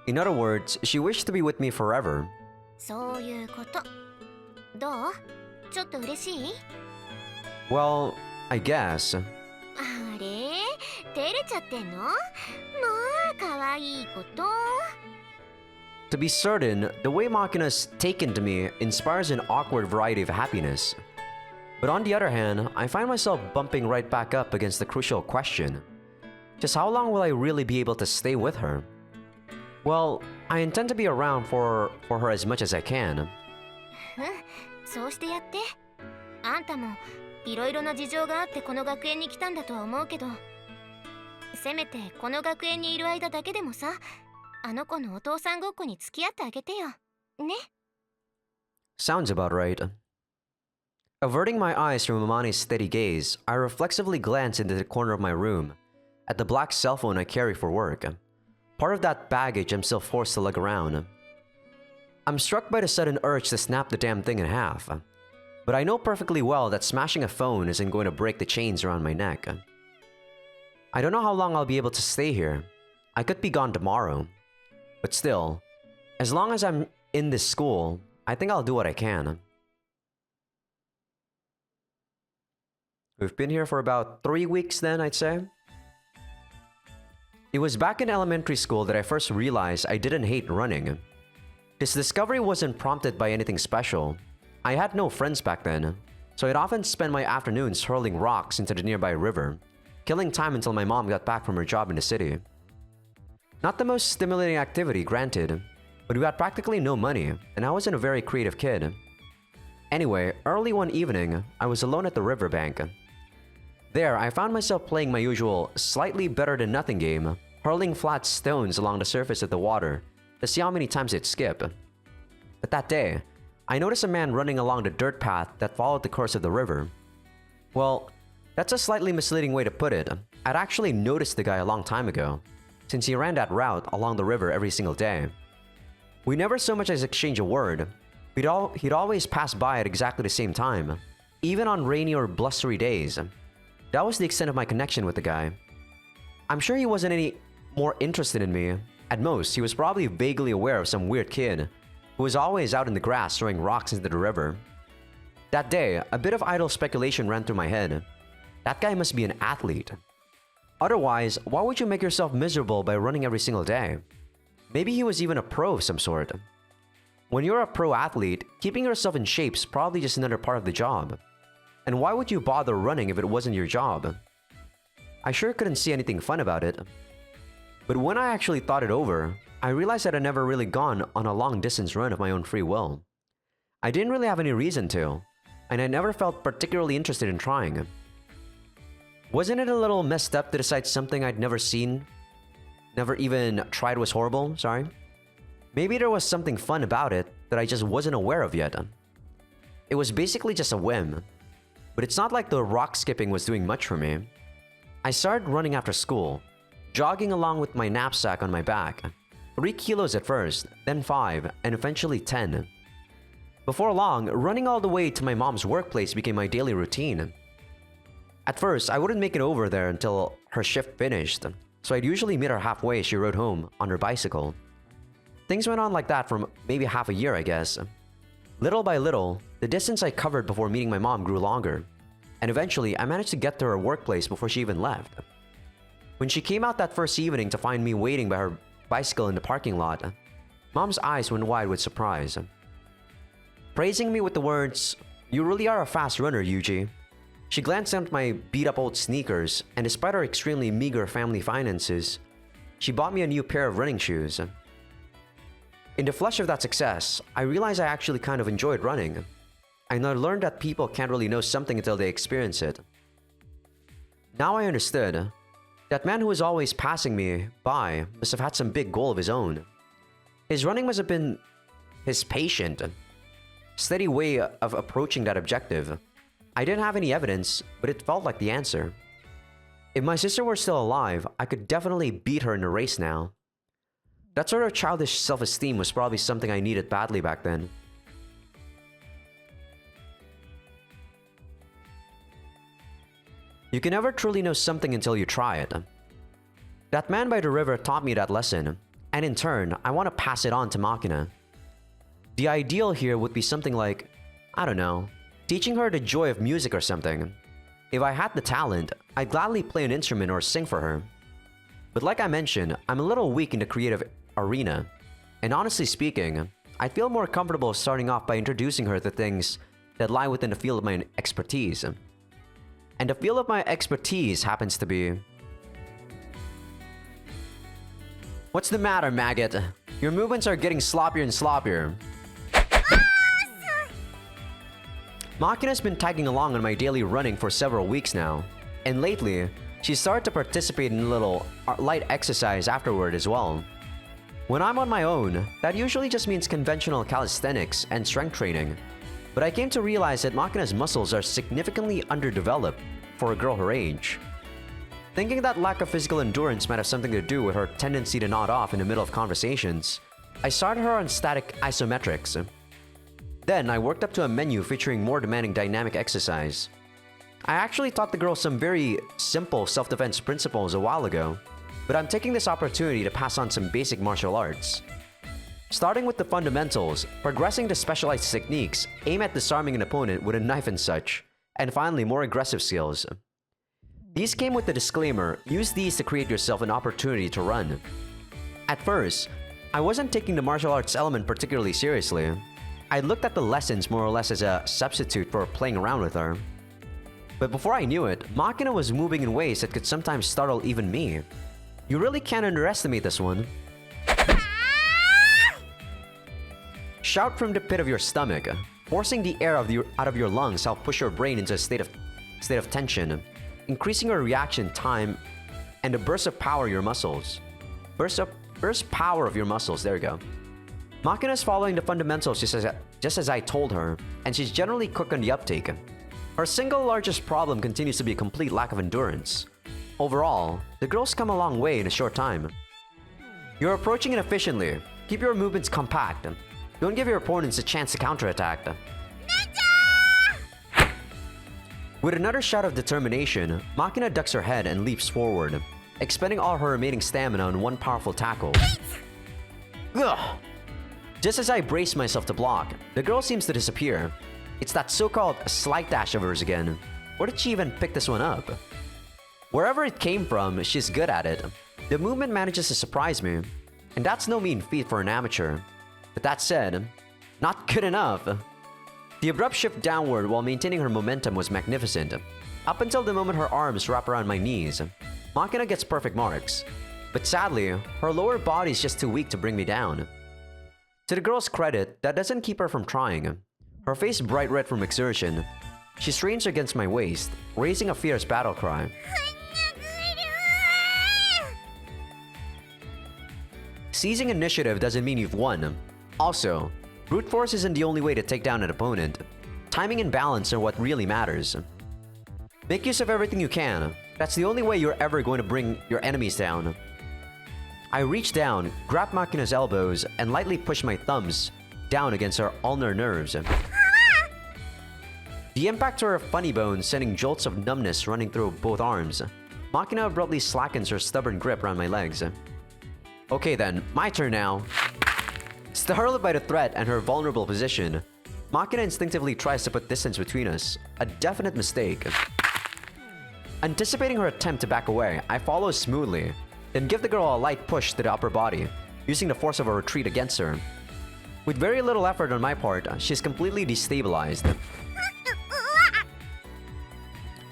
In other words, she wished to be with me forever. そういうこと。どう？ちょっと嬉しい？ Well, I guess. あれ？照れちゃってんの？まあ、かわいいこと。 To be certain, the way Makina's taken to me inspires an awkward variety of happiness. But on the other hand, I find myself bumping right back up against the crucial question. Just how long will I really be able to stay with her? Well, I intend to be around for her as much as I can. そうしてやって。あんたもいろいろな事情があってこの学園に来たんだとは思うけど、せめてこの学園にいる間だけでもさ、あの子のお父さんごっこに付き合ってあげてよ。ね。Sounds about right. Averting my eyes from Amani's steady gaze, I reflexively glance into the corner of my room, at the black cell phone I carry for work. Part of that baggage I'm still forced to lug around. I'm struck by the sudden urge to snap the damn thing in half. But I know perfectly well that smashing a phone isn't going to break the chains around my neck. I don't know how long I'll be able to stay here. I could be gone tomorrow. But still, as long as I'm in this school, I think I'll do what I can. We've been here for about 3 weeks then, I'd say. It was back in elementary school that I first realized I didn't hate running. This discovery wasn't prompted by anything special. I had no friends back then, so I'd often spend my afternoons hurling rocks into the nearby river, killing time until my mom got back from her job in the city. Not the most stimulating activity, granted, but we had practically no money, and I wasn't a very creative kid. Anyway, early one evening, I was alone at the riverbank. There, I found myself playing my usual slightly better than nothing game, hurling flat stones along the surface of the water to see how many times it'd skip. But that day, I noticed a man running along the dirt path that followed the course of the river. Well, that's a slightly misleading way to put it. I'd actually noticed the guy a long time ago, since he ran that route along the river every single day. We never so much as exchanged a word. He'd always pass by at exactly the same time, even on rainy or blustery days. That was the extent of my connection with the guy. I'm sure he wasn't any more interested in me. At most, he was probably vaguely aware of some weird kid who was always out in the grass throwing rocks into the river. That day, a bit of idle speculation ran through my head. That guy must be an athlete. Otherwise, why would you make yourself miserable by running every single day? Maybe he was even a pro of some sort. When you're a pro athlete, keeping yourself in shape's probably just another part of the job. And why would you bother running if it wasn't your job? I sure couldn't see anything fun about it. But when I actually thought it over, I realized that I'd never really gone on a long distance run of my own free will. I didn't really have any reason to, and I never felt particularly interested in trying. Wasn't it a little messed up to decide something I'd never seen, never even tried was horrible, sorry? Maybe there was something fun about it that I just wasn't aware of yet. It was basically just a whim. But it's not like the rock skipping was doing much for me. I started running after school, jogging along with my knapsack on my back. 3 kilos at first, then 5, and eventually 10. Before long, running all the way to my mom's workplace became my daily routine. At first, I wouldn't make it over there until her shift finished, so I'd usually meet her halfway as she rode home on her bicycle. Things went on like that for maybe half a year, I guess. Little by little, the distance I covered before meeting my mom grew longer, and eventually I managed to get to her workplace before she even left. When she came out that first evening to find me waiting by her bicycle in the parking lot, Mom's eyes went wide with surprise. Praising me with the words, "You really are a fast runner, Yuji." She glanced at my beat-up old sneakers, and despite our extremely meager family finances, she bought me a new pair of running shoes. In the flush of that success, I realized I actually kind of enjoyed running. And I learned that people can't really know something until they experience it. Now I understood. That man who was always passing me by must have had some big goal of his own. His running must have been his patient, steady way of approaching that objective. I didn't have any evidence, but it felt like the answer. If my sister were still alive, I could definitely beat her in a race now. That sort of childish self-esteem was probably something I needed badly back then. You can never truly know something until you try it. That man by the river taught me that lesson, and in turn, I want to pass it on to Makina. The ideal here would be something like, I don't know, teaching her the joy of music or something. If I had the talent, I'd gladly play an instrument or sing for her. But like I mentioned, I'm a little weak in the creative arena, and honestly speaking, I feel more comfortable starting off by introducing her to things that lie within the field of my expertise. And the field of my expertise happens to be... What's the matter, maggot? Your movements are getting sloppier and sloppier. Makina's been tagging along on my daily running for several weeks now, and lately, she started to participate in a little light exercise afterward as well. When I'm on my own, that usually just means conventional calisthenics and strength training. But I came to realize that Makina's muscles are significantly underdeveloped for a girl her age. Thinking that lack of physical endurance might have something to do with her tendency to nod off in the middle of conversations, I started her on static isometrics. Then I worked up to a menu featuring more demanding dynamic exercise. I actually taught the girl some very simple self-defense principles a while ago, but I'm taking this opportunity to pass on some basic martial arts. Starting with the fundamentals, progressing to specialized techniques, aim at disarming an opponent with a knife and such, and finally more aggressive skills. These came with the disclaimer, use these to create yourself an opportunity to run. At first, I wasn't taking the martial arts element particularly seriously. I looked at the lessons more or less as a substitute for playing around with her. But before I knew it, Makina was moving in ways that could sometimes startle even me. You really can't underestimate this one. Shout from the pit of your stomach. Forcing the air out of your lungs help push your brain into a state of tension, increasing your reaction time and the burst power of your muscles. Burst power of your muscles, there you go. Makina's following the fundamentals just as I told her, and she's generally quick on the uptake. Her single largest problem continues to be a complete lack of endurance. Overall, the girl's come a long way in a short time. You're approaching it efficiently. Keep your movements compact. Don't give your opponents a chance to counterattack. With another shout of determination, Makina ducks her head and leaps forward, expending all her remaining stamina on one powerful tackle. Ugh. Just as I brace myself to block, the girl seems to disappear. It's that so-called slight dash of hers again. Where did she even pick this one up? Wherever it came from, she's good at it. The movement manages to surprise me, and that's no mean feat for an amateur. But that said, not good enough. The abrupt shift downward while maintaining her momentum was magnificent. Up until the moment her arms wrap around my knees, Makina gets perfect marks. But sadly, her lower body is just too weak to bring me down. To the girl's credit, that doesn't keep her from trying. Her face bright red from exertion, she strains against my waist, raising a fierce battle cry. Seizing initiative doesn't mean you've won. Also, brute force isn't the only way to take down an opponent. Timing and balance are what really matters. Make use of everything you can. That's the only way you're ever going to bring your enemies down. I reach down, grab Makina's elbows, and lightly push my thumbs down against her ulnar nerves. The impact to her funny bones sending jolts of numbness running through both arms. Makina abruptly slackens her stubborn grip around my legs. Okay then, my turn now. Startled by the threat and her vulnerable position, Makina instinctively tries to put distance between us, a definite mistake. Anticipating her attempt to back away, I follow smoothly, then give the girl a light push to the upper body, using the force of a retreat against her. With very little effort on my part, she's completely destabilized.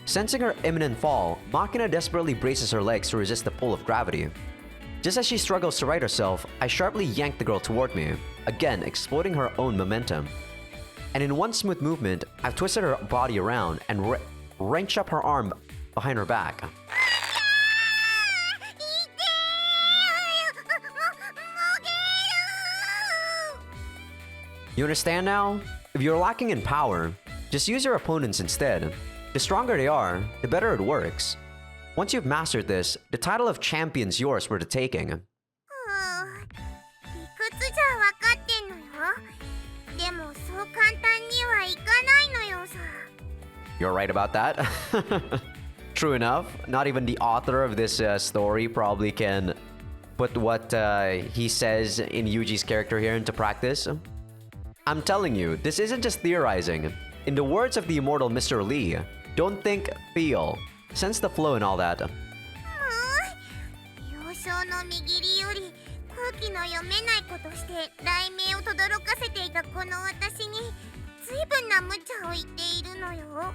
Sensing her imminent fall, Makina desperately braces her legs to resist the pull of gravity. Just as she struggles to right herself, I sharply yank the girl toward me, again exploiting her own momentum. And in one smooth movement, I've twisted her body around and wrenched up her arm behind her back. You understand now? If you're lacking in power, just use your opponents instead. The stronger they are, the better it works. Once you've mastered this, the title of champion's yours for the taking. 理屈じゃ分かってんのよ。でもそう簡単にはいかないのよさ。 You're right about that. True enough, not even the author of this story probably can put what he says in Yuji's character here into practice. I'm telling you, this isn't just theorizing. In the words of the immortal Mr. Lee, don't think, feel. Sense the flow and all that. 幼少の握りより空気の読めないことして雷鳴を轟かせていたこの私に随分な無茶を言っているのよ。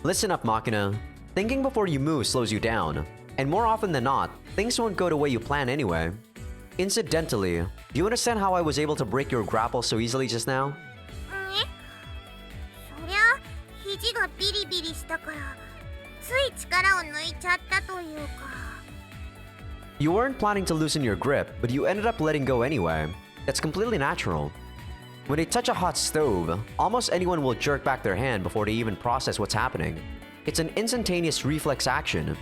Listen up, Makina. Thinking before you move slows you down. And more often than not, things won't go the way you plan anyway. Incidentally, do you understand how I was able to break your grapple so easily just now? そりゃ肘がビリビリしたからつい力を抜いちゃったというか。 You weren't planning to loosen your grip, but you ended up letting go anyway. That's completely natural. When they touch a hot stove, almost anyone will jerk back their hand before they even process what's happening. It's an instantaneous reflex action.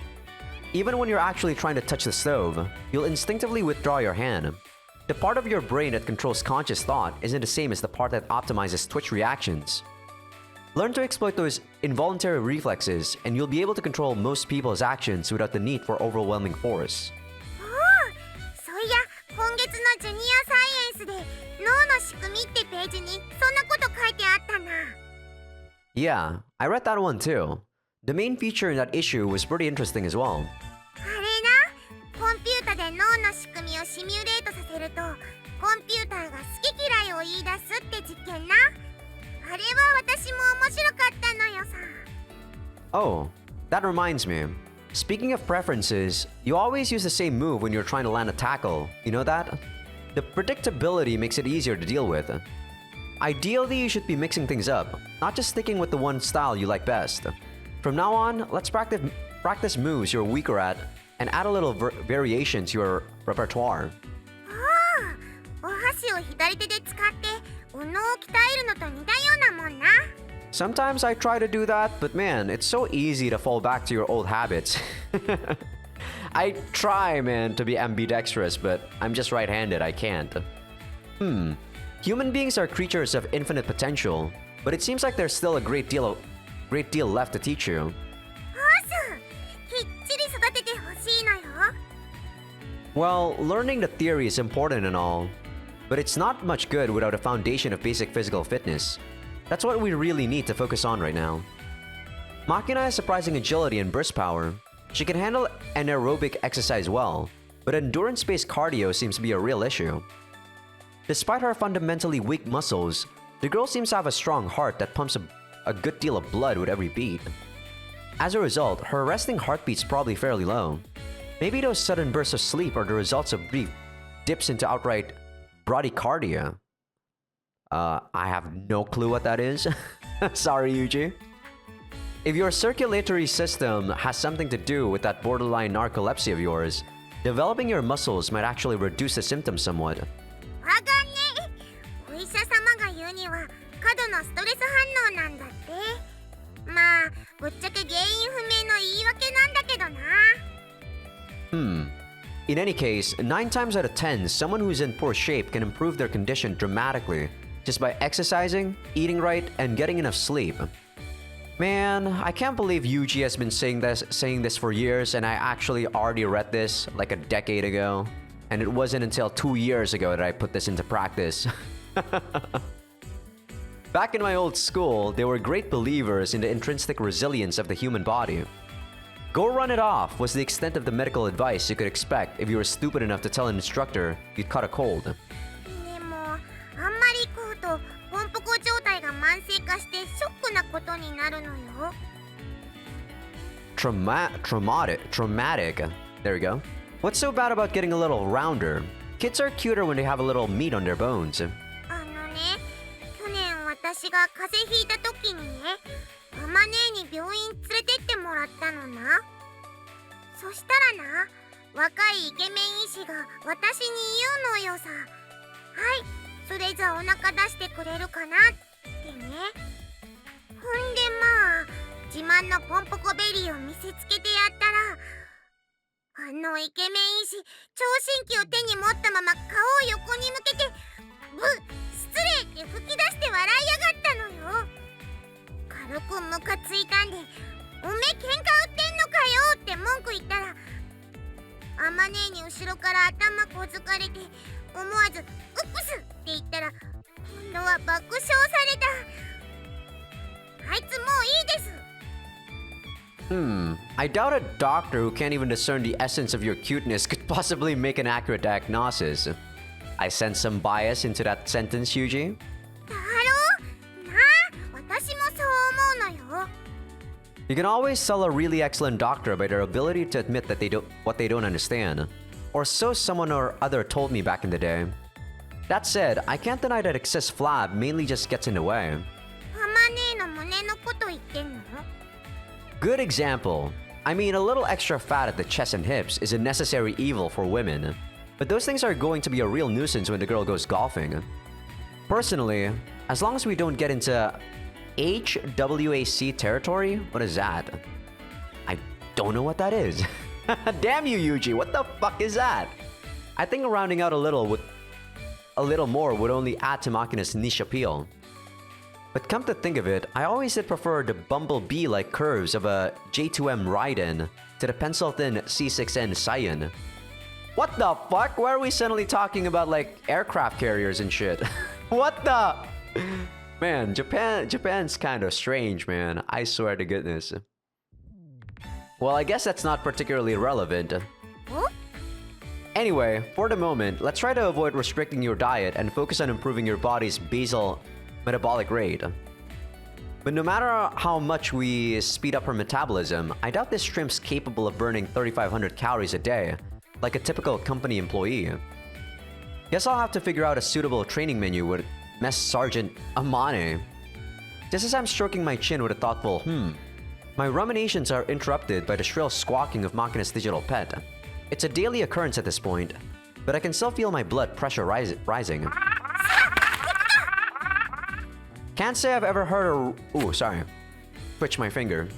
Even when you're actually trying to touch the stove, you'll instinctively withdraw your hand. The part of your brain that controls conscious thought isn't the same as the part that optimizes twitch reactions. Learn to exploit those involuntary reflexes, and you'll be able to control most people's actions without the need for overwhelming force. おお、そういや今月のジュニアサイエンスで脳の仕組みってページにそんなこと書いてあったな。 Yeah, I read that one too. The main feature in that issue was pretty interesting as well. あれな、コンピュータで脳の仕組みをシミュレートさせるとコンピューターが好き嫌いを言い出すって実験な。あれは私も面白かったのよさ。 Oh, that reminds me. Speaking of preferences, you always use the same move when you're trying to land a tackle. You know that? The predictability makes it easier to deal with. Ideally, you should be mixing things up, not just sticking with the one style you like best. From now on, let's practice moves you're weaker at and add a little variation to your repertoire. おお、お箸を左手で使って右脳を鍛えるのと似たようなもんな。 Sometimes I try to do that, but man, it's so easy to fall back to your old habits. I try, man, to be ambidextrous, but I'm just right-handed, I can't. Human beings are creatures of infinite potential, but it seems like there's still a great deal left to teach you. オース、きっちり育ててほしいのよ。 Well, learning the theory is important and all, but it's not much good without a foundation of basic physical fitness. That's what we really need to focus on right now. Makina has surprising agility and burst power. She can handle anaerobic exercise well, but endurance-based cardio seems to be a real issue. Despite her fundamentally weak muscles, the girl seems to have a strong heart that pumps a good deal of blood with every beat. As a result, her resting heartbeat's probably fairly low. Maybe those sudden bursts of sleep are the results of brief dips into outright bradycardia. I have no clue what that is. Sorry, Yuji. If your circulatory system has something to do with that borderline narcolepsy of yours, developing your muscles might actually reduce the symptoms somewhat. わかんねえ。お医者様が言うには過度のストレス反応なんだって。まあぶっちゃけ原因不明の言い訳なんだけどな。 In any case, 9 times out of 10, someone who's in poor shape can improve their condition dramatically just by exercising, eating right, and getting enough sleep. Man, I can't believe Yuji has been saying this for years, and I actually already read this like a decade ago. And it wasn't until 2 years ago that I put this into practice. Back in my old school, they were great believers in the intrinsic resilience of the human body. Go run it off was the extent of the medical advice you could expect if you were stupid enough to tell an instructor you'd caught a cold. でもあんまり食うとポンポコ状態が慢性化してショックなことになるのよ。 Traumatic. There we go. What's so bad about getting a little rounder? Kids are cuter when they have a little meat on their bones. あのね、去年私が風邪ひいた時にね、ママ姉に病院連れてってもらったのな。そしたらな、若いイケメン医師が私に言うのよさ。はい、それじゃお腹出してくれるかなってね。ほんでまあ、自慢のポンポコベリーを見せつけてやったら、あのイケメン医師、聴診器を手に持ったまま顔を横に向けて、失礼って吹き出して笑いやがったのよ。軽くムカついたんで、おめえ喧嘩売ってんのかよって文句言ったら、あまねえに後ろから頭こづかれて、思わずウップスって言ったら、今度は爆笑された。あいつもういいです。 I doubt a doctor who can't even discern the essence of your cuteness could possibly make an accurate diagnosis. I sense some bias into that sentence, Yuji. だろ？なあ、私もそう思うのよ。 You can always tell a really excellent doctor by their ability to admit that what they don't understand. Or so someone or other told me back in the day. That said, I can't deny that excess flab mainly just gets in the way. あまねえの胸のこと言ってんの？ good example. I mean, a little extra fat at the chest and hips is a necessary evil for women. But those things are going to be a real nuisance when the girl goes golfing. Personally, as long as we don't get into HWAC territory, what is that? I don't know what that is. Damn you, Yuji, what the fuck is that? I think rounding out a little more would only add to Makina's niche appeal. But come to think of it, I always did prefer the bumblebee-like curves of a J2M Raiden to the pencil-thin C6N Saiyan. What the fuck? Why are we suddenly talking about like aircraft carriers and shit? What the? Man, Japan's kind of strange, man. I swear to goodness. Well, I guess that's not particularly relevant. Huh? Anyway, for the moment, let's try to avoid restricting your diet and focus on improving your body's basal metabolic rate. But no matter how much we speed up her metabolism, I doubt this shrimp's capable of burning 3,500 calories a day, like a typical company employee. Guess I'll have to figure out a suitable training menu with Mess Sergeant Amane. Just as I'm stroking my chin with a thoughtful my ruminations are interrupted by the shrill squawking of Makina's digital pet. It's a daily occurrence at this point, but I can still feel my blood pressure rising. Can't say I've ever heard twitch my finger.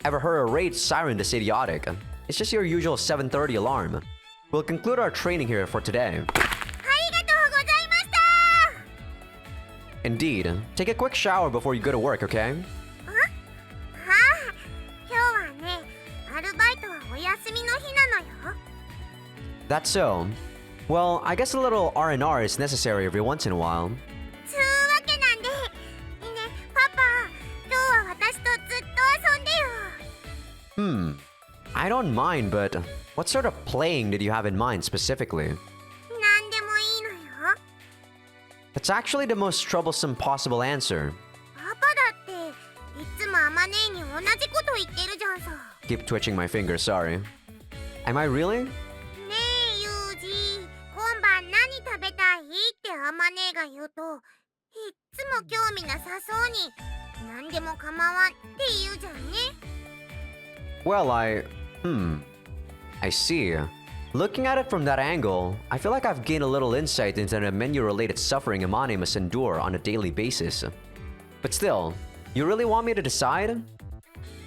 Ever heard a raid siren this idiotic. It's just your usual 7:30 alarm. We'll conclude our training here for today. Indeed. Take a quick shower before you go to work, okay? That's so. Well, I guess a little R&R is necessary every once in a while. I don't mind, but what sort of playing did you have in mind specifically? That's actually the most troublesome possible answer. Keep twitching my finger, sorry. Am I really? Well, I see. Looking at it from that angle, I feel like I've gained a little insight into the menu-related suffering Amane must endure on a daily basis. But still, you really want me to decide?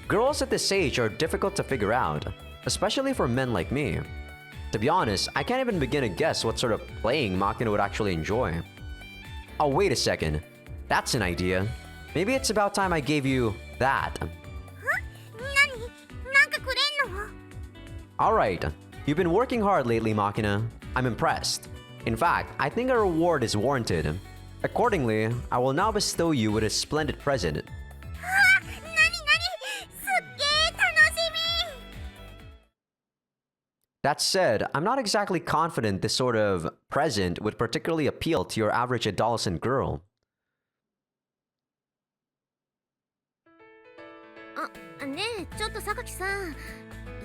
Girls at this age are difficult to figure out, especially for men like me. To be honest, I can't even begin to guess what sort of playing Makina would actually enjoy. Oh, wait a second. That's an idea. Maybe it's about time I gave you that. Alright, you've been working hard lately, Makina. I'm impressed. In fact, I think a reward is warranted. Accordingly, I will now bestow you with a splendid present. That said, I'm not exactly confident this sort of present would particularly appeal to your average adolescent girl.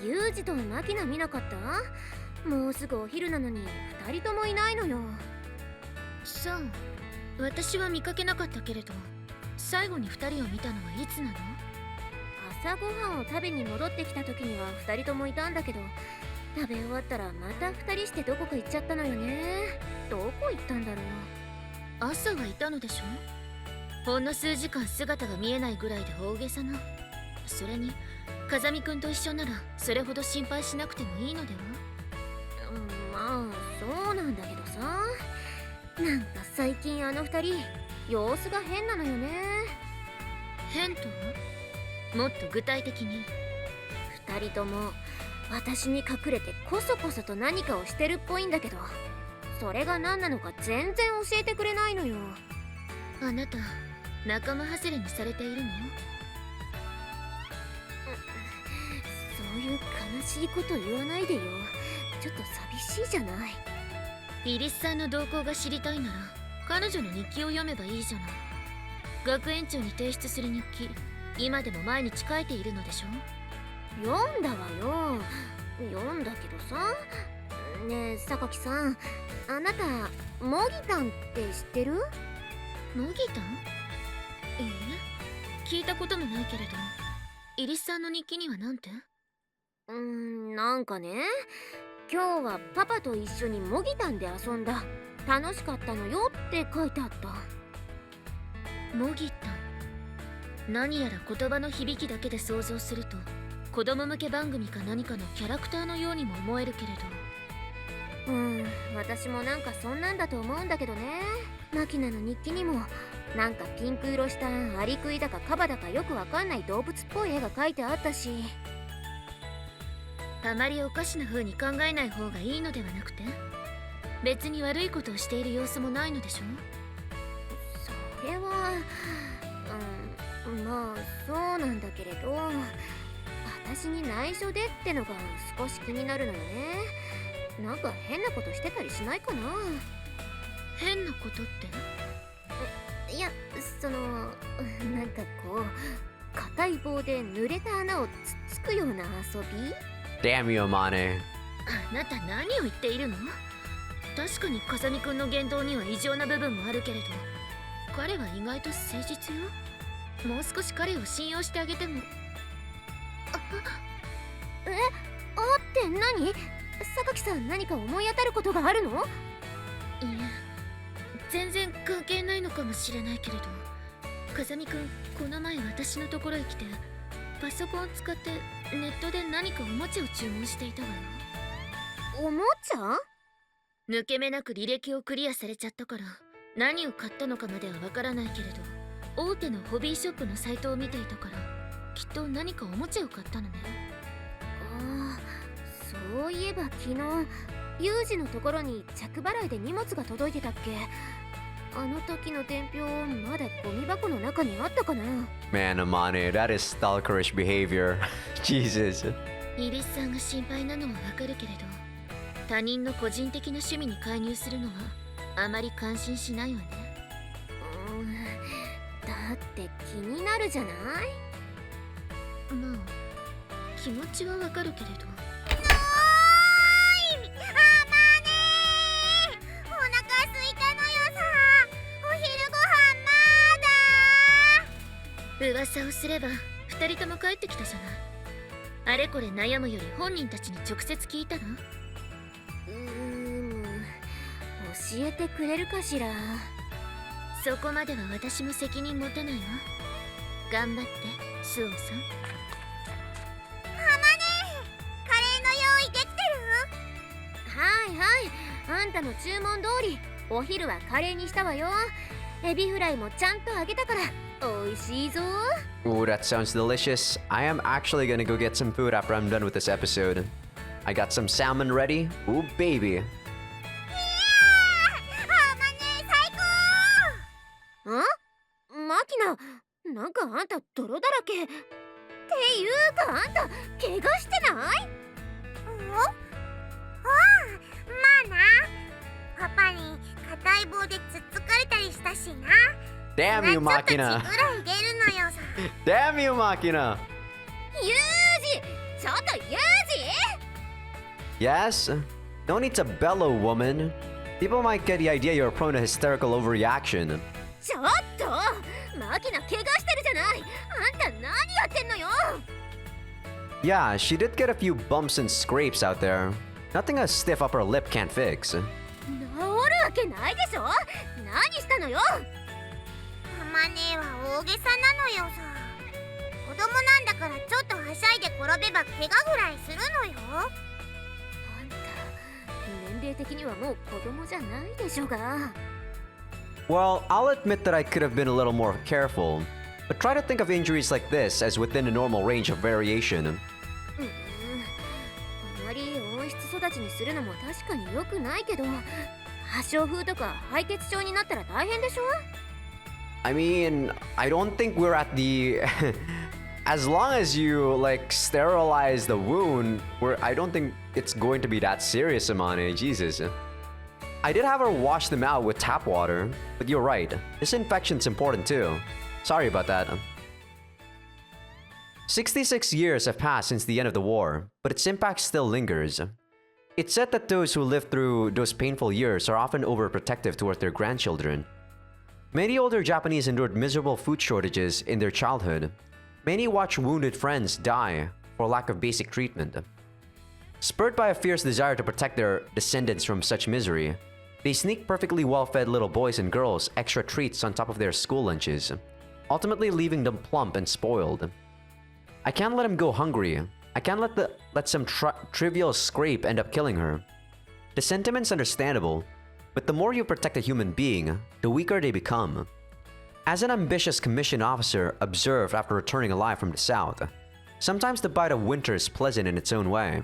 ユージとマキナ見なかった？もうすぐお昼なのに2人ともいないのよ。さあ、私は見かけなかったけれど、最後に2人を見たのはいつなの？朝ごはんを食べに戻ってきた時には2人ともいたんだけど、食べ終わったらまた2人してどこか行っちゃったのよね。どこ行ったんだろう。朝はいたのでしょ？ほんの数時間姿が見えないぐらいで大げさな。それに風見くんと一緒ならそれほど心配しなくてもいいのでは？まあそうなんだけどさ、なんか最近あの2人様子が変なのよね。変とは？もっと具体的に。2人とも私に隠れてこそこそと何かをしてるっぽいんだけど、それが何なのか全然教えてくれないのよ。あなた仲間外れにされているの？そういう悲しいこと言わないでよ。ちょっと寂しいじゃない。イリスさんの動向が知りたいなら彼女の日記を読めばいいじゃない。学園長に提出する日記、今でも毎日書いているのでしょ？読んだわよ。読んだけどさ。ねえ榊さん、あなたモギタンって知ってる？モギタン？いいえ、聞いたこともないけれど。イリスさんの日記にはなんて？なんかね、今日はパパと一緒に模擬タンで遊んだ。楽しかったのよって書いてあった。模擬タン。何やら言葉の響きだけで想像すると子供向け番組か何かのキャラクターのようにも思えるけれど。私もなんかそんなんだと思うんだけどね。マキナの日記にもなんかピンク色したアリクイだかカバだかよくわかんない動物っぽい絵が描いてあったし。あまりおかしな風に考えない方がいいのではなくて、別に悪いことをしている様子もないのでしょ？それはまあそうなんだけれど、私に内緒でってのが少し気になるのよね。なんか変なことしてたりしないかな。変なことって？いや、なんかこう硬い棒で濡れた穴をつっつくような遊び。Damn you, Amane. あなた何を言っているの？確かに風見くんの言動には異常な部分もあるけれど、彼は意外と誠実よ。もう少し彼を信用してあげても。って何？榊さん、何か思い当たることがあるの？いえ、全然関係ないのかもしれないけれど、風見くんこの前私のところへ来てパソコンを使ってネットで何かおもちゃを注文していたわよ。おもちゃ？抜け目なく履歴をクリアされちゃったから何を買ったのかまではわからないけれど、大手のホビーショップのサイトを見ていたからきっと何かおもちゃを買ったのね。そういえば昨日ユージのところに着払いで荷物が届いてたっけ？あの時の伝票まだゴミ箱の中にあったかな。 Man, Amane, that is stalkerish behavior. Jesus. イリスさんが心配なのはわかるけれど、他人の個人的な趣味に介入するのはあまり感心しないわね。だって気になるじゃない。まあ気持ちはわかるけれど。噂をすれば2人とも帰ってきたじゃない。あれこれ悩むより本人たちに直接聞いたら？教えてくれるかしら。そこまでは私も責任持てないわ。頑張ってスオさん。カレーの用意できてる？はい、あんたの注文通りお昼はカレーにしたわよ。エビフライもちゃんと揚げたから美味しいぞ。 Ooh, that sounds delicious. I am actually gonna go get some food after I'm done with this episode. I got some salmon ready. Ooh, baby. マキナ、なんかあんた泥だらけ。っていうかあんた怪我してない？まあな。パパに硬い棒でつっつかれたりしたしな。Damn you, ちょっと血ぐ Machina. らい出るのよさ。Damn you, Machina. ユージ、ちょっとユージ。 Yes? No need to bellow, woman. People might get the idea you're prone to hysterical overreaction. ちょっとマキナ怪我してるじゃない。あんた何やってんのよ。 Yeah, she did get a few bumps and scrapes out there. Nothing a stiff upper lip can't fix. 治るわけないでしょ。何したのよ。ママ姉は大げさなのよさ。子供なんだからちょっとはしゃいで転べば怪我ぐらいするのよ。あんた年齢的にはもう子供じゃないでしょうが。 Well, I'll admit that I could have been a little more careful, but try to think of injuries like this as within a normal range of variation. あまり温室育ちにするのも確かに良くないけど、破傷風とか敗血症になったら大変でしょ。 I mean, I don't think we're at the... As long as you, like, sterilize the wound, I don't think it's going to be that serious, Amane. Jesus. I did have her wash them out with tap water, but you're right. Disinfection's important too. Sorry about that. 66 years have passed since the end of the war, but its impact still lingers. It's said that those who live through those painful years are often overprotective toward their grandchildren. Many older Japanese endured miserable food shortages in their childhood. Many watch wounded friends die for lack of basic treatment. Spurred by a fierce desire to protect their descendants from such misery, they sneak perfectly well-fed little boys and girls extra treats on top of their school lunches, ultimately leaving them plump and spoiled. I can't let them go hungry. I can't let some trivial scrape end up killing her. The sentiment's understandable, but the more you protect a human being, the weaker they become. As an ambitious commissioned officer observed after returning alive from the south, sometimes the bite of winter is pleasant in its own way.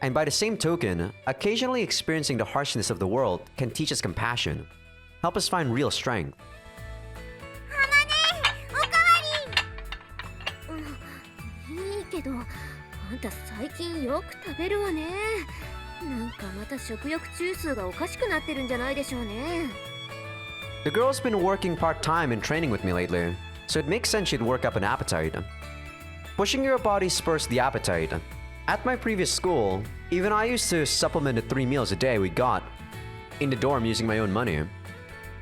And by the same token, occasionally experiencing the harshness of the world can teach us compassion, help us find real strength. あまねおかわり。いいけど、あんた最近よく食べるわね。なんかまた食欲中枢がおかしくなってるんじゃないでしょうね。The girl's been working part-time and training with me lately, so it makes sense she'd work up an appetite. Pushing your body spurs the appetite. At my previous school, even I used to supplement the 3 meals a day we got in the dorm using my own money.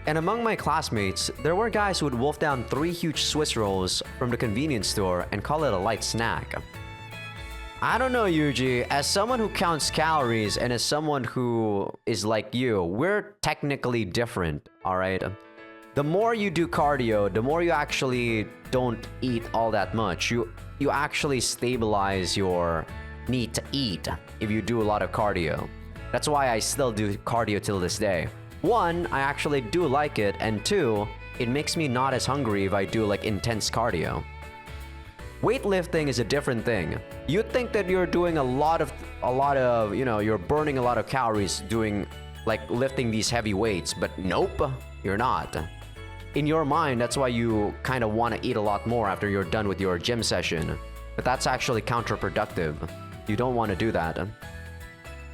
And among my classmates, there were guys who would wolf down 3 huge Swiss rolls from the convenience store and call it a light snack. I don't know, Yuji. As someone who counts calories and as someone who is like you, we're technically different, alright? The more you do cardio, the more you actually don't eat all that much. You actually stabilize your need to eat if you do a lot of cardio. That's why I still do cardio till this day. 1, I actually do like it, and 2, it makes me not as hungry if I do like intense cardio. Weightlifting is a different thing. You'd think that you're doing a lot of, you know, you're burning a lot of calories doing like lifting these heavy weights, but nope, you're not. In your mind, that's why you kind of want to eat a lot more after you're done with your gym session. But that's actually counterproductive. You don't want to do that.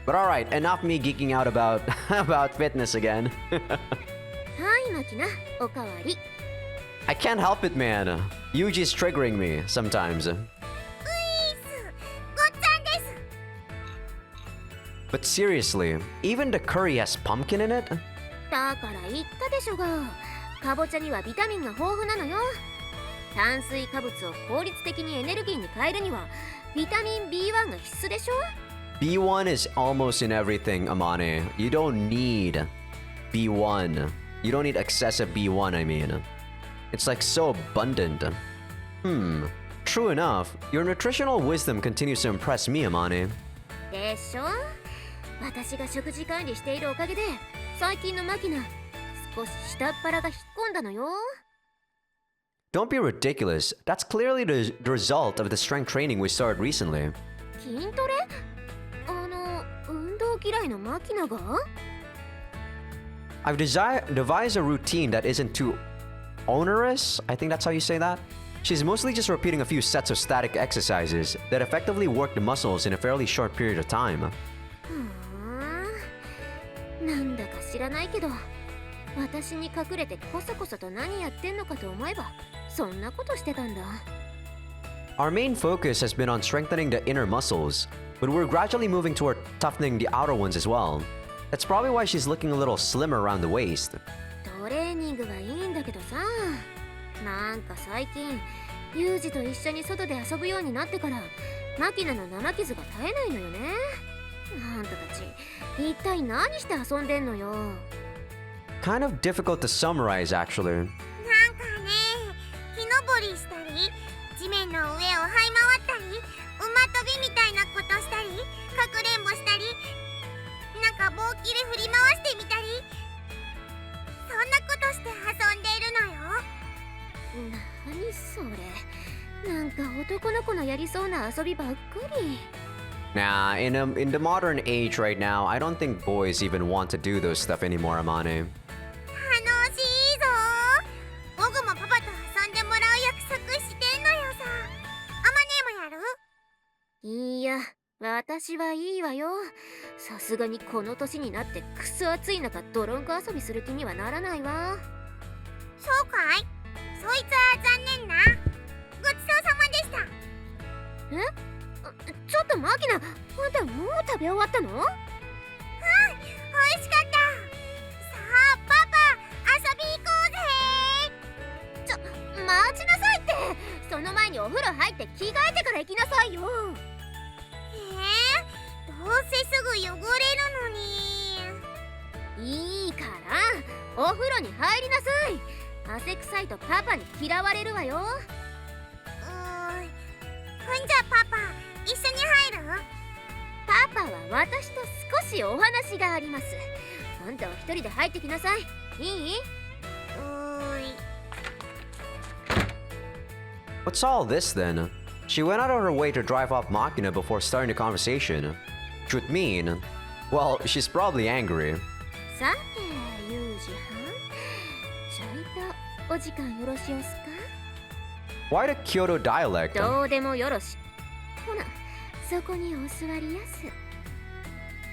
But alright, enough me geeking out about about fitness again. はい、マキナ、おかわり。I can't help it, man. Yuji's triggering me sometimes. ういーす。ごっつぁんです。 But seriously, even the curry has pumpkin in it? だから言ったでしょが、かぼちゃにはビタミンが豊富なのよ。炭水化物を効率的にエネルギーに変えるには、ビタミン B1 が必須でしょ。B1 is almost in everything, Amane. You don't need B1. You don't need excessive B1, I mean. It's like so abundant. True enough, your nutritional wisdom continues to impress me, Amane. でしょ。私が食事管理しているおかげで、最近のマキナ、少し下っ腹が引っ込んだのよ。Don't be ridiculous. That's clearly the result of the strength training we started recently. 筋トレ？運動嫌いのマキナが？ I've devised a routine that isn't too onerous. I think that's how you say that. She's mostly just repeating a few sets of static exercises that effectively work the muscles in a fairly short period of time. なんだか知らないけど、私に隠れてこそこそと何やってんのかと思えば、そんなことしてたんだ。Our main focus has been on strengthening the inner muscles, but we're gradually moving toward toughening the outer ones as well. That's probably why she's looking a little slimmer around the waist. トレーニングはいいんだけどさ、なんか最近ユージと一緒に外で遊ぶようになってからマキナの生傷が絶えないのよね。あんたたち一体何して遊んでんのよ。 Kind of difficult to summarize, actually. なんかね、木登りしたり、地面の上を這い回ったり、馬跳びみたいなことしたり、かくれんぼしたり、なんか棒切れ振り回してみたり、そんなことして遊んでいるのよ。何それ、なんか男の子のやりそうな遊びばっかり。 Nah, in the modern age right now, I don't think boys even want to do those stuff anymore, Amane. 楽しいぞ。僕もパパと遊んでもらう約束してんのよさ。あまねもやる？いや、私はいいわよ。さすがにこの年になってクソ暑い中泥んこ遊びする気にはならないわ。そうかい？そいつは残念な。ごちそうさまでした。え？ちょっとマキナ、あんたもう食べ終わったの？美味しかった。さあパパ、遊び行こうぜ。待ちなさいって。そんの前にお風呂入って着替えてから行きなさいよ。どうせすぐ汚れるのに。いいからお風呂に入りなさい。汗臭いとパパに嫌われるわよ。ほんじゃパパ一緒に入る？パパは私と少しお話があります。あんたは一人で入ってきなさい。いい？What's all this then? She went out of her way to drive off Machina before starting the conversation. Should mean, well, she's probably angry. さて、ユージはん、ちょいとお時間よろしおすか？ Why the Kyoto dialect? どうでもよろし。ほな、そこにお座りやす。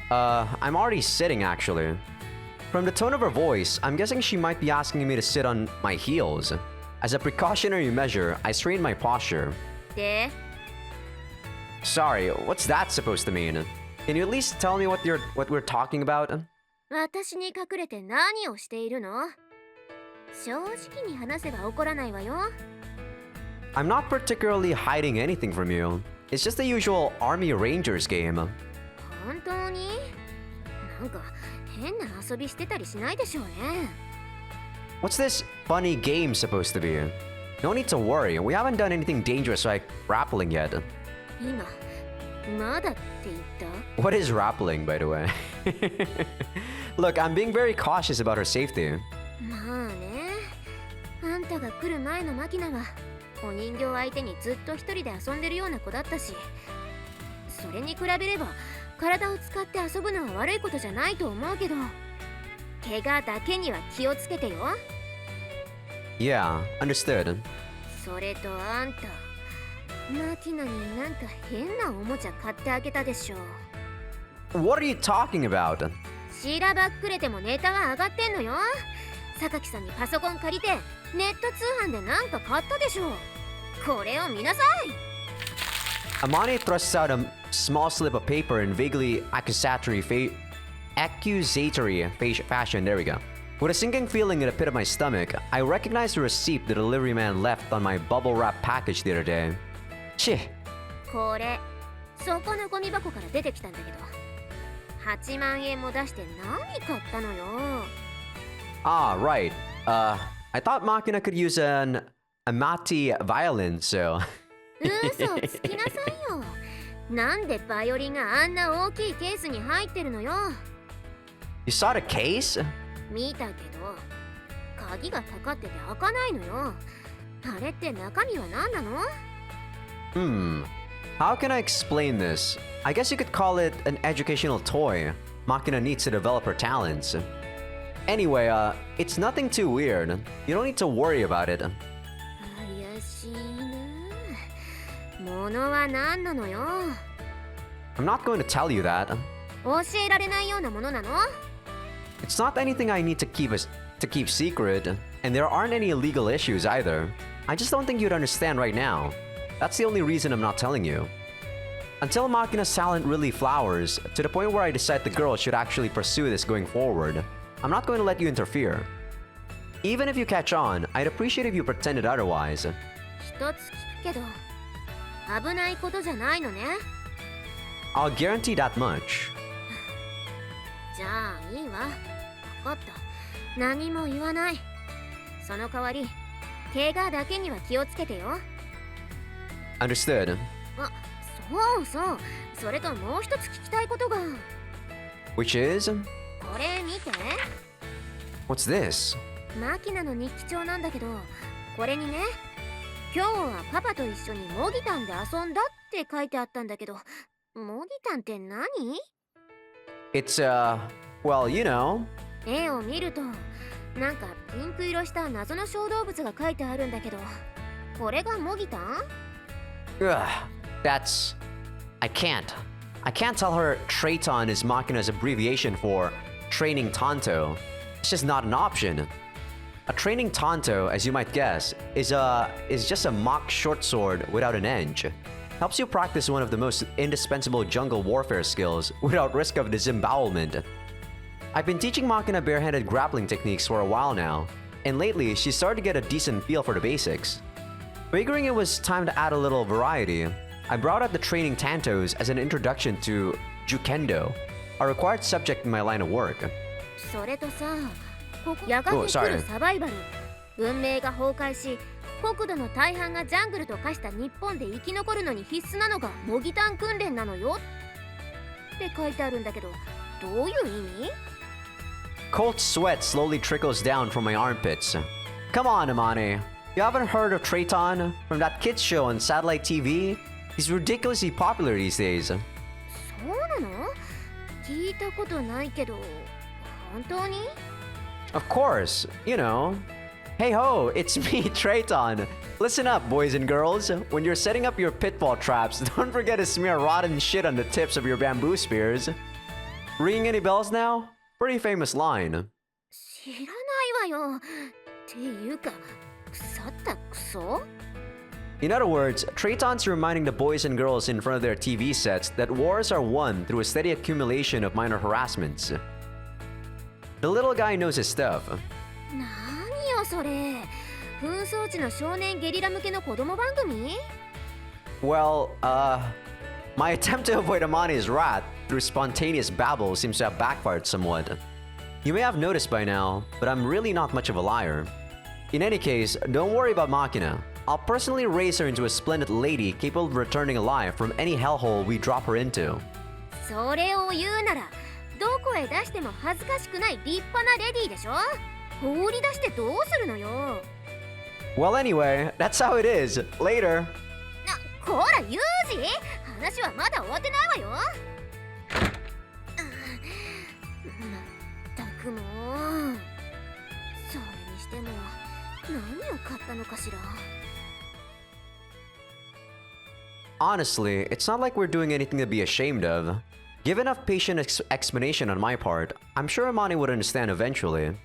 I'm already sitting actually. From the tone of her voice, I'm guessing she might be asking me to sit on my heels. As a precautionary measure, I straightened my posture. で、 Sorry, what's that supposed to mean? Can you at least tell me what we're talking about? 私に隠れて何をしているの？正直に話せば怒らないわよ。I'm not particularly hiding anything from you. It's just the usual Army Rangers game. 本当に？なんか変な遊びしてたりしないでしょうね。What's this funny game supposed to be? No need to worry, we haven't done anything dangerous like grappling yet. 今、まだって言った？ What is rappelling, by the way? Look, I'm being very cautious about her safety. まあね、あんたが来る前のマキナはお人形相手にずっと一人で遊んでるような子だったし、それに比べれば体を使って遊ぶのは悪いことじゃないと思うけど、怪我だけには気をつけてよ。Yeah, understood. それとあんた、マキナになんか変なおもちゃ買ってあげたでしょ。 What are you talking about? しらばっくれてもネタは上がってんのよ。榊さんにパソコン借りてネット通販でなんか買ったでしょ。これを見なさい。 Amane thrusts out a small slip of paper in vaguely accusatory fashion. There we go. With a sinking feeling in the pit of my stomach, I recognize the receipt the delivery man left on my bubble wrap package the other day. Chih. これ、そこのゴミ箱から出てきたんだけど、8万円も出して何買ったのよ。Ah, right. I thought Machina could use an Amati violin, so. 嘘つきなさいよ。なんでバイオリンがあんな大きいケースに入ってるのよ。You saw the case? 見たけど、鍵がかかってて開かないのよ。あれって中身は何なの？ How can I explain this? I guess you could call it an educational toy. Machina needs to develop her talents. Anyway, it's nothing too weird. You don't need to worry about it. 怪しいな。物は何なのよ。 I'm not going to tell you that. 教えられないようなものなの？ It's not anything I need to keep secret, and there aren't any illegal issues either. I just don't think you'd understand right now. That's the only reason I'm not telling you. Until Machina's talent really flowers, to the point where I decide the girl should actually pursue this going forward, I'm not going to let you interfere. Even if you catch on, I'd appreciate if you pretended otherwise. 一つ聞くけど、危ないことじゃないのね。 I'll guarantee that much. じゃあいいわ。分かった。何も言わない。その代わり、怪我だけには気をつけてよ。 Understood. あ、そうそう。それともう一つ聞きたいことが。 Which is? これ見て。 What's this? マキナの日記帳なんだけど、これにね、今日はパパと一緒にモギタンで遊んだって書いてあったんだけど、モギタンって何？ It's, well, you know. 絵を見ると、なんかピンク色した謎の小動物が書いてあるんだけど、これがモギタン？ Ugh, that's... I can't tell her Traiton is Machina's abbreviation for training Tonto. It's just not an option. A training Tonto, as you might guess, is just a mock short sword without an edge. Helps you practice one of the most indispensable jungle warfare skills without risk of disembowelment. I've been teaching Machina barehanded grappling techniques for a while now, and lately she's started to get a decent feel for the basics. Figuring it was time to add a little variety, I brought out the training tantos as an introduction to Jukendo, a required subject in my line of work. それとさ、やがて Oh, 来 sorry. るサバイバル。文明が崩壊し、国土の大半がジャングルと化した日本で生き残るのに必須なのが模擬単訓練なのよって書いてあるんだけど、どういう意味？ Cold sweat slowly trickles down from my armpits. Come on, Amane. You haven't heard of Trayton from that kids show on satellite TV? He's ridiculously popular these days. そうなの？聞いたことないけど、本当に？ Of course, you know. Hey ho, it's me, Trayton. Listen up, boys and girls. When you're setting up your pitfall traps, don't forget to smear rotten shit on the tips of your bamboo spears. Ringing any bells now? Pretty famous line. 知らないわよ。っていうか、腐ったクソ？ In other words, Trayton's reminding the boys and girls in front of their TV sets that wars are won through a steady accumulation of minor harassments. The little guy knows his stuff. 何よそれ。紛争地の少年ゲリラ向けの子供番組？ Well, my attempt to avoid Amane's wrath through spontaneous babble seems to have backfired somewhat. You may have noticed by now, but I'm really not much of a liar. In any case, don't worry about Machina. I'll personally raise her into a splendid lady capable of returning alive from any hellhole we drop her into. それを言うなら、どこへ出しても恥ずかしくない立派なレディーでしょ？放り出してどうするのよ？ Well, anyway, that's how it is. Later. こらユージ、話はまだ終わってないわよ。まったくもう。それにしても何を買ったのかしら。 Honestly, it's not like we're doing anything to be ashamed of. Give enough patient explanation on my part, I'm sure Amane would understand eventually.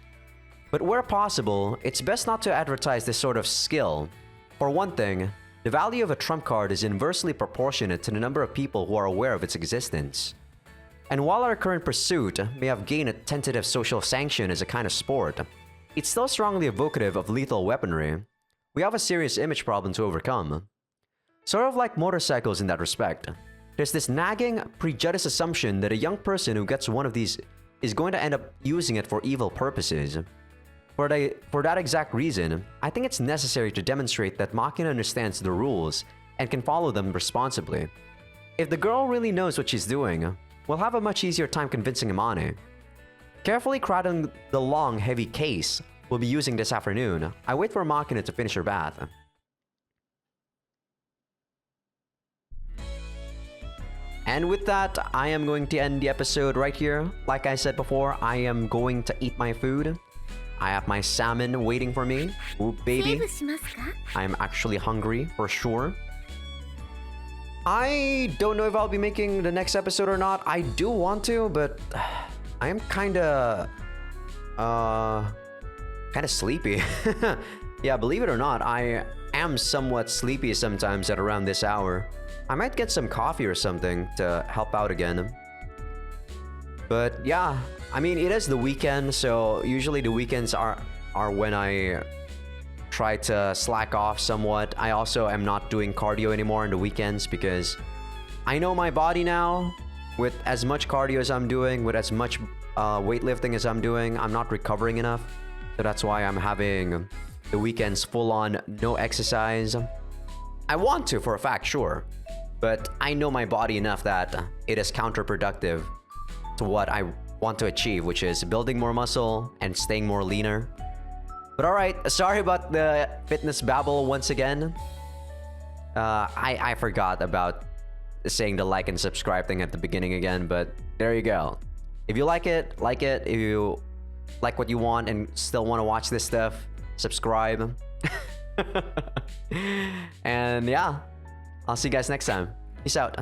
But where possible, it's best not to advertise this sort of skill. For one thing, the value of a trump card is inversely proportionate to the number of people who are aware of its existence. And while our current pursuit may have gained a tentative social sanction as a kind of sport, it's still strongly evocative of lethal weaponry. We have a serious image problem to overcome. Sort of like motorcycles in that respect. There's this nagging, prejudiced assumption that a young person who gets one of these is going to end up using it for evil purposes. For that exact reason, I think it's necessary to demonstrate that Machina understands the rules and can follow them responsibly. If the girl really knows what she's doing, we'll have a much easier time convincing Amane. Carefully crowding the long, heavy case we'll be using this afternoon, I wait for Machina to finish her bath. And with that, I am going to end the episode right here. Like I said before, I am going to eat my food. I have my salmon waiting for me. Ooh, baby. I'm actually hungry, for sure. I don't know if I'll be making the next episode or not. I do want to, but I am kinda sleepy. Yeah, believe it or not, I am somewhat sleepy sometimes at around this hour. I might get some coffee or something to help out again. But yeah, I mean, it is the weekend, so usually the weekends are when I try to slack off somewhat. I also am not doing cardio anymore on the weekends because I know my body now. With as much cardio as I'm doing, with as much weightlifting as I'm doing, I'm not recovering enough. So that's why I'm having the weekends full on no exercise. I want to for a fact, sure. But I know my body enough that it is counterproductive to what I want to achieve, which is building more muscle and staying more leaner. But alright, sorry about the fitness babble once again. I forgot about saying the like and subscribe thing at the beginning again, but there you go. If you like it, like it. If you like what you want and still want to watch this stuff, subscribe. And yeah, I'll see you guys next time. Peace out.